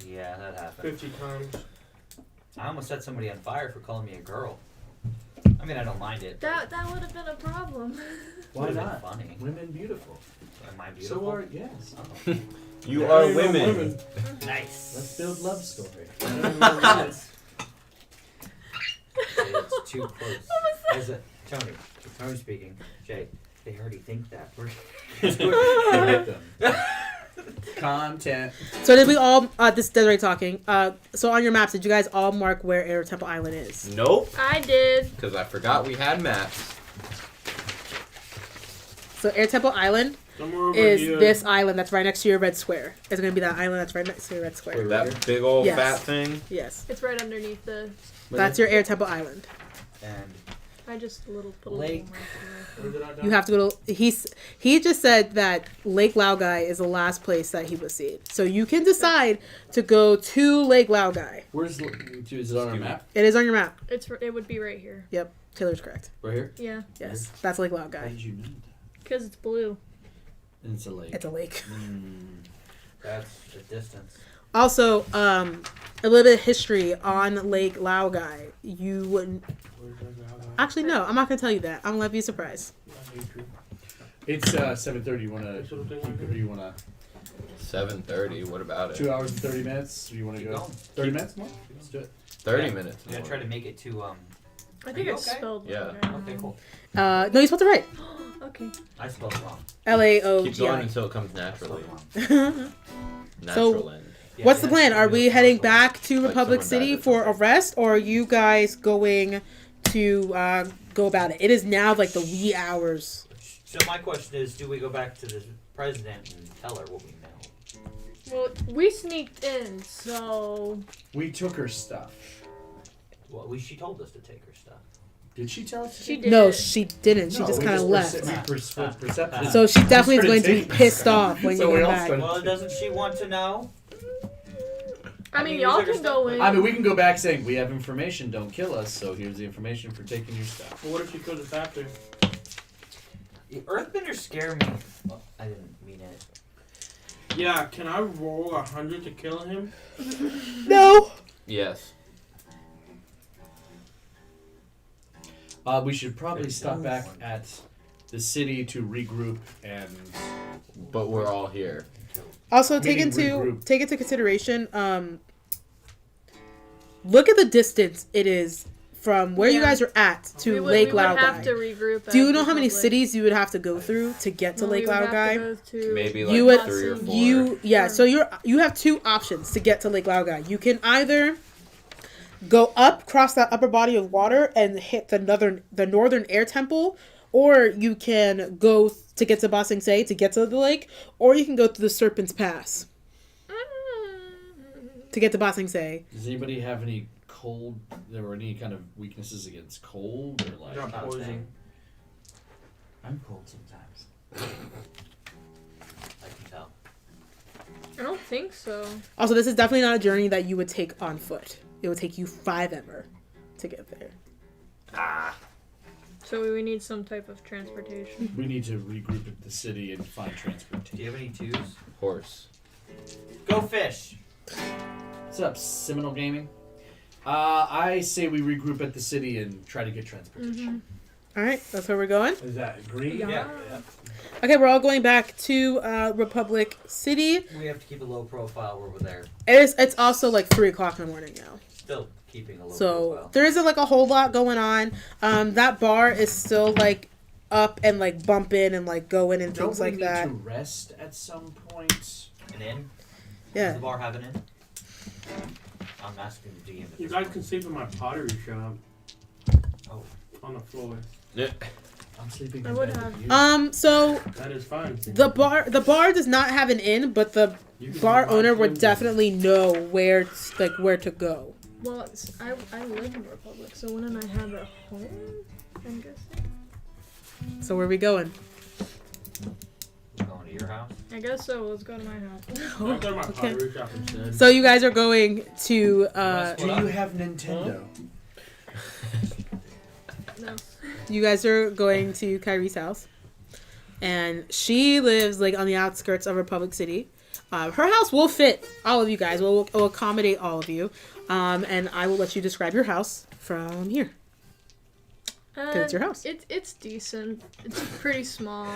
Yeah, that happened. 50 times. I almost set somebody on fire for calling me a girl. I mean, I don't mind it. That would have been a problem. why Would've been not? Funny. Women beautiful. Am I beautiful? So are yes. Oh, You There are ain't no women. nice. Let's build love story. It's too close. As a, Tony speaking. Jay, they already think that. Content. So did we all? This is Desiree talking. So on your maps, did you guys all mark where Air Temple Island is? Nope, I did. because I forgot we had maps. So Air Temple Island Somewhere over is here. this island that's right next to your red square. It's gonna be that island that's right next to your red square. That big old Yes. fat thing. Yes, It's right underneath the. that's your Air Temple Island. And I just put a Lake. little marker Where did I die? You have to go to. He just said that Lake Laogai is the last place that he was seen. So you can decide to go to Lake Laogai. Where's is it on our map? It is on your map. It would be right here. Yep, Taylor's correct. Right here. Yeah, Yes, that's Lake How Laogai. did you know that? because it's blue. And it's a lake. It's a lake. that's the distance. Also, a little bit of history on Lake Laogai. You wouldn't. Where's that guy? Actually, no, I'm not gonna tell you that. I'm gonna let you surprise. I hate you. It's 7:30. You This little thing wanna? right Or here. you wanna? 7:30. What about it? 2 hours and 30 minutes. Or you wanna Keep go? going. 30 minutes more. Let's do it. 30 Yeah. minutes. I'm gonna try to make it to I think you I okay? spelled Yeah. it right. Okay, cool. No, you're supposed to write Okay. I spelled it wrong. Keep going Laogi. until it comes I naturally. spelled it wrong. Natural end. Yeah, What's the yeah, plan? Are we yeah. heading back to Like Republic someone died City or for a something. rest, or are you guys going to go about it? It is now like the wee hours. So my question is, do we go back to the president and tell her what we know? Well, we sneaked in, so We took her stuff. Well, she told us to take her stuff. Did she tell us? she did. No, it. she didn't. She No, just we kind of left. Perception. So she definitely is started going to be taking pissed stuff. off when So you we come all back. started- Well, doesn't she want to know? I mean, we y'all took her can stuff, go but- in. I mean, we can go back saying we have information. Don't kill us. So here's the information for taking your stuff. But what if she kills us after? Earthbenders scare me. Well, I didn't mean it. Yeah, can I roll 100 to kill him? No. Yes. We should probably stop back at the city to regroup and. But we're all here. Also, Meaning regroup. take into consideration. Look at the distance it is from where you Yeah. guys are at We to would, Lake we would Lao have to Guy. regroup. Do you at know how many Republic. cities you would have to go through to get to Well, Lake we would Lao have Guy? to go to Maybe You like would- 3 or 4. So you have 2 options to get to Lake Lao Guy. You can either go up, cross that upper body of water, and hit the northern air temple, or you can go to get to Ba Sing Se to get to the lake, or you can go through the Serpent's Pass to get to Ba Sing Se. Does anybody have any cold? There were any kind of weaknesses against cold or like? Not poison. I'm cold sometimes. I can tell. I don't think so. Also, this is definitely not a journey that you would take on foot. It would take you 5 ever to get there. So we need some type of transportation. We need to regroup at the city and find Do transportation. you have any 2s? Horse. Go fish. What's up, Seminole Gaming? I say we regroup at the city and try to get transportation. All right, that's where we're going. Is that green? Yeah. Okay, we're all going back to Republic City. We have to keep a low profile where we're there. It's also like 3 o'clock in the morning now. Still keeping a low So profile. there isn't like a whole lot going on. That bar is still like up and like bumping and like going and Don't things we like need that. to rest at some point? An inn? Does Yeah. the bar have an inn? I'm asking the DM. at You this guys point. can sleep in my pottery shop. Oh. On the floor. I'm sleeping. I in would bed have- with you. So That is fine. the bar does not have an inn, but the You can bar do my owner would swim definitely know where to go. Well, I live in Republic, so wouldn't I have a home? I'm guessing. So where are we going? We're going to your house? I guess so. Let's go to my house. I'll go to my Okay. pottery shop instead. So you guys are going to Do you have Nintendo? No. you guys are going to Kyrie's house, and she lives like on the outskirts of Republic City. Her house will fit all of you guys. Will accommodate all of you, and I will let you describe your house from here. 'Cause it's your house. It's decent. It's pretty small.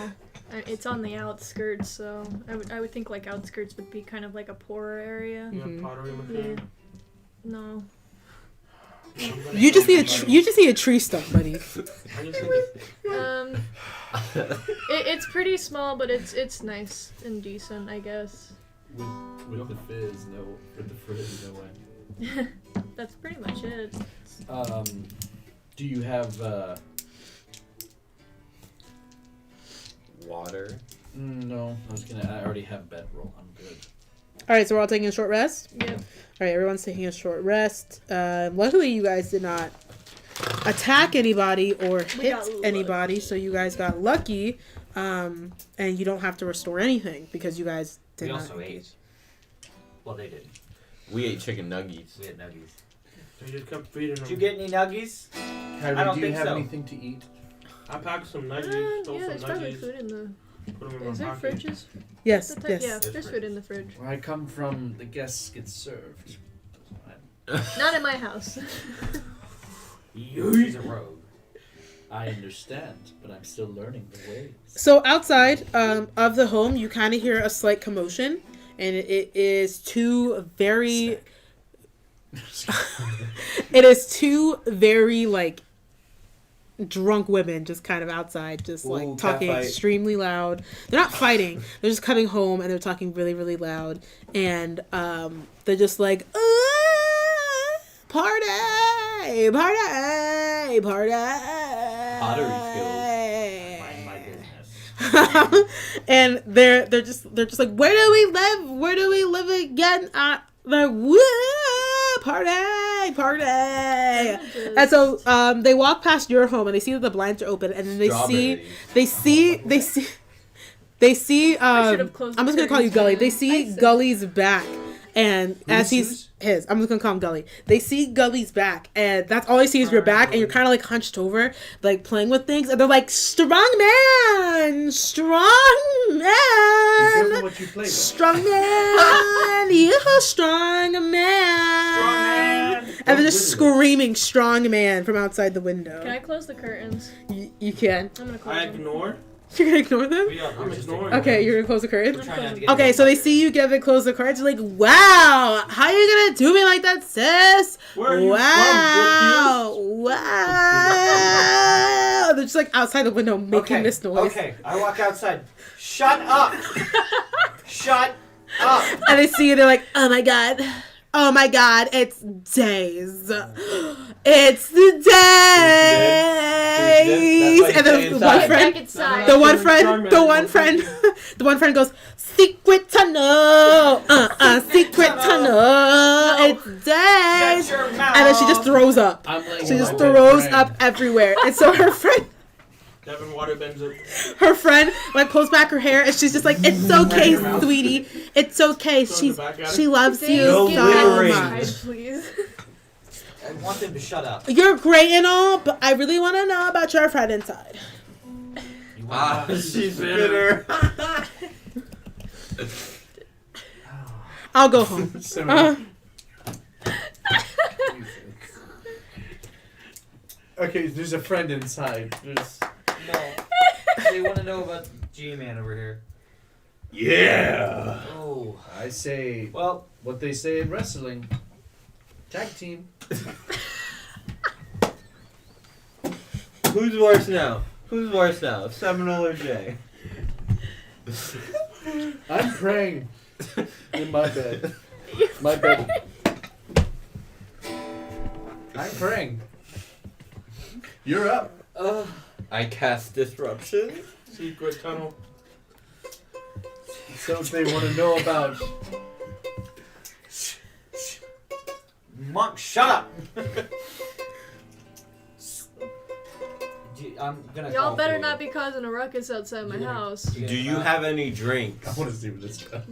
It's on the outskirts, so I would think like outskirts would be kind of like a poorer area. You have pottery machine? No. You just need a tree stump, buddy. I just think It's pretty small, but it's nice and decent, I guess. With the fizz, no. With the frizz, no way. That's pretty much it. Do you have Water. No, I already have bedroll. I'm good. All right, so we're all taking a short rest. Yep. All right, everyone's taking a short rest. Luckily, you guys did not attack anybody or hit got anybody, so you guys got lucky, and you don't have to restore anything because you guys did We not. also ate. Well, they did. We ate chicken nuggets. We had nuggies. they just kept feeding them. Did you get any nuggies? Kyrie, I don't do you think have so. anything to eat? I packed some nuggies, stole Yeah, some there's probably nuggies, food in the. put them in Is my there pocket. fridges? Yes, Yeah, yes. there's food in the fridge. Where I come from, the guests get served. Not in my house. She's a rogue. I understand, but I'm still learning the ways. So outside of the home, you kind of hear a slight commotion, and it is two very. It is two very like drunk women just kind of outside, just like Ooh, talking catfight. extremely loud. They're not fighting. They're just coming home and they're talking really, really loud, and they're just like, party, party, party. Pottery skills. Mind my business. And they're just like, where do we live? Where do we live again? Like, woo, party, party. And so they walk past your home and they see that the blinds are open, and then they see I should have closed I'm the just gonna call you curtains, Gully. man. They see I said- Gully's back, and as Who's he's his, I'm just gonna call him Gully. They see Gully's back, and that's all they see is your back, and you're kind of like hunched over, like playing with things, and they're like, strong man, strong Be man. careful what you play with. Strong man, you strong man. And they're just screaming strong man from outside the window. Can I close the curtains? You can. I'm gonna close I them. ignore. You're gonna ignore them? We're just ignoring ignoring Okay, them. you're gonna close the curtains? We're trying not to get Okay, so they see you get it, close the cards. You're like, wow, how you gonna do me like that, sis? Where are you Wow, wow. They're just like outside the window making this noise. Okay, I walk outside. Shut up! Shut up! And they see you, they're like, oh my god, it's days. It's the days. That's why And you then stay one inside. friend, Back inside. the one friend goes, secret tunnel, secret tunnel, it's days. Shut your mouth! And then she just throws up. I'm laying She with just my throws friend. up everywhere. And so her Devin waterbends it. like pulls back her hair and she's just like, it's okay, sweetie. It's okay. Throw the back at She her. loves Thanks, you No get so back littering. inside, much. please. I want them to shut up. You're great and all, but I really want to know about your friend inside. You Ah, want she's bitter. bitter. I'll go home. Okay, there's a friend inside. There's No. They want to know about G-Man over here. Yeah. Oh. I say Well, what they say in wrestling. Tag team. Who's worse now? Seminole or Jay? I'm praying in my bed. My bed. I'm praying. You're up. I cast disruption. Secret tunnel. So they want to know about. Monk, shut up! I'm gonna Y'all call better for you. not be causing a ruckus outside my house. Do you have any drinks? I want to see what this does.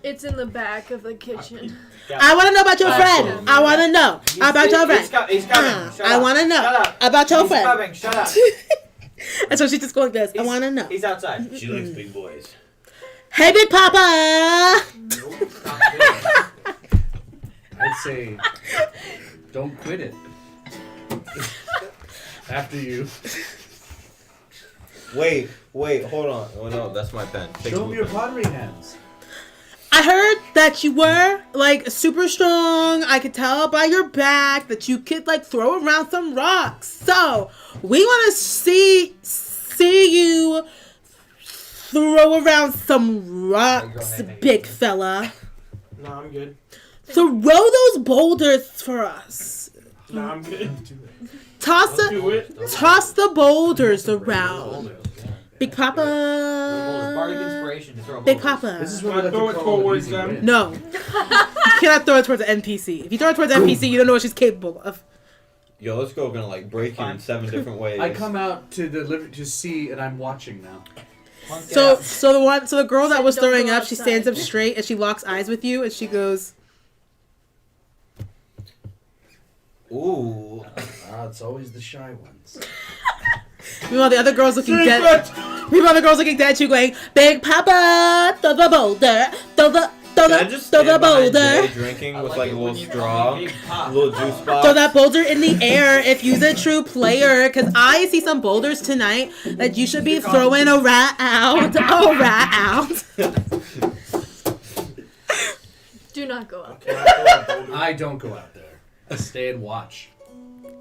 It's in the back of the kitchen. I want to know about your friend. Awesome. I want to know about your friend. He's coming. Shut I up. want to know Shut up. about your He's friend. coming. Shut up. And so she just goes like this. I He's- want to know. He's outside. She likes big boys. Hey, Big Papa. Nope, stop doing it. I'd say, don't quit it. After you. Wait, hold on. Oh no, that's my pen. Take Show a me look your at pottery hands. I heard that you were like super strong. I could tell by your back that you could like throw around some rocks. So we want to see you throw around some rocks, big fella. No, I'm good. Throw those boulders for us. No, I'm good. Toss Do it. the boulders around. Big Papa. Bardic inspiration to throw Big boulders. Papa. This is Can what I we like throw to it call towards an easy them? win. No. You cannot throw it towards an NPC. If you throw it towards an NPC, you don't know what she's capable of. Yo, let's go. Gonna like break you in 7 different ways. I come out to the to see, and I'm watching now. Monk, get So out. the girl that was Don't throwing go up, she stands up outside. straight and she locks eyes with you and she goes, Ooh. It's always the shy ones. meanwhile the other girl's looking dead. Meanwhile the girl's looking dead at you going, Big Papa, throw the boulder, throw the Can I just throw stand the behind boulder. Jay drinking I with like like it a when little you straw, call me Big Pop. a little juice box? Throw that boulder in the air if you're a true player, because I see some boulders tonight that you should be throwing around. Do not go out. I don't go out there. I stay and watch.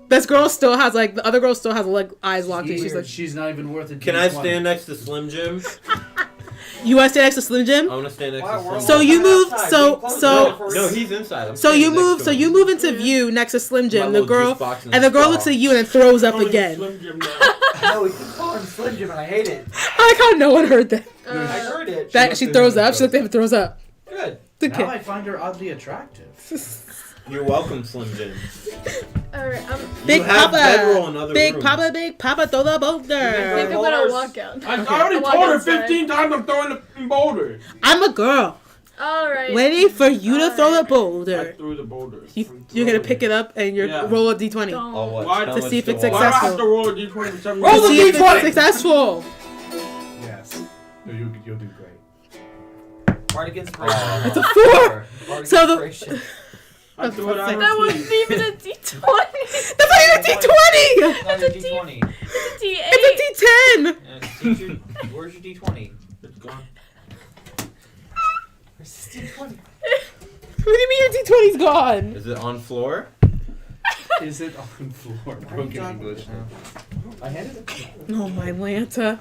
This girl still has like, the other girl still has like eyes locked and she's like, She's not even worth it. Can I stand next to Slim Jim? you want to stand next to Slim Jim? I want to stand next to Slim So Jim. you move, so No, he's inside. I'm So you standing move, next so to you him. move into view next to Slim My Jim. The little girl juice box and the girl straw. looks at you and then throws up Calling again. Slim Jim now. No, we keep calling him Slim Jim, and I hate it. I like how no one heard that. I heard it. That she throws up. She looked at him and throws up. Good. It's Now I okay. find her oddly attractive. You're welcome, Slim Jim. Alright, Big You have bedroll in Papa, other Big rooms. Papa, Big Papa, throw the I boulder. think I'm gonna walk out. I already I'll walk told her outside. 15 times I'm throwing the boulder. I'm a girl, Alright. waiting for you to throw the I boulder. threw the boulders. You're gonna pick it up and you're Yeah. roll a d20 Don't. Oh, what? Why- How To much see if do it's I- Why do I have successful. to roll a d20 for some to reason? see if it's successful. Yes. No, you'll do great. Bardic inspiration. It's a 4. Bardic So the- inspiration. I threw it out That of wasn't even a D20. That's not even a d20. Not a D20. It's a D8. It's a d10. Where's your D20? It's gone. Where's this D20? What do you mean your D20's gone? Is it on floor? Is it on floor? Broken English. I handed it. Oh my Lanta.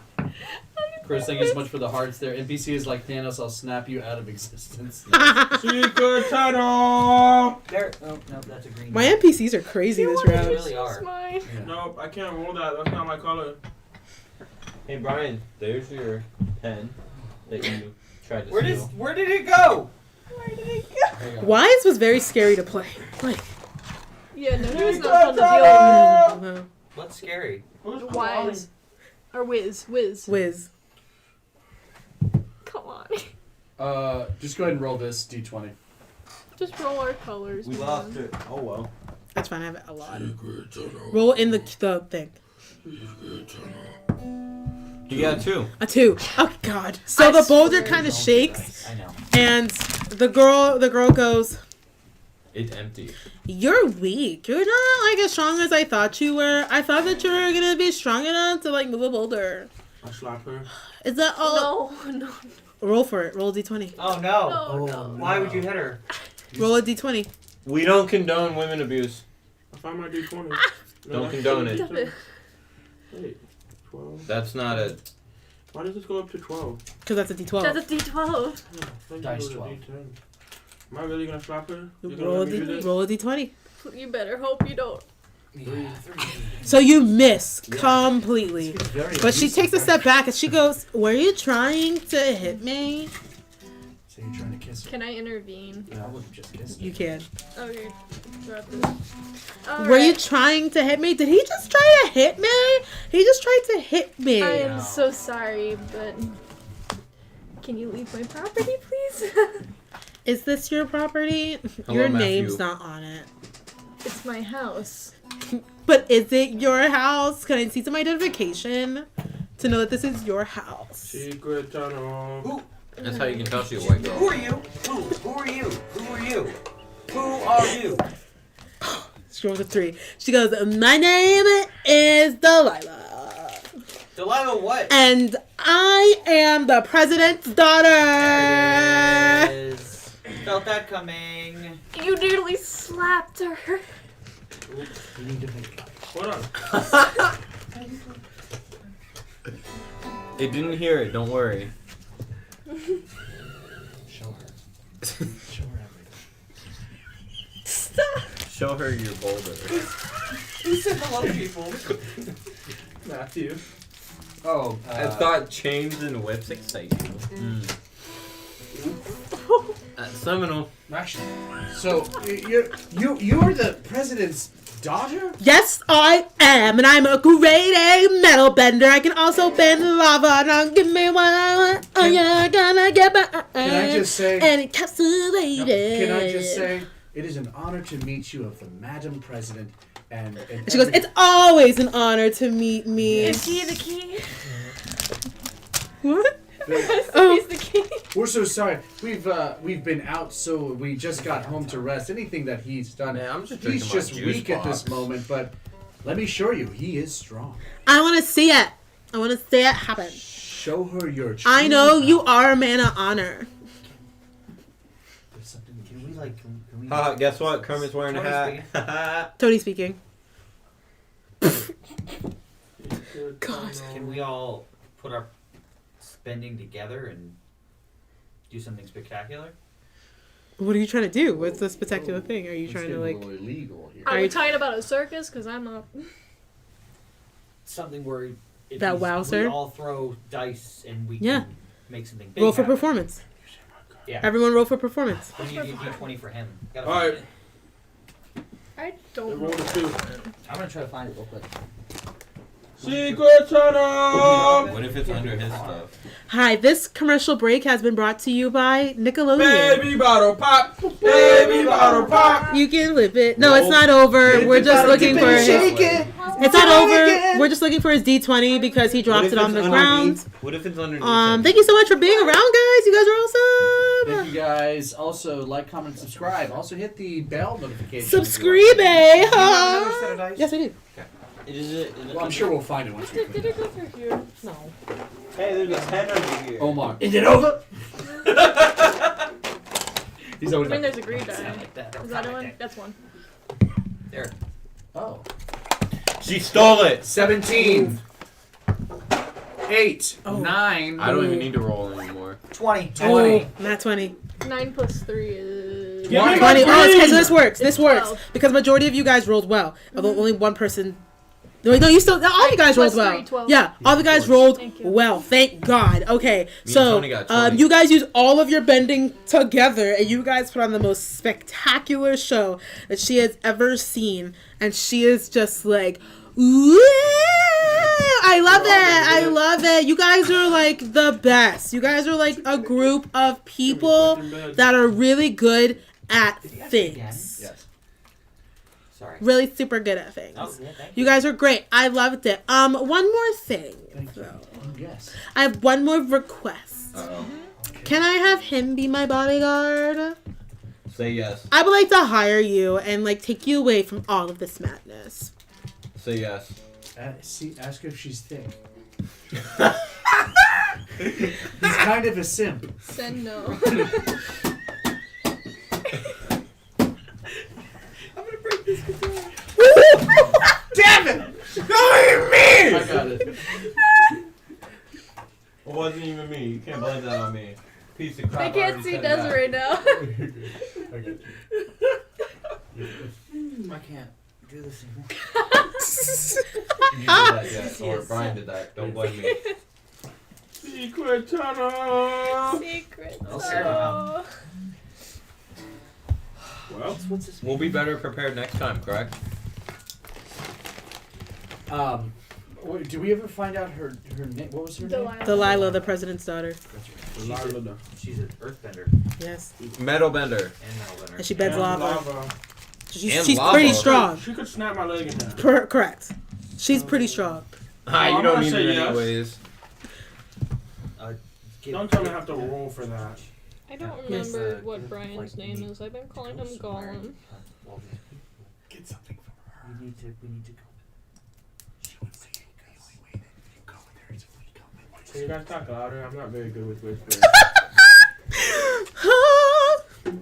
Chris, thank you so much for the hearts there. NPC is like Thanos, I'll snap you out of existence. Secret tunnel. There. Oh, no, that's a green. My NPCs are crazy this They round. really are. It's mine. Yeah. Nope, I can't roll that. That's not my color. Hey Brian, there's your pen that you tried to Where steal. did it go? Where did it go? There you go. Wise was very scary to play. Like, Yeah, no, he was not fun to deal with. What's scary? Wise. Or Wiz. Wiz. Come on. Just go ahead and roll this D20. Just roll our colors. We man. lost it. Oh well. That's fine. I have a lot. Secret tunnel. Roll in the thing. Secret tunnel. You got 2. A 2. Oh God. So the boulder kind of shakes, I know. and the girl goes, It's empty. "You're weak. You're not like as strong as I thought you were. I thought that you were gonna be strong enough to like move a boulder. I slap her. Is that all?" No. Roll for it. Roll a d20. Oh no. Oh, no. Why would you hit her? Roll a d20. We don't condone women abuse. I find my D20. Don't condone it. Stop it. Wait, 12. That's not a. Why does this go up to 12? Because that's a d12. That's a D12. Oh, thank Dice you for the 12. D10. Am I really gonna slap her? You gonna Roll a, let me do this? roll a d20. You better hope you don't. Yeah. So you miss completely. Very But she abusive. takes a step back and she goes, "Were you trying to hit me?" So you're trying to kiss her? Can I intervene? I would have just kissed her. You can. Okay. Drop this. Were you Alright. trying to hit me? Did he just try to hit me? He just tried to hit me. I am No. so sorry, but can you leave my property, please? Is this your property? Hello, Your Matthew. name's not on it. It's my house. But is it your house? Can I see some identification to know that this is your house? Secret tunnel. That's how you can tell she's a white girl. Who are you? Who are you? Who are you? Who are you? She rolls a 3. She goes, "My name is Delilah. Delilah what? And I am the president's daughter." There it is. Felt that coming. You nearly slapped her. You need to make Hold on. It didn't hear it. Don't worry. Show her. Show her everything. Stop. Show her your boulder. Who said hello, people? Matthew. Oh, I thought chains and whips excite you. Seminole. Actually, so you're the president's daughter? Yes, I am, and I'm a great A metal bender. I can also bend lava. Now give me what I want. Oh yeah, I'm gonna get my Can I just say? and encapsulated. Can I just say? It is an honor to meet you of the Madam President and She goes, "It's always an honor to meet me." Is he the key? What? He's the key. We're so sorry. We've been out, so we just got home to rest. Anything that he's done, Man, I'm just he's drinking my just juice weak at this box. moment. But let me assure you, he is strong. I want to see it. I want to see it happen. Show her your. True I know you power. are a man of honor. There's something Can we like? Can we? Haha, guess what? Kermit's wearing a Tony's hat. Tony speaking. Secret God. tunnel. Can we all put our spending together and do something spectacular? What are you trying to do? What's the spectacular thing? Are you It's trying to getting like? a little illegal here. Are Are we you- talking about a circus? Because I'm not. Something where if That we wowzer? all throw dice and we Yeah. can make something big Roll for happen. performance. Yeah. Everyone roll for performance. We need a D20 for him. Gotta All find right. it. I I don't rolled a know. 2. I'm gonna try to find it real quick. Secret tunnel. What if it's under his stuff? Hi, this commercial break has been brought to you by Nickelodeon. Baby bottle pop. Baby bottle pop. You can whip it. No, it's Roll. not over. We're just looking for his. it. It's not over. We're just looking for his D20 because he dropped it on the ground. What if it's underneath? him? Thank you so much for being around, guys. You guys are awesome. Thank you guys. Also, like, comment, subscribe. Also, hit the bell notification. Subscribe. Do you have another set of dice? Yes, I do. Is it? Well, I'm sure we'll find it once we Did clean it it go up. through here? No. Hey, there's a pen over here. Omar. Is it over? He's I always mean, like, there's a green die. Sound like that. Is that one? That's one. There. oh. She stole it. 17. 8. Oh. 9. I don't even need to roll anymore. 20. Oh, not 20. 9 plus 3 is. Give me 20. my Oh, okay, green! so this works. This It's works. 12. Because majority of you guys rolled well. Although only one person. No, you still. All you guys rolled Plus well. 3, 12. Yeah, all the guys rolled Thank you. well. Thank God. Okay, and so Tony got 20. you guys use all of your bending together, and you guys put on the most spectacular show that she has ever seen, and she is just like, "Woo! I love it. I love it. You guys are like the best. You guys are like a group of people that are really good at things. Yes. Sorry. Really super good at things. Oh, yeah, thank You guys are great. I loved it. One more thing. Thank you. though. Yes. I have one more request. Uh-oh. Can I have him be my bodyguard? Say yes. I would like to hire you and like take you away from all of this madness. Say yes. Ask her if she's thick. He's kind of a simp. Send no. Damn it! I got it. It wasn't even me. You can't blame that on me. Piece of I crap. can't see Desiree now. I can't do this anymore. You did that yet, or Brian did that. Don't blame me. Secret tunnel. Secret. I'll sit down. Well, What's this? We'll be better prepared next time, correct? Do we ever find out her name? What was her name? Delilah, the president's daughter. She's an earthbender Yes. Metal bender. and metalbender. And she bends and lava. She's And lava. pretty strong. She could snap my leg in half. Correct. She's pretty strong. Ah, you I'm don't gonna need say it yes. anyways. Don't tell me I have to roll for that. I don't Yes. remember what Brian's name is. I've been calling him Gollum. Get something from her. We need to go. She wants to get the only way that we can go there is if we come in. Can you guys talk louder? I'm not very good with whispering.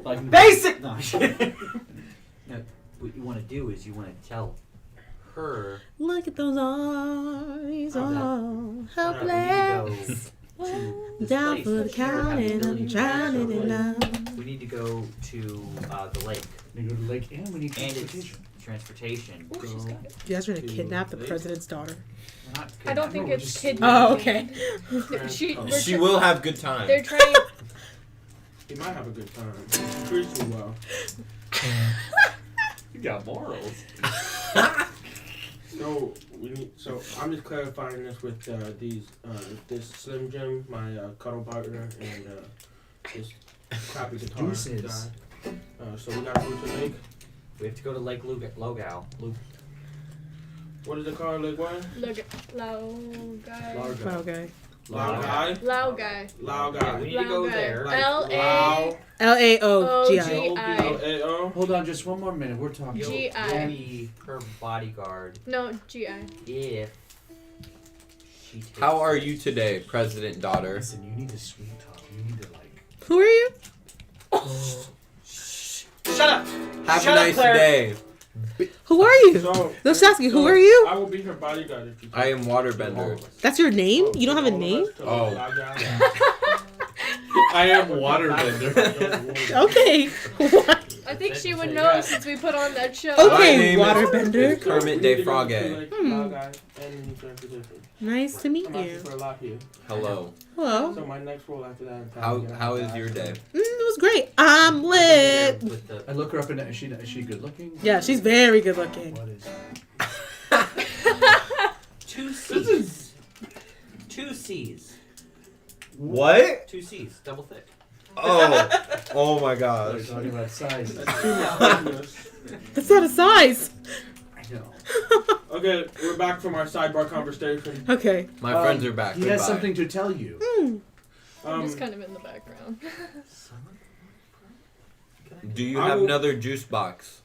Like Basic! No, no, what you want to do is you want to tell her Look at those eyes, oh, we helpless. need to go to this Down place. for the She would have count the and I'm ability to drowning go in to the love. lake. We need to go to the lake. We go to the lake and we need And it's transportation. transportation. Oh, she's got it. You guys are gonna kidnap the president's daughter. We're not I don't think we're it's just- kidnapping. Oh, okay. We're She will have good time. They're trying. He might have a good time. He treats me well. You got morals. So I'm just clarifying this with this Slim Jim, my cuddle partner, and this crappy guitar Deuces. guy. So we gotta go to the lake. We have to go to Lake Logao. What is it called? Lake what? Look, low guy. Largo. Okay. Loud guy. Loud guy. Loud Yeah, guy. we need to go Loud guy. there. Like L-A- Lao. LAOGI. L-A-O. Hold on, just one more minute. We're talking. You'll G.I. be her bodyguard No, GI. if she takes How are you today, President daughter? Listen, you need to sweet talk. You need to like. Who are you? Shut up! Have Shut a up, nice Claire. day. Who are you? So, Let's ask you, who are you? I will be her bodyguard if you I am Waterbender. That's your name? You don't have a All of name? us to Oh. Loud guy. I am waterbender. Okay. What? I think she would Say know yes. since we put on that show. My Okay, name is- Waterbender. Kermit We de need to go Frog. to, like, Loud guy and transportation. Nice to meet I'm asking you. for a lot here. Hello. Hello. So my next role after that. How is your day? It was great. I'm lit. with the I look her up and is she good looking? Yeah, she's very good looking. What is? 2 C's. 2 C's. What? 2 C's. Double thick. Oh. Oh my We're gosh. talking about size. That's too much business. That's not a size. I know. Okay, we're back from our sidebar conversation. Okay. My friends are back. He has Goodbye. something to tell you. I'm just kind of in the background. Do you I have will- another juice box?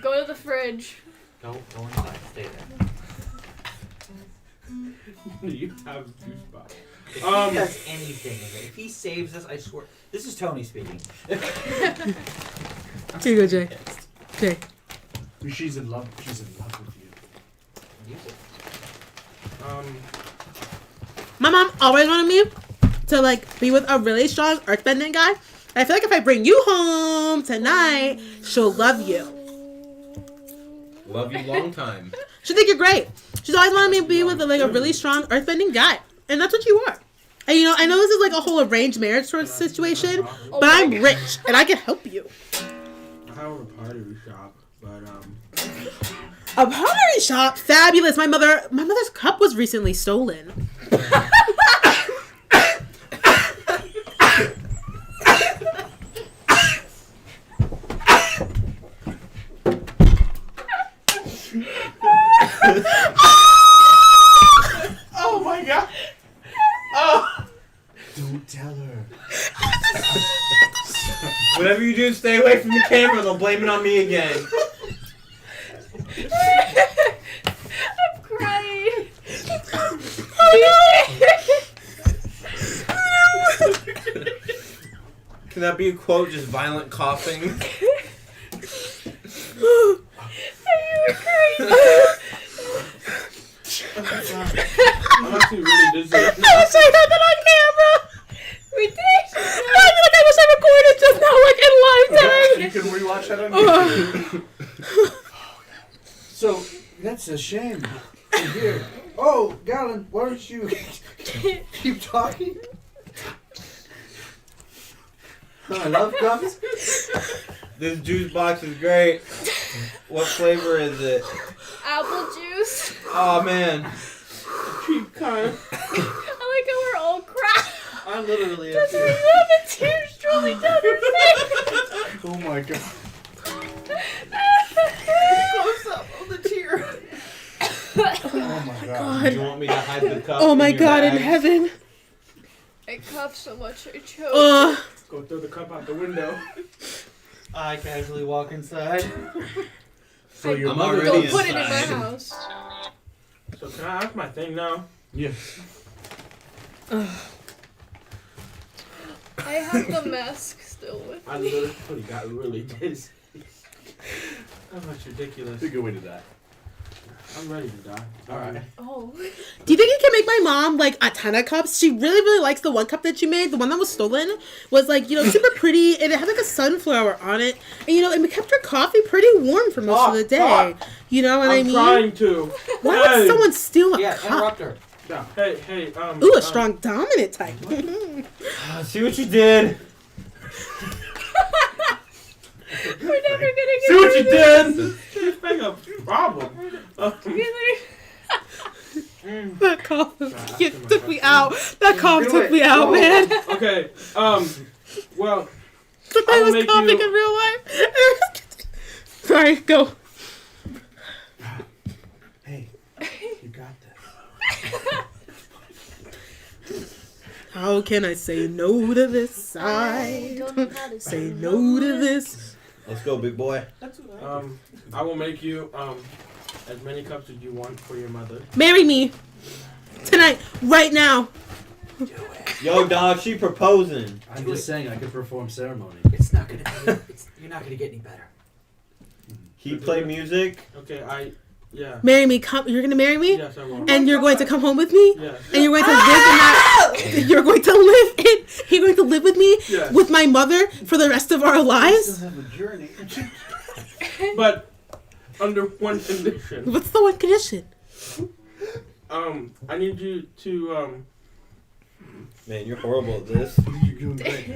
Go to the fridge. Go inside. Stay there. You have juice box. If he does anything, if he saves us, I swear. This is Tony speaking. Here you go, Jay. Jay. She's in love. She's in love with you. My mom always wanted me to like be with a really strong earthbending guy. I feel like if I bring you home tonight, she'll love you. Love you long time. She'll think you're great. She's always wanted me to be with like a really strong earthbending guy, and that's what you are. And you know, I know this is like a whole arranged marriage sort of situation, but I'm rich and I can help you. I have a pottery shop, but A pottery shop, fabulous. My mother's cup was recently stolen. Oh my god. Oh. Don't tell her. Whatever you do, stay away from the camera. They'll blame it on me again. I'm crying. Can that be a quote? Just violent coughing. I'm actually really dizzy. I wish I had that on camera. We did. I feel like I wish I recorded just now, like in live time. You can rewatch that on YouTube. So that's a shame. Here. Oh, Galen, why don't you keep talking? I love cups. This juice box is great. What flavor is it? Apple juice. Oh man. Cheap kind. I like how we're all crying. I literally Because we have love the tears rolling down her face. Oh my god. Close up on the tear. Oh my god. Do you want me to hide the cup? Oh my your God in bag? heaven. I coughed so much I choked. Go throw the cup out the window. I casually walk inside. So your I'm mother. already Don't put it in my inside. house. So can I ask my thing now? Yes. I have the mask still with I me. literally got really dizzy. That's ridiculous. That's a good way to die. I'm ready to die. Alright. Oh. Do you think you can make my mom like a ton of cups? She really likes the one cup that you made. The one that was stolen was like, you know, super pretty and it had like a sunflower on it. And you know, it kept her coffee pretty warm for most of the day. You know what I I'm mean? trying to. Why would someone steal a Yeah, cup? interrupt her. Yeah. Hey, Ooh, a strong dominant type. See what you did. We're never gonna get See what you did. It's been a problem. That cough took me out. That cough took me out, man. Okay. Well, I I'll was make coughing you- in real life. Sorry, go. Hey, you got this. How can I say no to this? I don't know how to Say no to this. Let's go, big boy. I will make you as many cups as you want for your mother. Marry me tonight, right now. Yo, dog, she proposing. I'm just saying I could perform ceremony. It's not gonna be. You're not gonna get any better. He play music. Okay, yeah. Marry me. Come. You're gonna marry me, Yes, I will. and you're going to come home with me, Yes. and you're going to live in that. You're going to live in. You're going to live with me, Yes. with my mother for the rest of our lives. have a journey. But under one condition. What's the one condition? I need you to Man, you're horrible at this. You're doing great.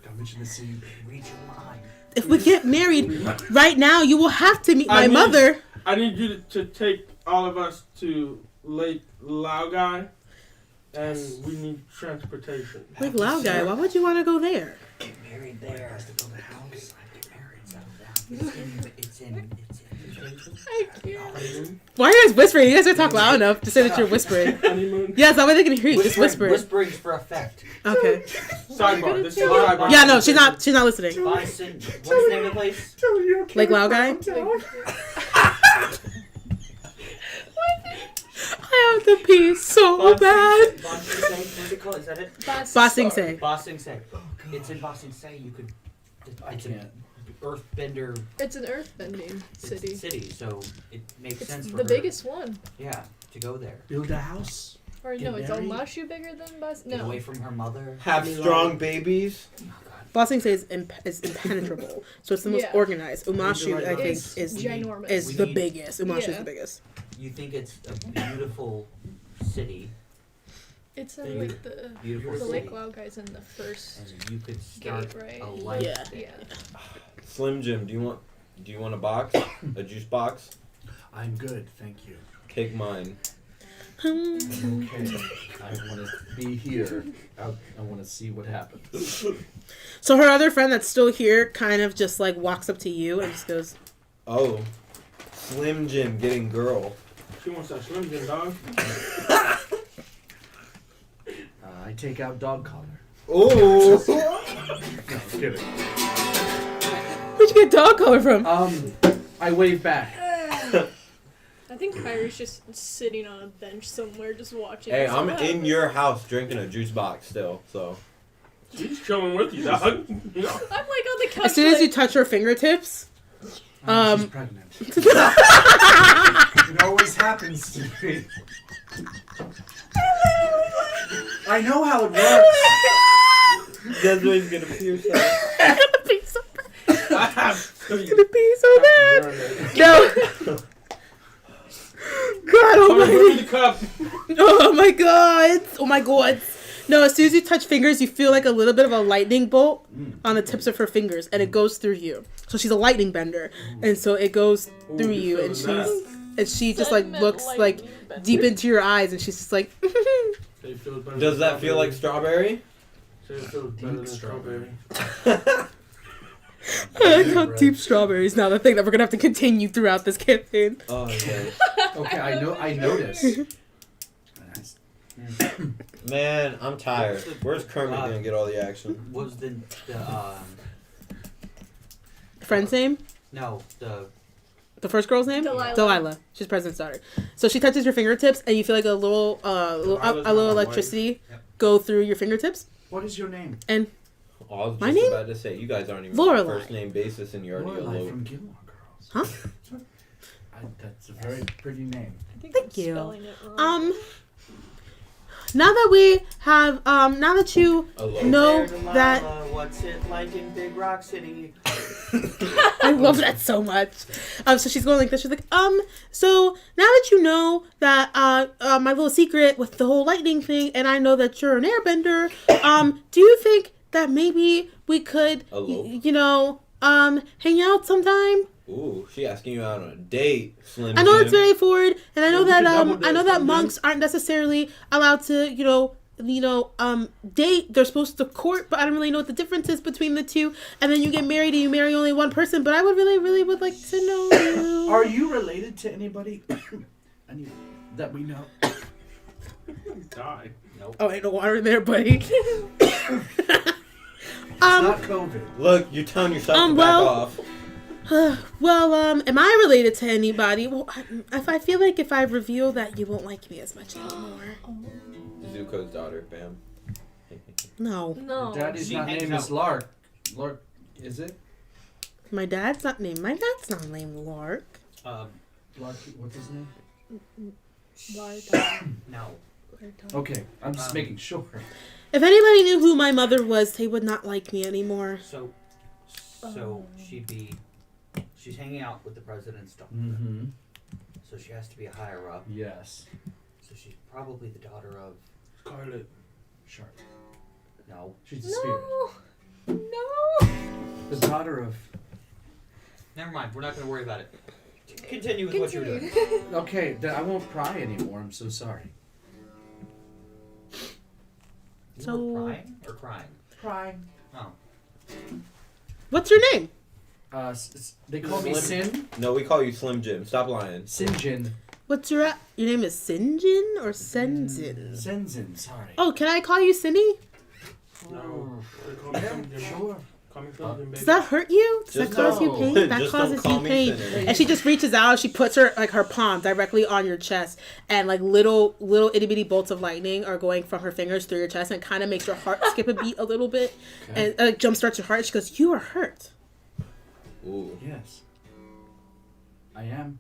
Don't mention the scene. Read your mind. If we get married right now, you will have to meet my I need- mother. I need you to take all of us to Lake Laogai, and we need transportation. Like Lao guy, why would you want to go there? Get married there. To build a house. Get married. It's in. I can't. Why are you guys whispering? You guys are talking loud enough to say that you're whispering. Honeymoon. Yes, that way they can hear you. Just whisper. Whispering's for effect. Okay. Sidebar. This is a sidebar. Yeah, no, she's not. She's not listening. Bison. What's the name of the place? Like Lao guy. What I have to pee so bad. What's it called? Is that it? Bossing Say. Bossing Say. It's in Bossing Say. You could. I It's can't. an earthbender It's an earthbending city. so it makes It's sense for the her. biggest one. Yeah, to go there. Build a house. Or Get no, it's married? Omashu bigger than Bas. Get No. away from her mother. Have strong babies. Bossing Say is impenetrable, so it's the most Yeah. organized. Umashu, I think, It's is ginormous. is the biggest. Umashu is Yeah. the biggest. You think it's a beautiful city, It's in like the beautiful the city, Lake Wow guys in the first and you could start gate, right? a life. Yeah. Yeah. Slim Jim, do you want a box? A juice box? I'm good, thank you. Take mine. Okay. I want to be here. I want to see what happens. So her other friend that's still here kind of just like walks up to you and just goes, Oh, Slim Jim getting girl. She wants that Slim Jim, dog. I take out dog collar. Oh. No, I'm kidding. "Where'd you get dog collar from?" I wave back. I think Kyrie's just sitting on a bench somewhere, just watching. Hey, this I'm happen. in your house drinking a juice box still, so. She's chilling with you, dog. I'm like on the couch. As soon as you like, touch her fingertips, She's Um, pregnant. It always happens to me. I know how it works. That's what he's gonna pierce her. I'm gonna be so bad. I have I'm gonna be so bad. No. God Give me almighty. the cup. Oh my god. Oh my god. No, as soon as you touch fingers, you feel like a little bit of a lightning bolt on the tips of her fingers, and it goes through you. So she's a lightning bender, and so it goes through you, and she just like looks like deep into your eyes, and she's just like. Say it feels better Does than that feel like strawberry? Say it feels better than Deep strawberry. I like how deep strawberries now the thing that we're gonna have to continue throughout this campaign. Oh, okay. Okay, I noticed. Man, I'm tired. Where's Kermit gonna get all the action? What was the Friend's name? no The first girl's name? Delilah. She's president's daughter. So she touches your fingertips, and you feel like a little Delilah's a little not my electricity Yep. go through your fingertips. What is your name? Oh, I was My just name? about to say, you guys aren't even Lorelai. on a first name basis, and you're already Lorelai alone. from Gilmore Girls. Huh? That's a very pretty name. I think Thank I'm you. spelling it wrong. Now that we have now that you Alone. know There, that Delilah, what's it like in Big Rock City? I love that so much. So she's going like this. She's like, so now that you know that my little secret with the whole lightning thing, and I know that you're an airbender, do you think that maybe we could, Elope? hang out sometime? Ooh, she asking you out on a date, Slim I know Jim. it's very forward, and I know Well, we that can double I know date that sometime. monks aren't necessarily allowed to, date. They're supposed to court, but I don't really know what the difference is between the two. And then you get married and you marry only one person. But I would really, really would like to know you. Are you related to anybody that we know? Die. Oh, ain't no water in there, buddy. It's not COVID. Look, you're telling yourself to back well- off. Am I related to anybody? Well, I feel like if I reveal that, you won't like me as much anymore. Zuko's daughter, bam. No, No. Daddy's She not hangs named out. as Lark. Lark, is it? my dad's not named Lark. Lark, what's his name? No. Okay, I'm just making sure. If anybody knew who my mother was, they would not like me anymore. So she's hanging out with the president's daughter. Mm-hmm. So she has to be a higher up. Yes. So she's probably the daughter of Scarlet. Charlotte. no. She's a spirit. No. The daughter of... Never mind. We're not going to worry about it. Continue with what you're doing. Okay, I won't cry anymore. I'm so sorry. You So- were crying or crying? Crying. Oh. What's your name? They call me Sin. No, we call you Slim Jim. Stop lying. Sinjin. What's your name is Sinjin or Senzin? Senzin, sorry. Oh, can I call you Cindy? No. They call me Yeah, Slim Jim. sure. Call me Cinnamon, baby. Does that hurt you? Does that Just cause you don't. pain? That Just don't causes call you me pain. Cinnamon. And she just reaches out. She puts her palm directly on your chest, and like little itty bitty bolts of lightning are going from her fingers through your chest, and kind of makes your heart skip a beat a little bit, and jump starts your heart. She goes, "You are hurt." Ooh. Yes. I am.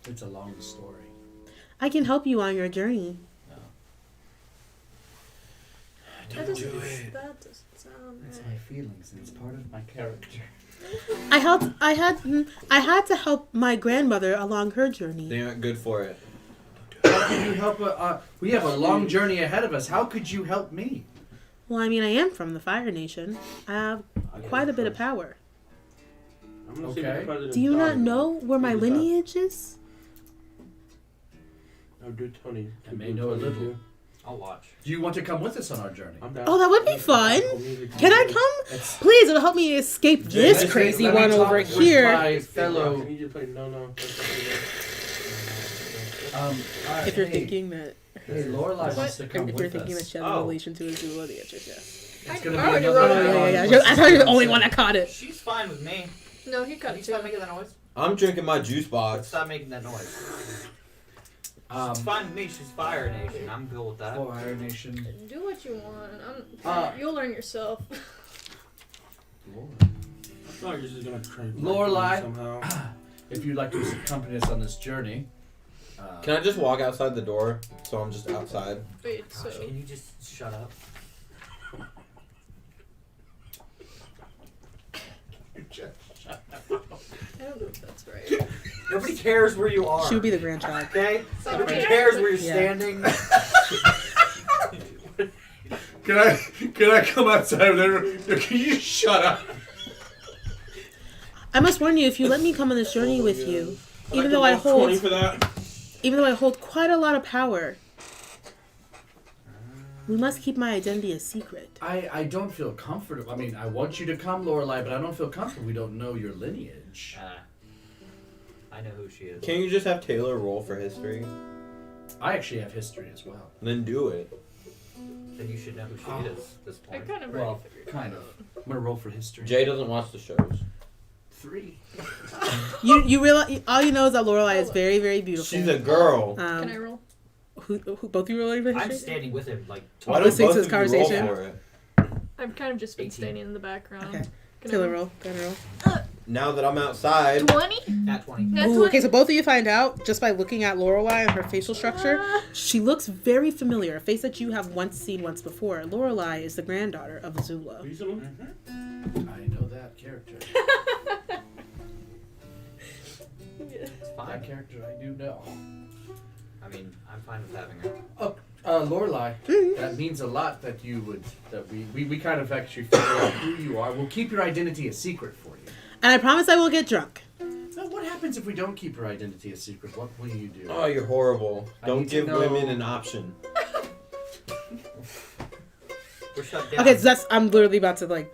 It's a long story. I can help you on your journey. That doesn't sound It's right. my feelings and it's part of my character. I had to help my grandmother along her journey. They aren't good for it. How can you help? We have a long journey ahead of us. How could you help me? Well, I mean, I am from the Fire Nation. I have quite a bit of power. I'm gonna see Okay. what the president's Do you not daughter know does. where my Figure this out. lineage is? Oh, do Tony. I may know a little. I'll watch. Do you want to come with us on our journey? I'm down. Oh, that would be fun. Can I come? It's, Please, it'll help me escape this Let me crazy talk one with over here. My fellow. Can you just play no? If you're thinking that, Hey, Lorelai wants to come if you're with thinking that us. she has a relation to Azula, the answer is yes. It's gonna I be already another wrote it. Oh, hour. yeah. I thought you were the only one that caught it. She's fine with me. No, he cut Can you it stop too. making that noise? I'm drinking my juice box. Stop making that noise. Um, She's fine with me. She's Fire Nation. I'm cool with that. Fire Nation. Do what you want. You'll learn yourself. I feel like you're just gonna train Lorelai. somehow. If you'd like to accompany us on this journey. Can I just walk outside the door so I'm just outside? Wait, so Gosh, can you just shut up? I don't know if that's right. Nobody cares where you are. She would be the grandchild. Okay? Nobody Okay. cares where you're Yeah. standing. Can I come outside there? Can you shut up? I must warn you, if you let me come on this journey with you, I'd even like though to I roll 20 hold, for that. quite a lot of power, we must keep my identity a secret. I don't feel comfortable. I mean, I want you to come, Lorelai, but I don't feel comfortable. We don't know your lineage. I know who she is. Can you just have Taylor roll for history? I actually have history as well. Then do it. Then you should know who she is at this I point. kind of Well, already figured it kind out. of. I'm gonna roll for history. Jay doesn't watch the shows. 3. You realize all you know is that Lorelai is very, very beautiful. She's a girl. Can I roll? Who both of you rolling for I'm history? standing with him, like, Why don't listening both to of this you roll conversation. for it? I've kind of just been 18. standing in the background. Okay. Can Taylor I roll. Go ahead and roll. Now that I'm outside, 20? Nat 20. Nat Ooh, 20. okay, so both of you find out just by looking at Lorelai and her facial structure, she looks very familiar. A face that you have seen once before. Lorelai is the granddaughter of Azula. Reasonable? I know that character. It's That fine. character I do know. I mean, I'm fine with having her. Oh, Lorelai, that means a lot that you would, that we kind of actually figure out who you are. We'll keep your identity a secret for you. And I promise I will get drunk. Now, what happens if we don't keep your identity a secret? What will you do? oh, you're horrible. I Don't need to give know- women an option. We're shut down. Okay, so I'm literally about to like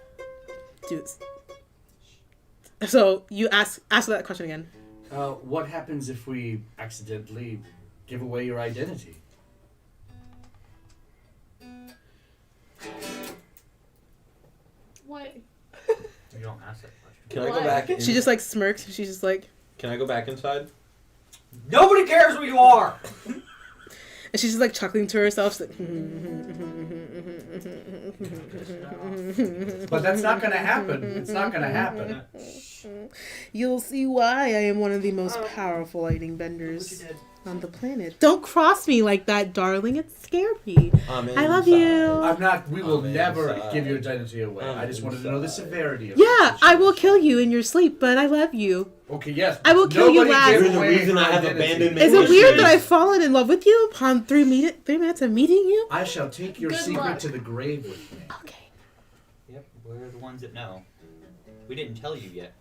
do this. So you ask that question again. What happens if we accidentally give away your identity? Why? You don't ask that question. Can I go Why? back? In? She just like smirks. She's just like, Can I go back inside? Nobody cares who you are! and she's just like chuckling to herself. She's like, But that's not going to happen. It's not going to happen. you'll see why I am one of the most powerful lightning benders What you did. on the planet. Don't cross me like that, darling. It's scary. I'm I love inside. you. I'm not. We will I'm never inside. give your identity away. I'm I just wanted to know the inside. severity of Yeah, the I will situation. kill you in your sleep, but I love you. Okay, yes. I will kill you Nobody last. gave You're the away reason her I have identity. abandonment Is it issues. weird that I've fallen in love with you upon 3 minutes of meeting you? I shall take your Good secret luck. to the grave with me. Okay. Yep, we're the ones that know. We didn't tell you yet.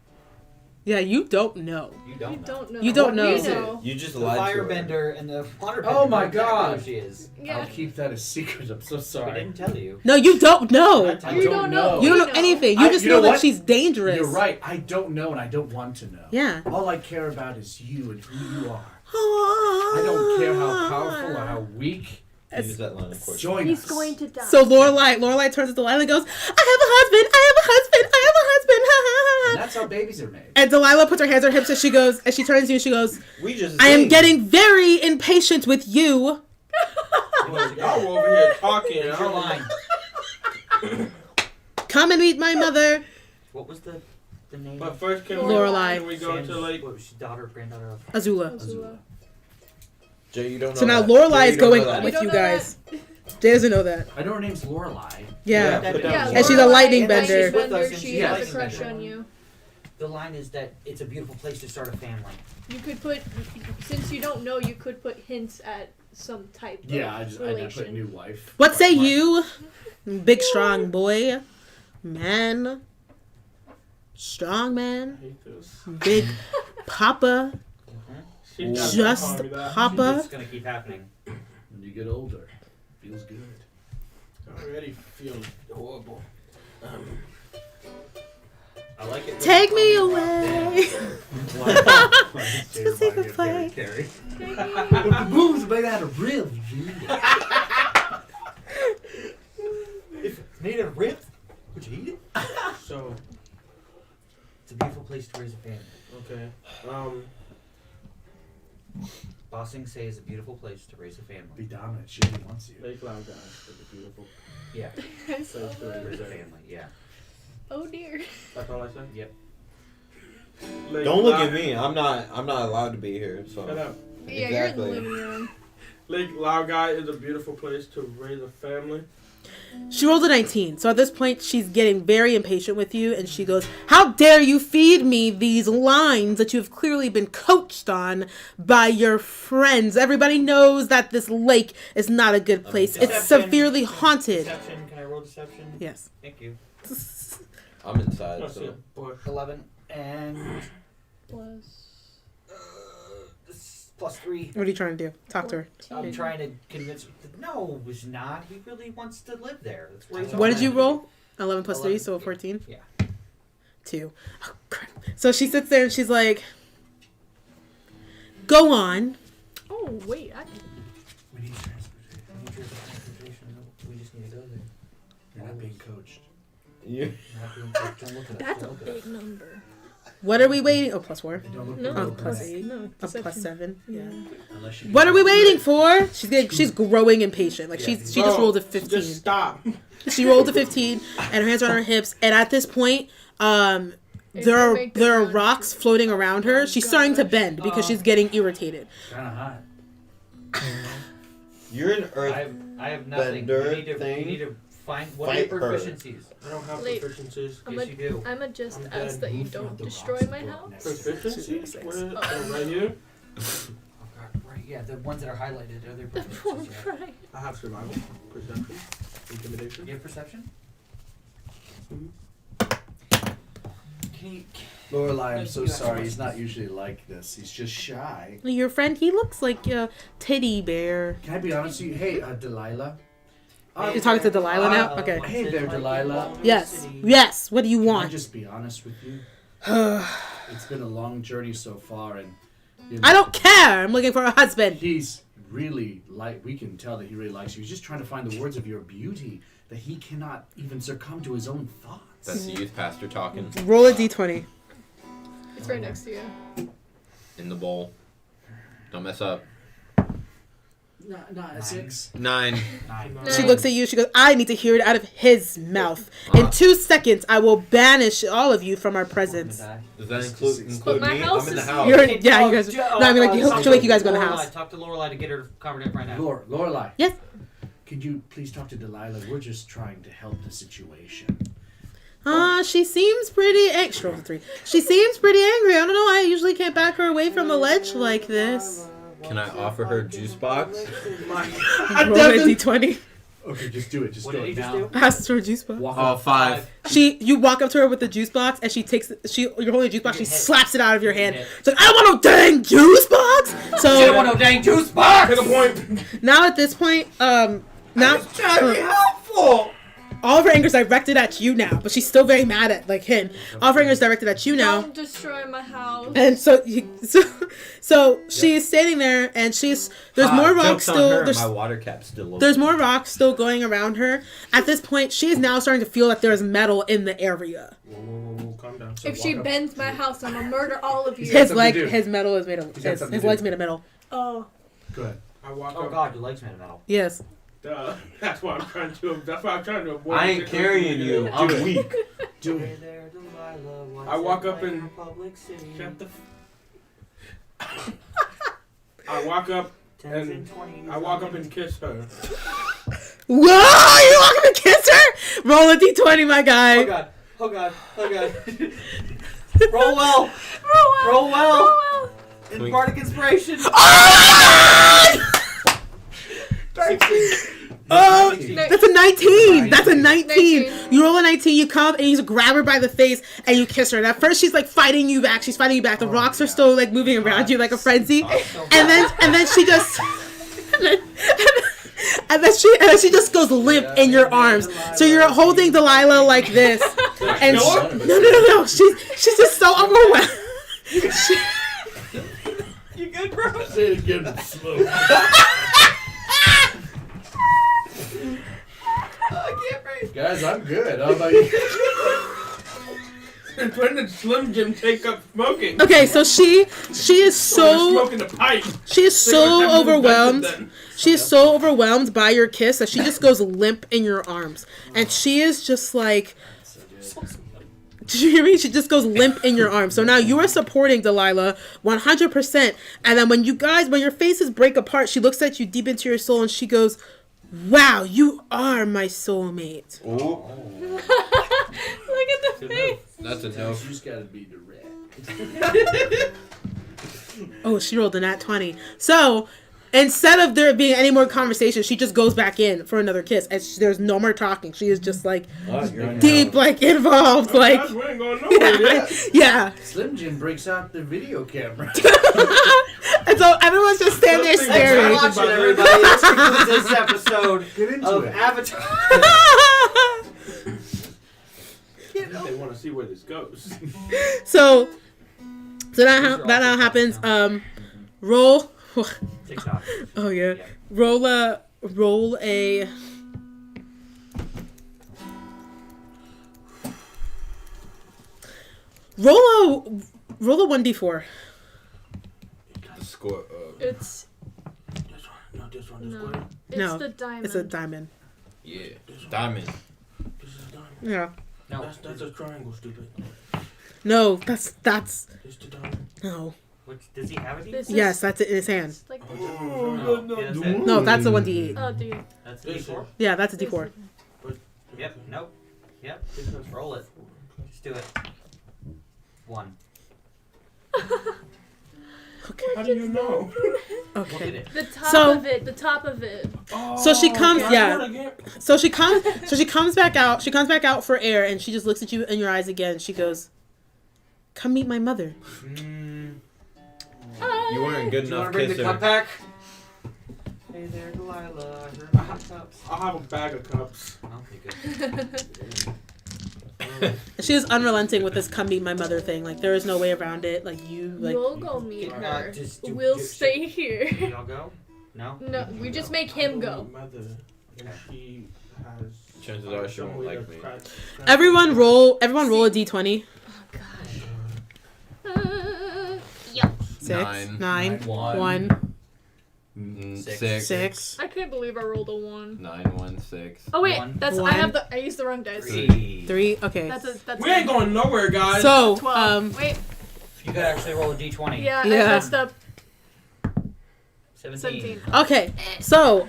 Yeah, you don't know. You You don't know. don't know. You don't What know. is We it? know. You just The lied to her. firebender and the waterbender. Oh my know exactly God. who she is. Yeah. I'll keep that a secret. I'm so We sorry. didn't tell you. No, you don't know. Not tell I You you. don't don't know. know. You don't We know anything. You I- just you know know that what? she's dangerous. You're right. I don't know and I don't want to know. Yeah. All I care about is you and who you are. I don't care how powerful or how weak Use that line of course. Join He's us. going to die. So Lorelai turns to Delilah and goes, I have a husband, I have a husband, I have a husband, ha ha And ha. that's how babies are made. And Delilah puts her hands on her hips and she goes, and she turns to you and she goes, We just. I am sing. getting very impatient with you. Y'all were over here talking. Here's your line. Come and meet my mother. What was the name? But first, can Lorelai. we go to like? What was she, daughter, granddaughter of? Azula. Azula. Jay, you don't know. So now that. Lorelai Jay, is you don't going know that. with don't you know guys. Jay doesn't know that. I know her name's Lorelai. Yeah. put Yeah, down And she's a Lorelai. lightning And bender. she's with us and She she's Yeah. has a lightning crush bender. on you. The line is that it's a beautiful place to start a family. You could put, since you don't know, you could put hints at some type Yeah, of I relation. put new wife. What say you, big strong boy, man, strong I man, hate this. big papa, She got just to call me that. papa. It's gonna keep happening. When you get older, feels good. Already feel horrible. I like it. Take me away. Just say goodbye. The moves made out of ribs, dude. If it's made out of ribs, would you eat it? So It's a beautiful place to raise a family. okay. Bossing say is a beautiful place to raise a Be family. dominant. She wants you. Lake Loud guys is a beautiful Yeah, place to raise a raise a family. Yeah. Oh dear. That's all I said. Yep. Lake Don't look Loud- at me. I'm not allowed to be here. Shut So up. Yeah, Exactly. you're in the living room. Lake Loud guy is a beautiful place to raise a family. She rolled a 19, so at this point she's getting very impatient with you, and she goes, "How dare you feed me these lines that you have clearly been coached on by your friends? Everybody knows that this lake is not a good place. It's Deception. severely haunted." Deception. Can I roll deception? Yes. Thank you. I'm inside. That's So it, boy. 11 and Plus. This is plus 3. What are you trying to do? Talk to her. I'm trying to convince her. No, he's not. He really wants to live there. That's where he's What did you always roll? 11 plus 3, 11, so yeah. 14? Yeah. 2. Oh, crap. So she sits there and she's like, "Go on." Oh wait, I can. We need transportation. We just need to go there. you're not being coached. you. Not being coached. Don't look at us. That's a Don't look at us. big number. What are we waiting? Oh, plus 4. Don't look No, below plus grade. 8. No, Oh, plus deception. 7. Yeah. Unless you What are we waiting for? She's growing impatient. Like she just Bro, rolled a 15. Just stop. She rolled a 15, and her hands are on her hips. And at this point, there are make the there are ground rocks floating around her. She's starting to bend because she's getting irritated. Kind of hot. You're an earth. I have nothing. Bender You need to, thing. you need to find what Fight are her. your proficiencies. I don't have Late. proficiencies. I'm Yes, you do. I'ma just I'm ask dead. that you Move don't not the destroy rocks my book house. next to it. Proficiencies? Six. Where? Oh. Oh, right here. Oh God, right? Yeah, the ones that are highlighted are their The poor proficiencies. Yeah. Brian. I have survival, perception, intimidation. You have perception? Mhm. Can you? Lorelai, I'm so You asked sorry. He's questions. not usually like this. He's just shy. Your friend, he looks like a teddy bear. Can I be honest with you? Hey, Delilah. You're talking to Delilah now? Okay. Hey there, Delilah. Yes. Yes. What do you Can I want? just be honest with you? I It's been a long journey so far, and don't care. I'm looking for a husband. He's really we can tell that he really likes you. He's just trying to find the words of your beauty that he cannot even succumb to his own thoughts. That's the youth pastor talking Roll a d20. It's right next to you. in the bowl. Don't mess up. Not a 6. 9. 9. She looks at you. She goes, "I need to hear it out of his mouth. In 2 seconds, I will banish all of you from our presence." Does that But include my me? house I'm in the is- house. You're, yeah, you guys. No, I mean, like, she'll make you guys go in the house. Talk to Lorelai to get her covered up right now. Lorelai. Yes. Could you please talk to Delilah? We're just trying to help the situation. She seems pretty extra. 3. She seems pretty angry. I don't know. I usually can't back her away from a ledge like this. Can I offer her juice box? Roll a d20. Okay, just do it. Just What do did it he just now. do? Ask for a juice box. Walk Oh, up. 5. You walk up to her with the juice box, and she takes. You're holding a juice box. She Hit. slaps it out of your hand. Hit. She's like, "I don't want no dang juice box." You don't So want no dang juice box! To the point. now at this point, now Trying to be helpful. all of her anger is directed at you now, but she's still very mad at like him. All of her anger is directed at you now. Don't destroy my house. And so she's standing there, and there's more rocks still. My water cap's still open. There's more rocks still going around her. At this point, she is now starting to feel that there's metal in the area. Whoa, calm down. If she bends my house, I'm gonna murder all of you. His metal is made of. He's got His something to leg's do. made of metal. Oh. Go ahead. I walk Oh up. god, your legs made of metal. Yes. That's what I'm trying to. That's what I'm trying to avoid. I ain't carrying you. I'm weak. Do Hey it. there, Delilah, what's I walk it up like and- in Public City? Shut the. I walk up. Tens and 20s, I walk up and kiss her. Whoa! You want me to kiss her? Roll a d20, my guy. Oh god. Oh god. Oh god. Roll well. Roll well. Roll well. Roll well. In Bardic Inspiration. Oh, 16. that's a 19. That's a 19. 19. You roll a 19, you come and you just grab her by the face and you kiss her. And at first she's like fighting you back. She's fighting you back. The rocks are still like moving around you like a frenzy. And then she just and then she just goes limp in your arms. So you're holding Delilah like this. And no. She's just so overwhelmed. You good, bro? Say it again. Slow. I can't breathe. Guys, I'm good. How about you? And when did Slim Jim take up smoking? Okay, so she is so smoking a pipe. she is They were so definitely overwhelmed. invented then. She is so overwhelmed by your kiss that she just goes limp in your arms. And she is just like, did you hear me? She just goes limp in your arms. So now you are supporting Delilah 100%. And then when your faces break apart, she looks at you deep into your soul and she goes, wow, you are my soulmate. Ooh. Look at the face. That's a no. You just gotta be direct. Oh, she rolled a nat 20. So instead of there being any more conversation, she just goes back in for another kiss. And there's no more talking. She is just like deep, like involved, like Guys, we ain't going nowhere yet. yeah. Slim Jim breaks out the video camera. And so everyone's just standing there Thanks for staring. Watching everybody. This concludes this episode Get into of it. Avatar. They want to see where this goes. So that now happens. Roll. TikTok. Oh yeah. Yeah. Roll a. Roll a 1d4. The score. It's This one, not this one. This no. one. It's No, the diamond. It's a diamond. Yeah. Diamond. This is a diamond. Yeah. No. That's a triangle, stupid. No, that's This the diamond. no. Which, does he have it? This Yes, that's it in his hand. is like Oh, Yeah, that's it. No, that's a 1d8. oh dude. That's a This D4. Yeah, that's a d4. Yep. Nope. Yep. Roll it. Just do it. 1. How do you know? Look at Okay. it. The top So- of it. The top of it. So she comes. Okay, Yeah. I want again. So she comes back out. She comes back out for air, and she just looks at you in your eyes again. She goes, "Come meet my mother." You weren't good Do you want enough to bring the kisser. cup back? Hey there, Delilah. I heard my cups. I'll have a bag of cups. Okay, good. She is unrelenting with this "come meet my mother" thing. Like there is no way around it. Like We'll go meet Can her. just do- We'll just- stay here. Y'all go? No? No, we just make him go. My mother, and she has. Chances are she won't like me. Everyone roll a d20. Yep. 6, Nine. 9, One. 1, Six. 6. I can't believe I rolled a 1. 9, 1, 6. Oh wait, One. that's One. I used the wrong dice. 3. 3. Okay. That's We ain't going nowhere, guys. So 12. Wait, You could actually roll a d20. yeah, I Yeah. messed up. 17. 17. okay. So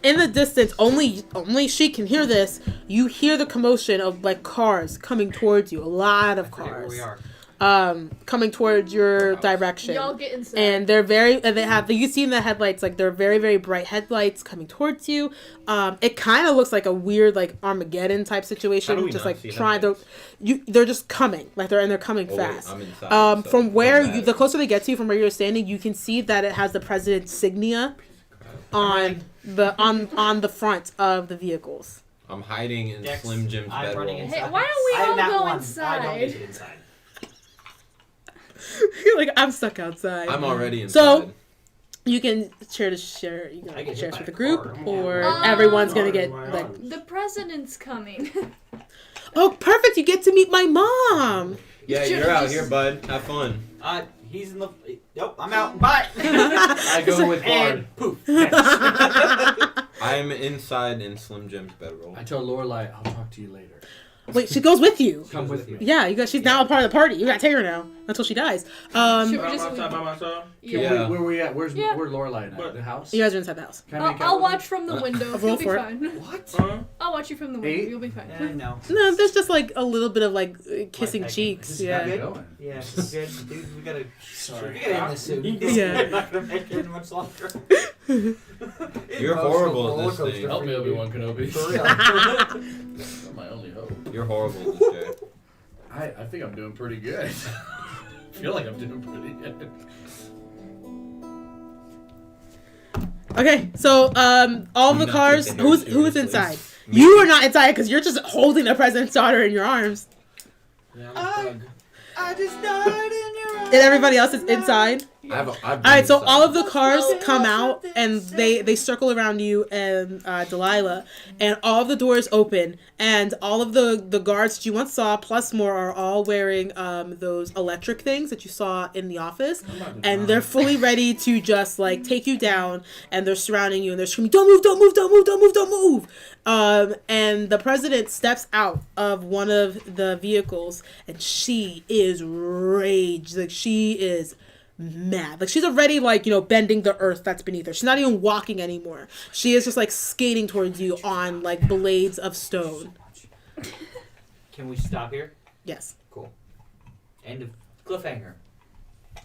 in the distance, only she can hear this. You hear the commotion of like cars coming towards you. A lot of I forget where cars. we are. Coming towards your direction. Y'all get inside. And you see in the headlights, like they're very, very bright headlights coming towards you. It kind of looks like a weird like Armageddon type How situation. do we Just not like see trying to, headlights? they're just coming, like they're coming Oh, wait, fast. I'm inside, so From where don't you, the matter. closer they get to you, from where you're standing, you can see that it has the president's insignia on the front of the vehicles. I'm hiding in Dex, Slim Jim's I'm running bedroll. inside. Hey, why I don't am we all not go one. I don't inside? make it inside. You're like, I'm stuck outside. I'm already inside. So you can share. You I can get share hit with by the group, a car. or Um, everyone's gonna get My like. arms. The president's coming. Oh, perfect! You get to meet my mom. Yeah, You you're should've out just- here, bud. Have fun. He's in the. Nope, I'm out. Bye. I go with Bard. And poof. I'm inside in Slim Jim's bedroll. I tell Lorelai, I'll talk to you later. Wait, she goes with you. Come with me. Yeah, you guys. She's now a part of the party. You gotta take her now until she dies. Should But we I'm just outside by myself. Where we at? Where's Yeah. where Lorelai at? But- The house? You guys are inside the house. Can I make out I'll with watch from the window. roll You'll be for it. fine. What? Huh? I'll watch you from the window. 8? You'll be fine. No. No, there's just like a little bit of like kissing Like, cheeks. This is Yeah. not going. Yeah, it's good. Dude, we gotta. Sorry. We gotta end this soon. Yeah. We're not gonna make it much longer. You're horrible at this thing. Help me, Obi-Wan Kenobi. For real. You're my only hope. You're horrible at this, Jay. I think I'm doing pretty good. I feel like I'm doing pretty good. Okay, so all of Do the not cars. take the hair Who's seriously. inside? Me. You are not inside because you're just holding the president's daughter in your arms, Yeah, I'm a thug. I just died in your and everybody else is inside. I've All right, so all of the cars come out and they circle around you and Delilah, and all of the doors open, and all of the guards that you once saw plus more are all wearing those electric things that you saw in the office, and they're fully ready to just like take you down, and they're surrounding you and they're screaming, "Don't move! Don't move! Don't move! Don't move! Don't move!" And the president steps out of one of the vehicles, and she is raged, like she is mad. Like she's already like, bending the earth that's beneath her. She's not even walking anymore. She is just like skating towards you on like blades of stone. Can we stop here? Yes. Cool. End of cliffhanger.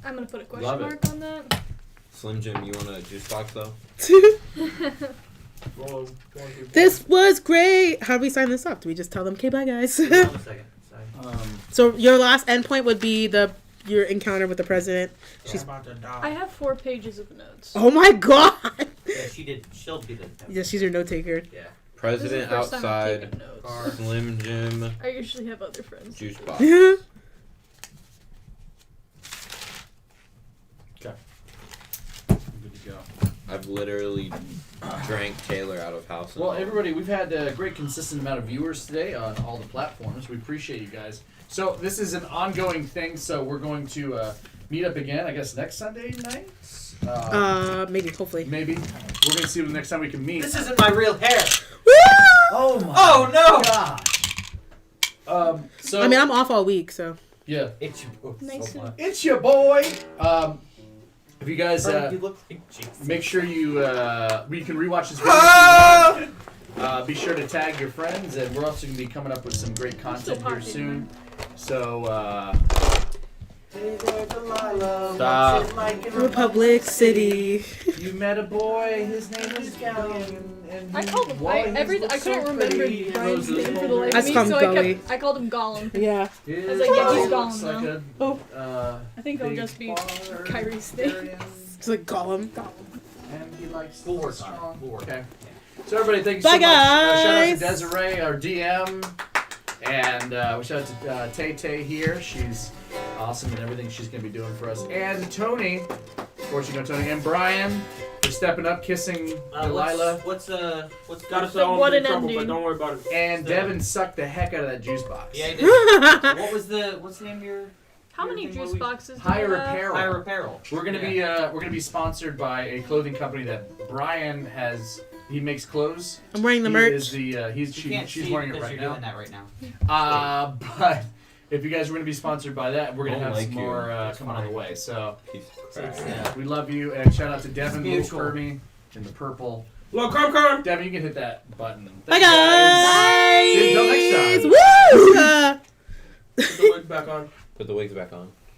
I'm gonna put a Love question it. mark on that. Slim Jim, you want a juice box though? Going This was great. How do we sign this up? Do we just tell them, okay, bye guys? Hold on a second. Sorry. So your last endpoint would be your encounter with the president. She's She's about to I die. have 4 pages of notes. oh my god. Yeah, she did. She'll be the. Yeah, she's your note taker. Yeah. This is the President first time I've outside, taken notes. Car. Slim Jim, I usually have other friends. juice box. I'm good to go. I've literally drank Taylor out of house. and Well, home. everybody, we've had a great consistent amount of viewers today on all the platforms. We appreciate you guys. So this is an ongoing thing. So we're going to meet up again, I guess, next Sunday night. Maybe, hopefully. Maybe we're gonna see the next time we can meet. This isn't my real hair. Oh my! Oh no! gosh. So I mean, I'm off all week, so. yeah, It's your. Nice and- it's your boy. If you guys you look like Jesus. make sure you can rewatch this video if you want. Be sure to tag your friends, and we're also gonna be coming up with some great content here pocket, soon. So Stop. Republic City. you met a boy. His name was Gallion, and I he- called him. boy, he I looked couldn't so remember pretty. Brian's Roses name for the life I of me, called so him Gully. I called him Gollum. Yeah. His was like, yeah, he's eyes gone looks now. like a, Oh. I think it'll big just be baller, Kyrie's thing. Darian, It's like Gollum. and he likes We'll work strong. on it. We'll work Okay. So everybody, thank you Bye, so much. Shout out to guys. Desiree, our DM, and we shout out to Tay Tay here. She's awesome in everything she's going to be doing for us. And Tony, of course you know Tony, and Brian for stepping up, kissing Delilah. What's Got The us all what in an trouble, but ending. don't worry about it. And Devin sucked the heck out of that juice box. Yeah, he did. What's the name of your? How many Everything juice we- boxes do Higher you have? apparel. Higher apparel. We're gonna be sponsored by a clothing company that Brian has. He makes clothes. I'm wearing the He merch. is the You can't she's see wearing it because right you're now. doing that right now. But if you guys are going to be sponsored by that, we're going to Don't have like some you. more That's coming on the fine. way. So Piece of crap. Yeah. we love you, and shout out to Devin, little Mutual. Kirby, in the purple. Look, come. Devin, you can hit that button. Bye, Thanks, guys. Until next time. Woo! Put the wig back on. Put the wigs back on.